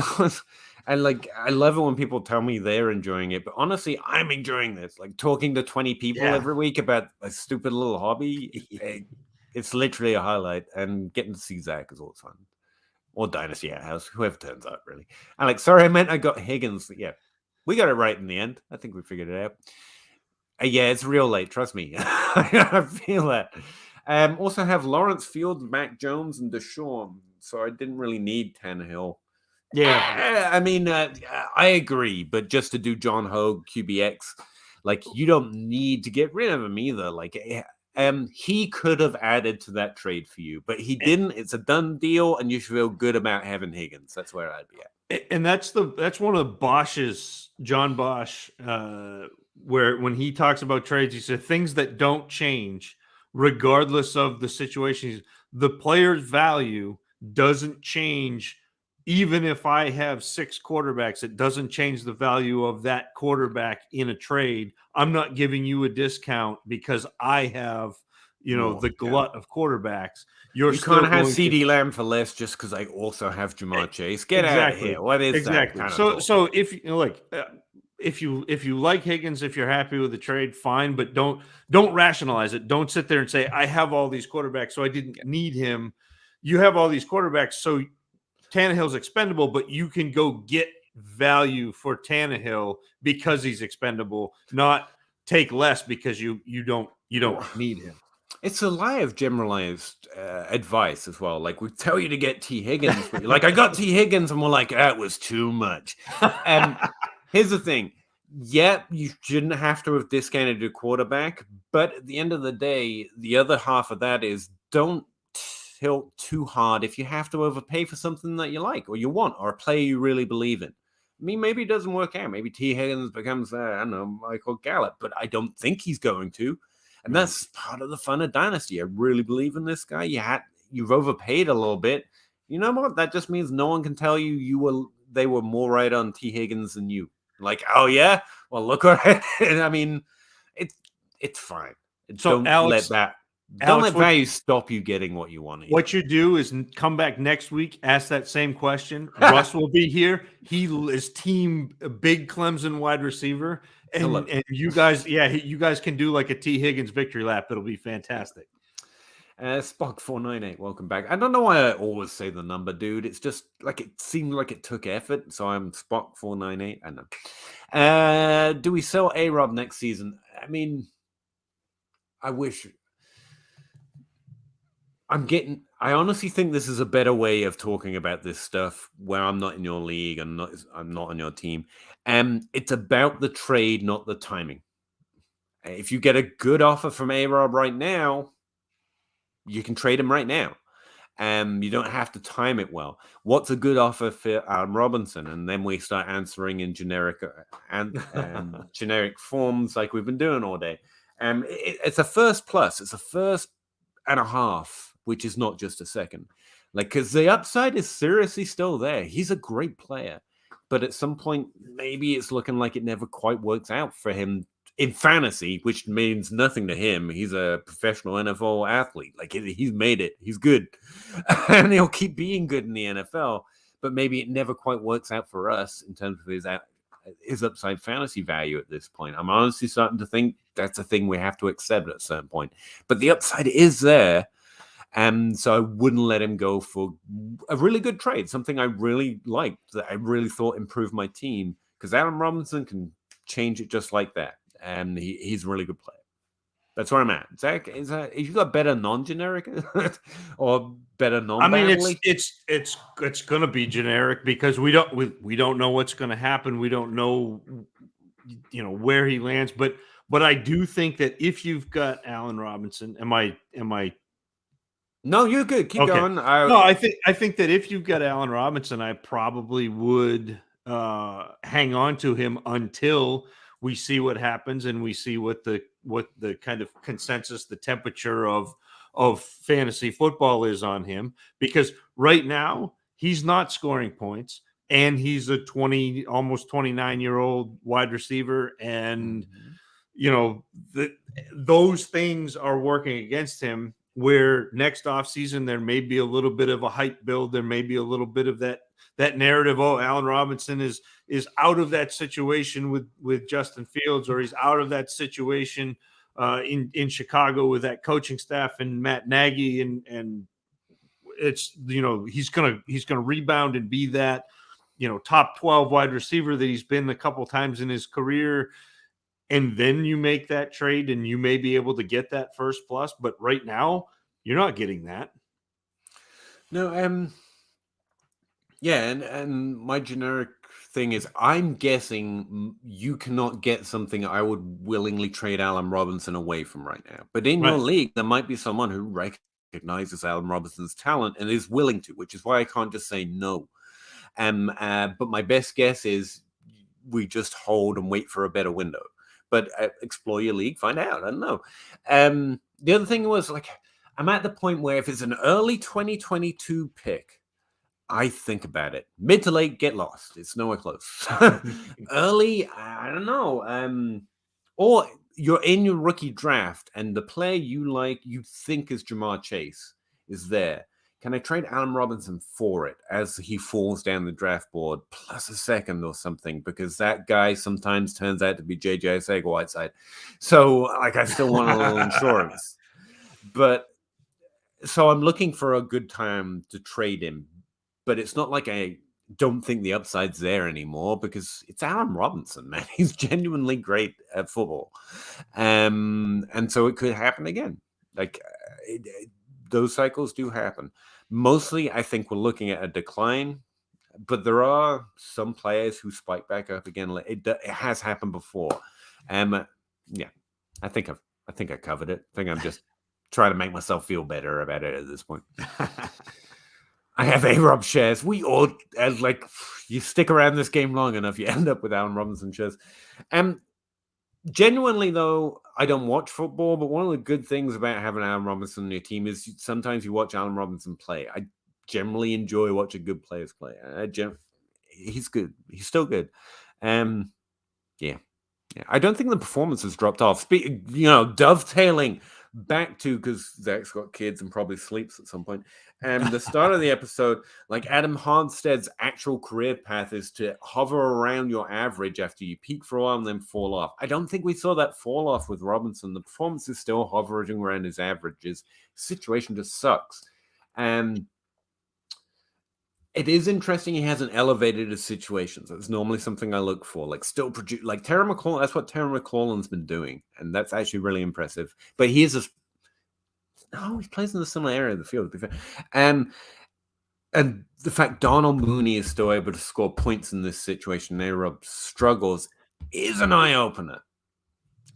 And like I love it when people tell me they're enjoying it, but honestly, I'm enjoying this. Like talking to 20 people every week about a stupid little hobby. It's literally a highlight, and getting to see Zach is always fun. Or Dynasty House, whoever turns up, really. And like, sorry, I meant I got Higgins. Yeah, we got it right in the end. I think we figured it out. Yeah, it's real late. Trust me. I feel that. Also have Lawrence Fields, Mac Jones, and Deshaun. So I didn't really need Tannehill. Yeah. I mean, I agree. But just to do John Hogue, QBX, like you don't need to get rid of him either. Like, he could have added to that trade for you, but he didn't. It's a done deal, and you should feel good about having Higgins. That's where I'd be at. And that's one of Bosch's, John Bosch, where when he talks about trades, he said things that don't change regardless of the situation. The player's value doesn't change. Even if I have 6 quarterbacks, it doesn't change the value of that quarterback in a trade. I'm not giving you a discount because I have, the glut of quarterbacks. You can't have CD Lamb for less just because I also have Jamar Chase. Get out of here. What is that? Kind of so if you like Higgins, if you're happy with the trade, fine, but don't rationalize it. Don't sit there and say I have all these quarterbacks, so I didn't need him. You have all these quarterbacks, so Tannehill's expendable, but you can go get value for Tannehill because he's expendable, not take less because you don't need him. It's a lie of generalized advice as well. Like we tell you to get T. Higgins, but you're like, I got T. Higgins, and we're like, that was too much. Here's the thing. Yeah, you shouldn't have to have discounted your quarterback, but at the end of the day, the other half of that is don't tilt too hard if you have to overpay for something that you like or you want or a player you really believe in. I mean, maybe it doesn't work out. Maybe T. Higgins becomes, I don't know, Michael Gallup, but I don't think he's going to. And that's part of the fun of Dynasty. I really believe in this guy. You've overpaid a little bit. You know what? That just means no one can tell you they were more right on T. Higgins than you. Like, oh yeah, well look what I mean. It's fine. So don't let value stop you getting what you want. What you do is come back next week, ask that same question. Russ will be here. He is team big Clemson wide receiver. And you guys, you guys can do like a T. Higgins victory lap. It'll be fantastic. Spock 498, welcome back. I don't know why I always say the number, dude. It's just like it seemed like it took effort. So I'm Spock 498. I know. Do we sell A-Rob next season? I mean, I wish. I honestly think this is a better way of talking about this stuff where I'm not in your league and I'm not on your team. It's about the trade, not the timing. If you get a good offer from A-Rob right now, you can trade him right now. You don't have to time it well. What's a good offer for Allen Robinson? And then we start answering in generic generic forms like we've been doing all day. It's a first plus. It's a first and a half, which is not just a second. Like, because the upside is seriously still there. He's a great player. but at some point, maybe it's looking like it never quite works out for him in fantasy, which means nothing to him. He's a professional NFL athlete. Like, he's made it. He's good. And he'll keep being good in the NFL, but maybe it never quite works out for us in terms of his upside fantasy value at this point. I'm honestly starting to think that's a thing we have to accept at a certain point. But the upside is there. And so I wouldn't let him go for a really good trade, something I really liked, that I really thought improved my team, because Allen Robinson can change it just like that. And he's a really good player. That's where I'm at. Zach, is you got better non-generic or better non-badly? I mean, it's going to be generic because we don't know what's going to happen. We don't know, where he lands. But I do think that if you've got Allen Robinson, am I? No, you're good. Keep going. No, I think that if you've got Allen Robinson, I probably would hang on to him until we see what happens and we see what the kind of consensus, the temperature of fantasy football is on him. Because right now he's not scoring points, and he's a almost 29-year-old wide receiver, and those things are working against him. Where next offseason there may be a little bit of a hype build, there may be a little bit of that narrative. Oh, Allen Robinson is out of that situation with Justin Fields, or he's out of that situation in Chicago with that coaching staff and Matt Nagy, and it's he's gonna rebound and be that top 12 wide receiver that he's been a couple times in his career. And then you make that trade and you may be able to get that first plus. But right now, you're not getting that. No, yeah, and my generic thing is, I'm guessing you cannot get something I would willingly trade Allen Robinson away from right now. But in your league, there might be someone who recognizes Allen Robinson's talent and is willing to, which is why I can't just say no. But my best guess is we just hold and wait for a better window. But explore your league, find out. I don't know. The other thing was, I'm at the point where if it's an early 2022 pick, I think about it. Mid to late, get lost. It's nowhere close. Early, I don't know. Or you're in your rookie draft and the player you think is Jamar Chase is there. Can I trade Allen Robinson for it as he falls down the draft board plus a second or something? Because that guy sometimes turns out to be J.J. Whiteside. So, I still want a little insurance. But so I'm looking for a good time to trade him. But it's not like I don't think the upside's there anymore, because it's Allen Robinson, man. He's genuinely great at football. And so it could happen again. Those cycles do happen. Mostly, I think we're looking at a decline, but there are some players who spike back up again. It has happened before. Yeah, I think I covered it. I think I'm just trying to make myself feel better about it at this point. I have A-Rob shares. We all, you stick around this game long enough, you end up with Allen Robinson shares. Genuinely, though, I don't watch football, but one of the good things about having Allen Robinson on your team is sometimes you watch Allen Robinson play. I generally enjoy watching good players play. He's good. He's still good. Yeah. I don't think the performance has dropped off. Dovetailing back to, because Zach's got kids and probably sleeps at some point. The start of the episode, Adam Harnstead's actual career path is to hover around your average after you peak for a while and then fall off. I don't think we saw that fall off with Robinson. The performance is still hovering around his averages. Situation just sucks. It is interesting he hasn't elevated his situations. That's normally something I look for. Still produce, Terry McLaurin. That's what Terry McLaurin's been doing, and that's actually really impressive. But he plays in the similar area of the field, to be fair. And the fact Donald Mooney is still able to score points in this situation, A-Rob struggles, is an eye opener.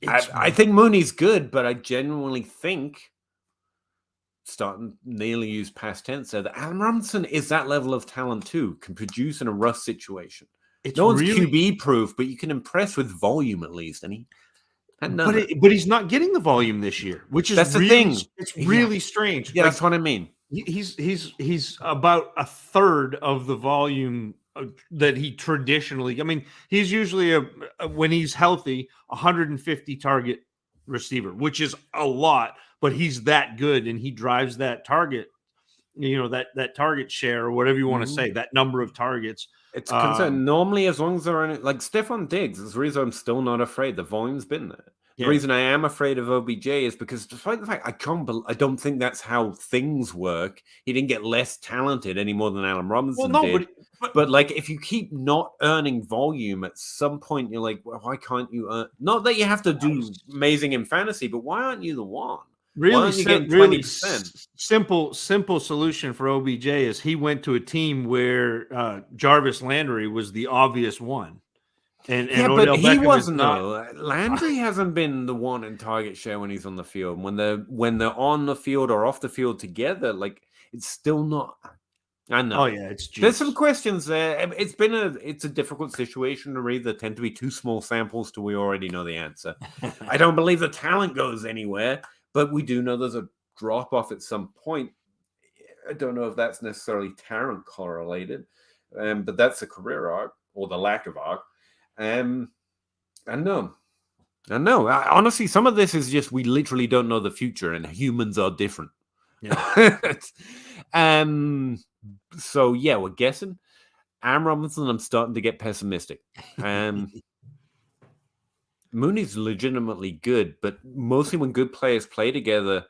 I think Mooney's good, but I genuinely think, starting nearly use past tense, so that Allen Robinson is that level of talent too, can produce in a rough situation. No one's QB proof, but you can impress with volume at least. And but he's not getting the volume this year, which is the thing. It's really strange. Yeah, that's what I mean. He's about a third of the volume that he traditionally. I mean, he's usually when he's healthy, 150 target receiver, which is a lot, but he's that good and he drives that target. That target share or whatever you want to say, that number of targets. It's concerned. Normally, as long as they're in it, like Stephon Diggs, is the reason I'm still not afraid. The volume's been there. The reason I am afraid of OBJ is because, despite the fact I don't think that's how things work. He didn't get less talented any more than Allen Robinson did. But like, if you keep not earning volume, at some point you're like, well, why can't you earn? Not that you have to do amazing in fantasy, but why aren't you the one? Really simple solution for OBJ is he went to a team where Jarvis Landry was the obvious one. And but he wasn't. Landry hasn't been the one in target share when he's on the field. When they're on the field or off the field together, like it's still not. I know. Oh yeah, there's some questions there. It's a difficult situation to read. There tend to be too small samples till we already know the answer. I don't believe the talent goes anywhere, but we do know there's a drop off at some point. I don't know if that's necessarily talent correlated, but that's a career arc or the lack of arc. I know. Honestly, some of this is just we literally don't know the future, and humans are different. Yeah. So yeah, we're guessing. Aaron Robinson, I'm starting to get pessimistic. Mooney's legitimately good, but mostly when good players play together,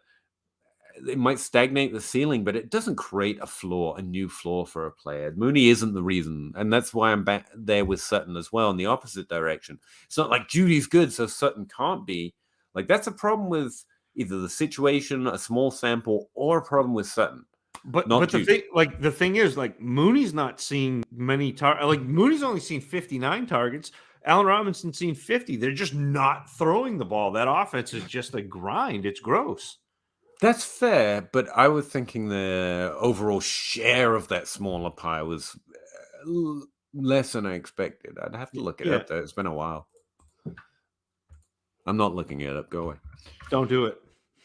it might stagnate the ceiling, but it doesn't create a new floor for a player. Mooney isn't the reason, and that's why I'm back there with Sutton as well in the opposite direction. It's not like Judy's good, so Sutton can't be. Like, that's a problem with either the situation, a small sample, or a problem with Sutton. But the thing is, like, Mooney's not seeing many targets. Like, Mooney's only seen 59 targets. Allen Robinson's seen 50. They're just not throwing the ball. That offense is just a grind. It's gross. That's fair, but I was thinking the overall share of that smaller pie was less than I expected. I'd have to look it up, though. It's been a while. I'm not looking it up. Go away. Don't do it.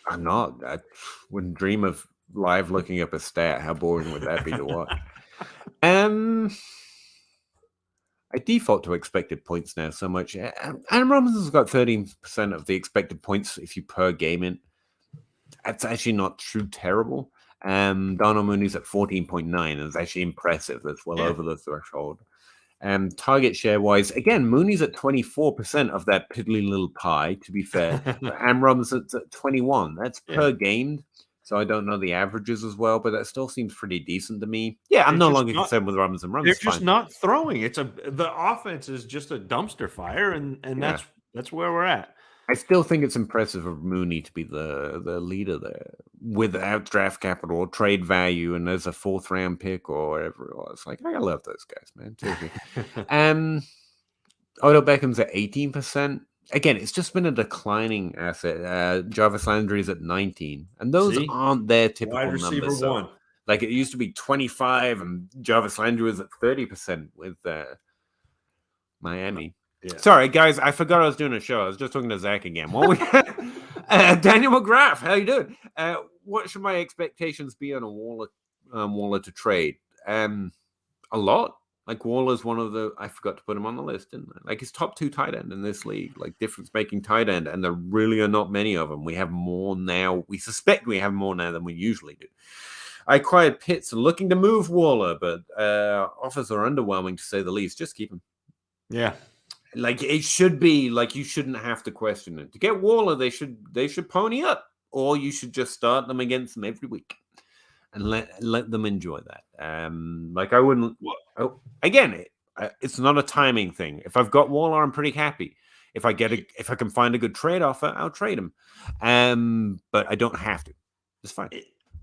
I'm not. I wouldn't dream of live looking up a stat. How boring would that be to watch? I default to expected points now so much. Aaron Robinson's got 13% of the expected points if you per game in. That's actually not too terrible. Donald Mooney's at 14.9, and it's actually impressive. That's well over the threshold. Target share wise, again, Mooney's at 24% of that piddly little pie, to be fair. And Robinson's at 21. That's per game. So I don't know the averages as well, but that still seems pretty decent to me. Yeah, I'm no longer concerned with Robinson. They're just not throwing. The offense is just a dumpster fire, and that's where we're at. I still think it's impressive of Mooney to be the leader there without draft capital or trade value, and as a 4th round pick or whatever it was. Like, I love those guys, man. Odell Beckham's at 18%. Again, it's just been a declining asset. Jarvis Landry's at 19, and those aren't their typical wide receiver numbers. One. Like, it used to be 25, and Jarvis Landry was at 30% with Miami. Yeah. Sorry, guys, I forgot I was doing a show. I was just talking to Zach again. What we Daniel McGrath, how you doing? What should my expectations be on a Waller to trade? A lot. Like, Waller's one of the, I forgot to put him on the list, didn't I? Like, he's top 2 tight end in this league, like difference-making tight end, and there really are not many of them. We have more now. We suspect we have more now than we usually do. I acquired Pitts and looking to move Waller, but offers are underwhelming to say the least. Just keep him. Yeah. Like, it should be like you shouldn't have to question it. To get Waller, they should pony up, or you should just start them against them every week and let them enjoy that. Like, I wouldn't. Again, it's not a timing thing. If I've got Waller, I'm pretty happy. If I can find a good trade offer, I'll trade him. But I don't have to. It's fine.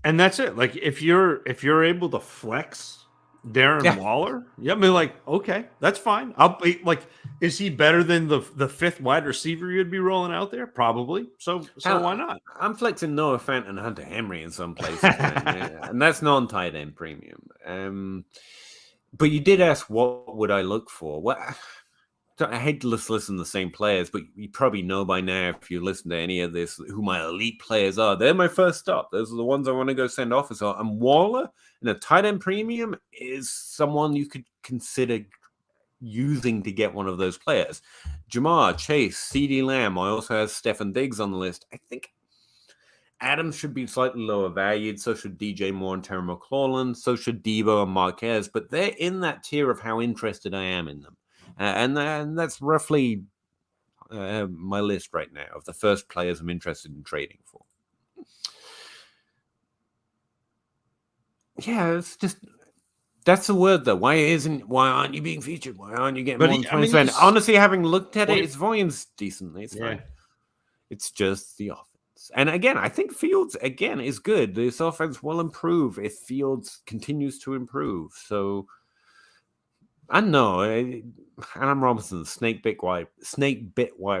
And that's it. Like, if you're able to flex Darren Waller, I mean, like, okay, that's fine. I'll be like, is he better than the 5th wide receiver you'd be rolling out there? Probably. So why not? I'm flexing Noah Fant and Hunter Henry in some places, and that's non-tight end premium. But you did ask, what would I look for? Well, So I hate to listen to the same players, but you probably know by now, if you listen to any of this, who my elite players are. They're my first stop. Those are the ones I want to go send off. So, and Waller in a tight end premium is someone you could consider using to get one of those players. Jamar, Chase, CeeDee Lamb. I also have Stefan Diggs on the list. I think Adams should be slightly lower valued. So should DJ Moore and Terry McLaurin. So should Debo and Marquez. But they're in that tier of how interested I am in them. And that's roughly my list right now of the first players I'm interested in trading for. Yeah, it's just... That's the word, though. Why aren't you being featured? Why aren't you getting more than 20%? Honestly, having looked at it, his volume's decently. It's fine. It's just the offense. And again, I think Fields, again, is good. This offense will improve if Fields continues to improve. So, I don't know. Adam Robinson, snake bit wide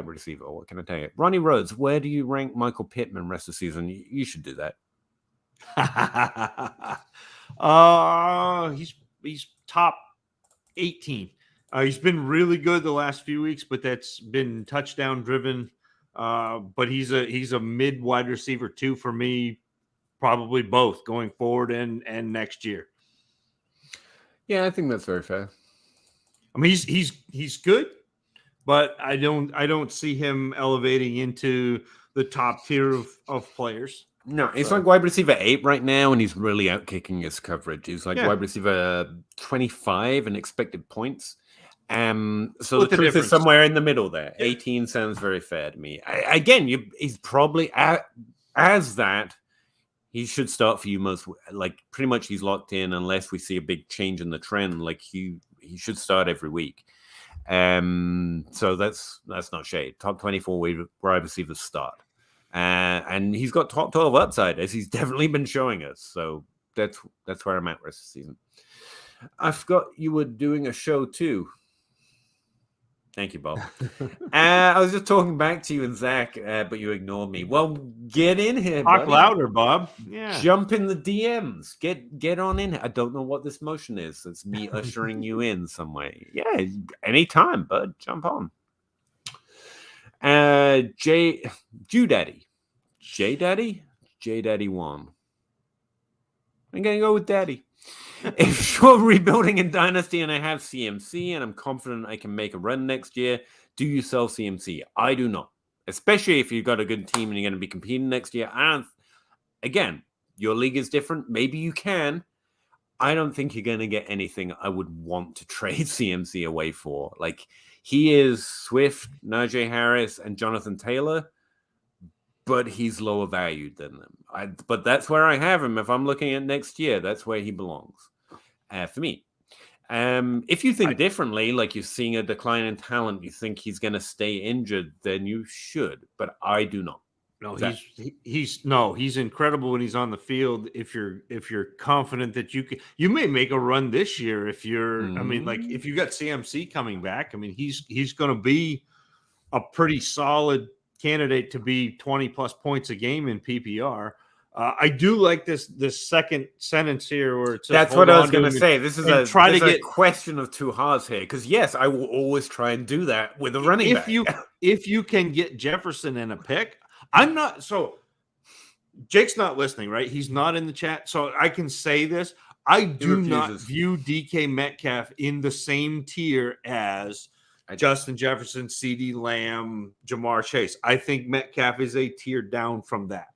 receiver. What can I tell you? Ronnie Rhodes, where do you rank Michael Pittman rest of the season? You should do that. He's top 18. He's been really good the last few weeks, but that's been touchdown driven. But he's a mid wide receiver too for me, probably both going forward and next year. Yeah, I think that's very fair. I mean, he's good, but I don't see him elevating into the top tier of players. No, it's like wide receiver 8 right now, and he's really outkicking his coverage. He's like wide receiver 25 in expected points. So the truth is somewhere in the middle there. Yeah. 18 sounds very fair to me. He's probably as that. He should start for you most, like pretty much he's locked in unless we see a big change in the trend. Like he should start every week. So that's not shade. Top 24 wide receivers start. And he's got top 12 upside, as he's definitely been showing us. So that's where I'm at rest of the season. I forgot you were doing a show too. Thank you, Bob. I was just talking back to you and Zach, but you ignored me. Well, get in here, Talk buddy. louder, Bob. Yeah. Jump in the DMs. Get on in. I don't know what this motion is. It's me ushering you in some way. Yeah, anytime, bud. Jump on. J-Daddy. J-Daddy 1. I'm going to go with Daddy. If you're rebuilding in Dynasty and I have CMC and I'm confident I can make a run next year, do you sell CMC? I do not. Especially if you've got a good team and you're going to be competing next year. Again, your league is different. Maybe you can. I don't think you're going to get anything I would want to trade CMC away for. Like, he is Swift, Najee Harris, and Jonathan Taylor, but he's lower valued than them. But that's where I have him. If I'm looking at next year, that's where he belongs for me. If you think differently, like you're seeing a decline in talent, you think he's going to stay injured, then you should. But I do not. No, he's incredible when he's on the field. If you're confident that you may make a run this year. If you're, I mean, like if you got CMC coming back, I mean, he's going to be a pretty solid candidate to be 20 plus points a game in PPR. I do like this second sentence here where it says, that's what I was going to say. This is a question of two halves here, because yes, I will always try and do that with a running back. If you can get Jefferson in a pick. I'm not, so Jake's not listening, right? He's not in the chat. So I can say this. I do not view DK Metcalf in the same tier as Justin Jefferson, CeeDee Lamb, Jamar Chase. I think Metcalf is a tier down from that.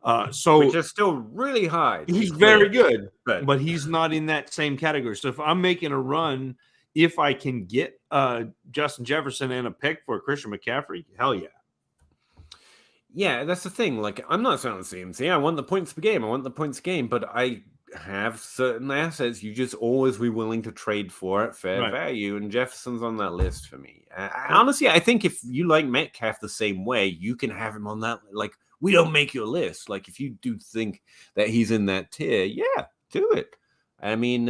Which is still really high. He's very good, but he's not in that same category. So if I'm making a run, if I can get Justin Jefferson and a pick for Christian McCaffrey, hell yeah. Yeah, that's the thing. Like, I'm not selling CMC. I want the points per game. But I have certain assets you just always be willing to trade for at fair value, and Jefferson's on that list for me. Honestly, I think if you like Metcalf the same way, you can have him on that. Like, we don't make your list. Like, if you do think that he's in that tier, yeah, do it. I mean,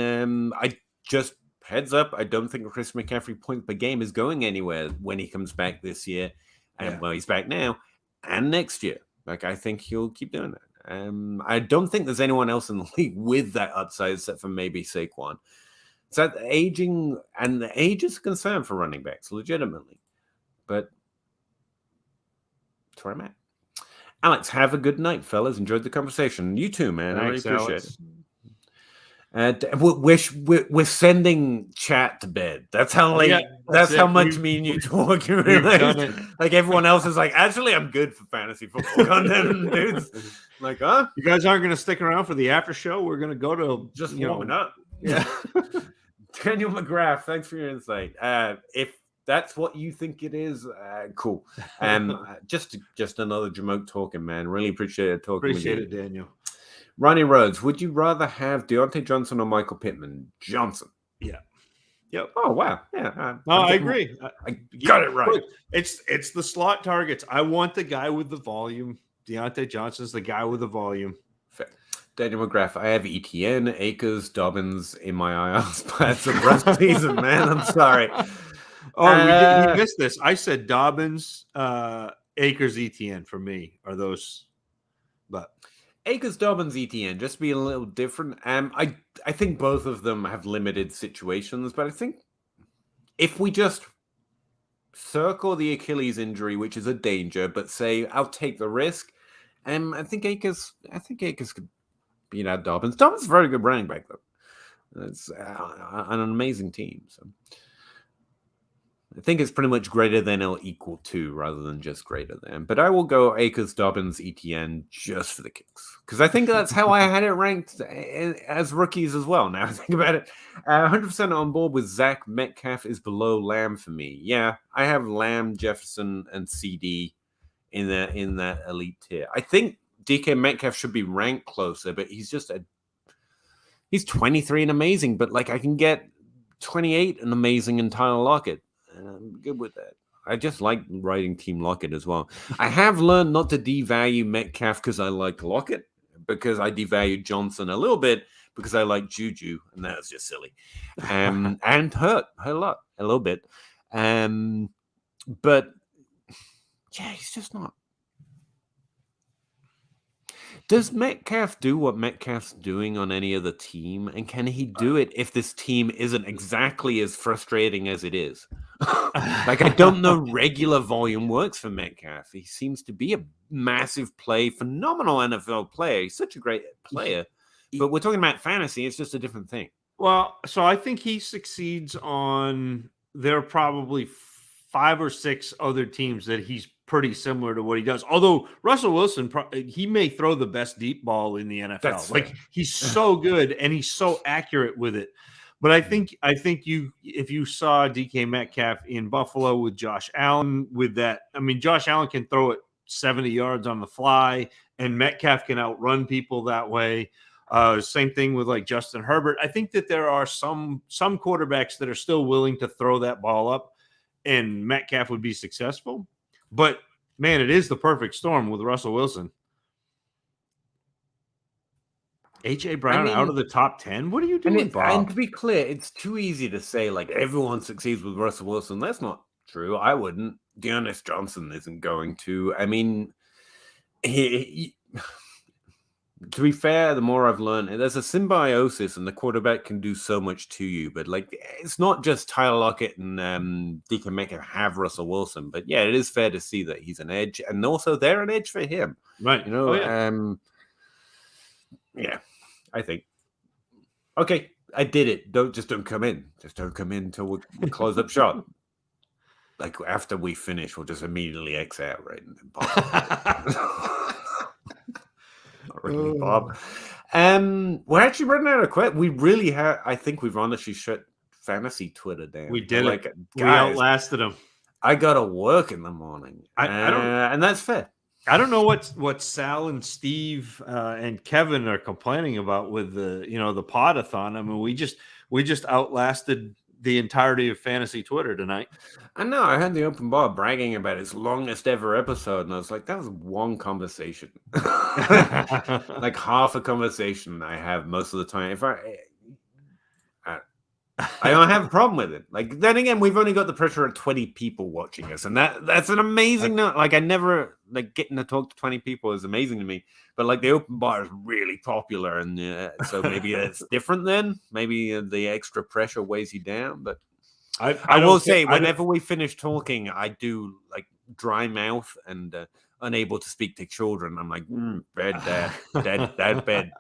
I just heads up, I don't think Chris McCaffrey point per game is going anywhere when he comes back this year. And well, he's back now. And next year, like, I think he'll keep doing that. I don't think there's anyone else in the league with that upside except for maybe Saquon. So aging, and the age is a concern for running backs, legitimately. But that's where I'm at. Alex, have a good night, fellas. Enjoyed the conversation. You too, man. I really Thanks, appreciate Alex. it. We're sending chat to bed. That's how late. Yeah, that's how it. much me and you talk. You We've realize? done it. Like everyone else is like, actually, I'm good for fantasy football content, dudes. Like, huh? You guys aren't going to stick around for the after show. We're going to go to Just warming up. Yeah. Daniel McGrath, thanks for your insight. If that's what you think it is, cool. Just another Jamoke talking, man. Really appreciate talking. Appreciate it, Daniel. Ronnie Rhodes, would you rather have Deontay Johnson or Michael Pittman? Johnson. Yeah. Yep. Oh wow. Yeah. I agree. I got it right. Look, it's the slot targets. I want the guy with the volume. Deontay Johnson's the guy with the volume. Fair. Daniel McGrath, I have ETN, Akers, Dobbins in my IR spots of rough season, man. I'm sorry. Oh, we missed this. I said Dobbins, Akers, ETN for me are those, but Akers, Dobbins, ETN, just to be a little different. I think both of them have limited situations, but I think if we just circle the Achilles injury, which is a danger, but say I'll take the risk, I think Akers could beat out Dobbins. Dobbins is a very good running back, though. It's an amazing team. So I think it's pretty much greater than or equal to rather than just greater than. But I will go Akers, Dobbins, ETN just for the kicks. Because I think that's how I had it ranked as rookies as well. Now I think about it. 100% on board with Zach. Metcalf is below Lamb for me. Yeah, I have Lamb, Jefferson, and CD in that elite tier. I think DK Metcalf should be ranked closer, but he's just he's 23 and amazing. But like I can get 28 and amazing in Tyler Lockett. I'm good with that. I just like writing Team Lockett as well. I have learned not to devalue Metcalf because I like Lockett, because I devalued Johnson a little bit because I like Juju, and that was just silly. And hurt a little bit. But yeah, he's just not. Does Metcalf do what Metcalf's doing on any other team? And can he do it if this team isn't exactly as frustrating as it is? Like, I don't know regular volume works for Metcalf. He seems to be a massive play, phenomenal NFL player. He's such a great player. But we're talking about fantasy. It's just a different thing. Well, so I think he succeeds on there are probably 5 or 6 other teams that he's pretty similar to what he does. Although Russell Wilson, he may throw the best deep ball in the NFL. That's like he's so good and he's so accurate with it. But I think if you saw DK Metcalf in Buffalo with Josh Allen with that, I mean, Josh Allen can throw it 70 yards on the fly, and Metcalf can outrun people that way. Same thing with like Justin Herbert. I think that there are some quarterbacks that are still willing to throw that ball up, and Metcalf would be successful. But man, it is the perfect storm with Russell Wilson. AJ Brown out of the top 10. What are you doing, Bob? And to be clear, it's too easy to say like everyone succeeds with Russell Wilson. That's not true. I wouldn't. Dearness Johnson isn't going to. I mean, he to be fair, the more I've learned, there's a symbiosis, and the quarterback can do so much to you. But like, it's not just Tyler Lockett and DK Metcalf have Russell Wilson. But yeah, it is fair to see that he's an edge, and also they're an edge for him, right? You know, yeah, I think. Okay, I did it. Don't come in. Just don't come in until we close up shop. Like after we finish, we'll just immediately X out, right? Not really, Bob. We're actually running out of questions. We really have. I think we've honestly shut fantasy Twitter down. We did like, it. Guys, we outlasted them. I gotta work in the morning. I don't, and that's fair. I don't know what Sal and Steve and Kevin are complaining about with the pod-a-thon. I mean, we just outlasted the entirety of fantasy Twitter tonight. I know. I had the open bar bragging about its longest ever episode, and I was like, that was one conversation. Like half a conversation I have most of the time. If I don't have a problem with it. Like, then again, we've only got the pressure of 20 people watching us, and that's an amazing note. Like, I never like getting to talk to 20 people is amazing to me. But like the open bar is really popular, and so maybe it's different then. Maybe the extra pressure weighs you down. But I will say, whenever we finish talking, I do like dry mouth and unable to speak to children. I'm like, bed, dad, bed.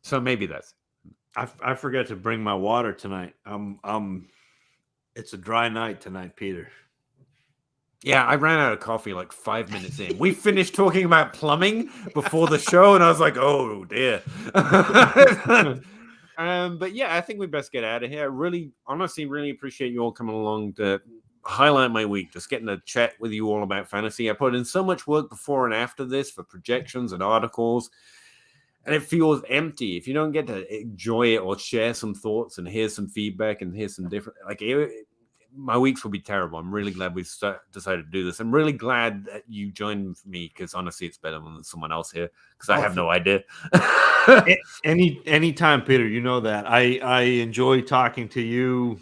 So maybe that's. I forgot to bring my water tonight. It's a dry night tonight, Peter. Yeah, I ran out of coffee like 5 minutes in. We finished talking about plumbing before the show, and I was like, oh dear. But yeah, I think we best get out of here. Really, honestly, really appreciate you all coming along to highlight my week, just getting to chat with you all about fantasy. I put in so much work before and after this for projections and articles, and it feels empty if you don't get to enjoy it or share some thoughts and hear some feedback and hear some different, like, my weeks will be terrible. I'm really glad we decided to do this. I'm really glad that you joined me, because honestly, it's better when there's someone else here, because I have no idea. Anytime, Peter, you know that. I enjoy talking to you,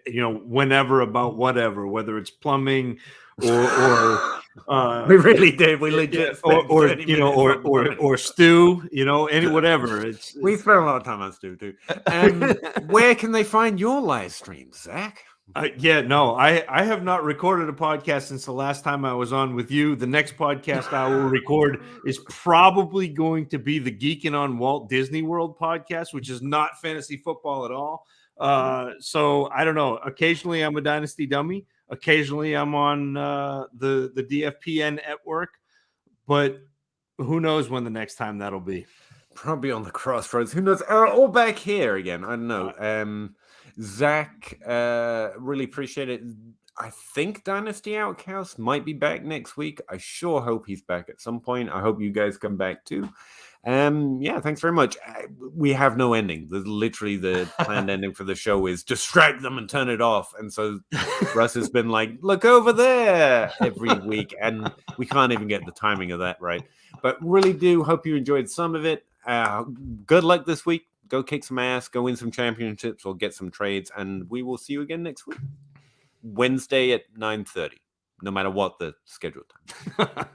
whenever, about whatever, whether it's plumbing or we really did. We legit or stew, whatever. We spent a lot of time on stew too. Where can they find your live streams, Zach? I have not recorded a podcast since the last time I was on with you. The next podcast I will record is probably going to be the Geeking on Walt Disney World podcast, which is not fantasy football at all. So I don't know. Occasionally I'm a Dynasty dummy. Occasionally I'm on the DFPN network, but who knows when the next time that'll be. Probably on the Crossroads. Who knows? Or back here again. I don't know. Zach, really appreciate it. I think Dynasty Outcast might be back next week. I sure hope he's back at some point. I hope you guys come back too. Yeah, thanks very much. We have no ending. Literally the planned ending for the show is distract them and turn it off. And so Russ has been like, look over there every week. And we can't even get the timing of that right. But really do hope you enjoyed some of it. Good luck this week. Go kick some ass, go win some championships, or get some trades, and we will see you again next week. Wednesday at 9:30, no matter what the schedule time.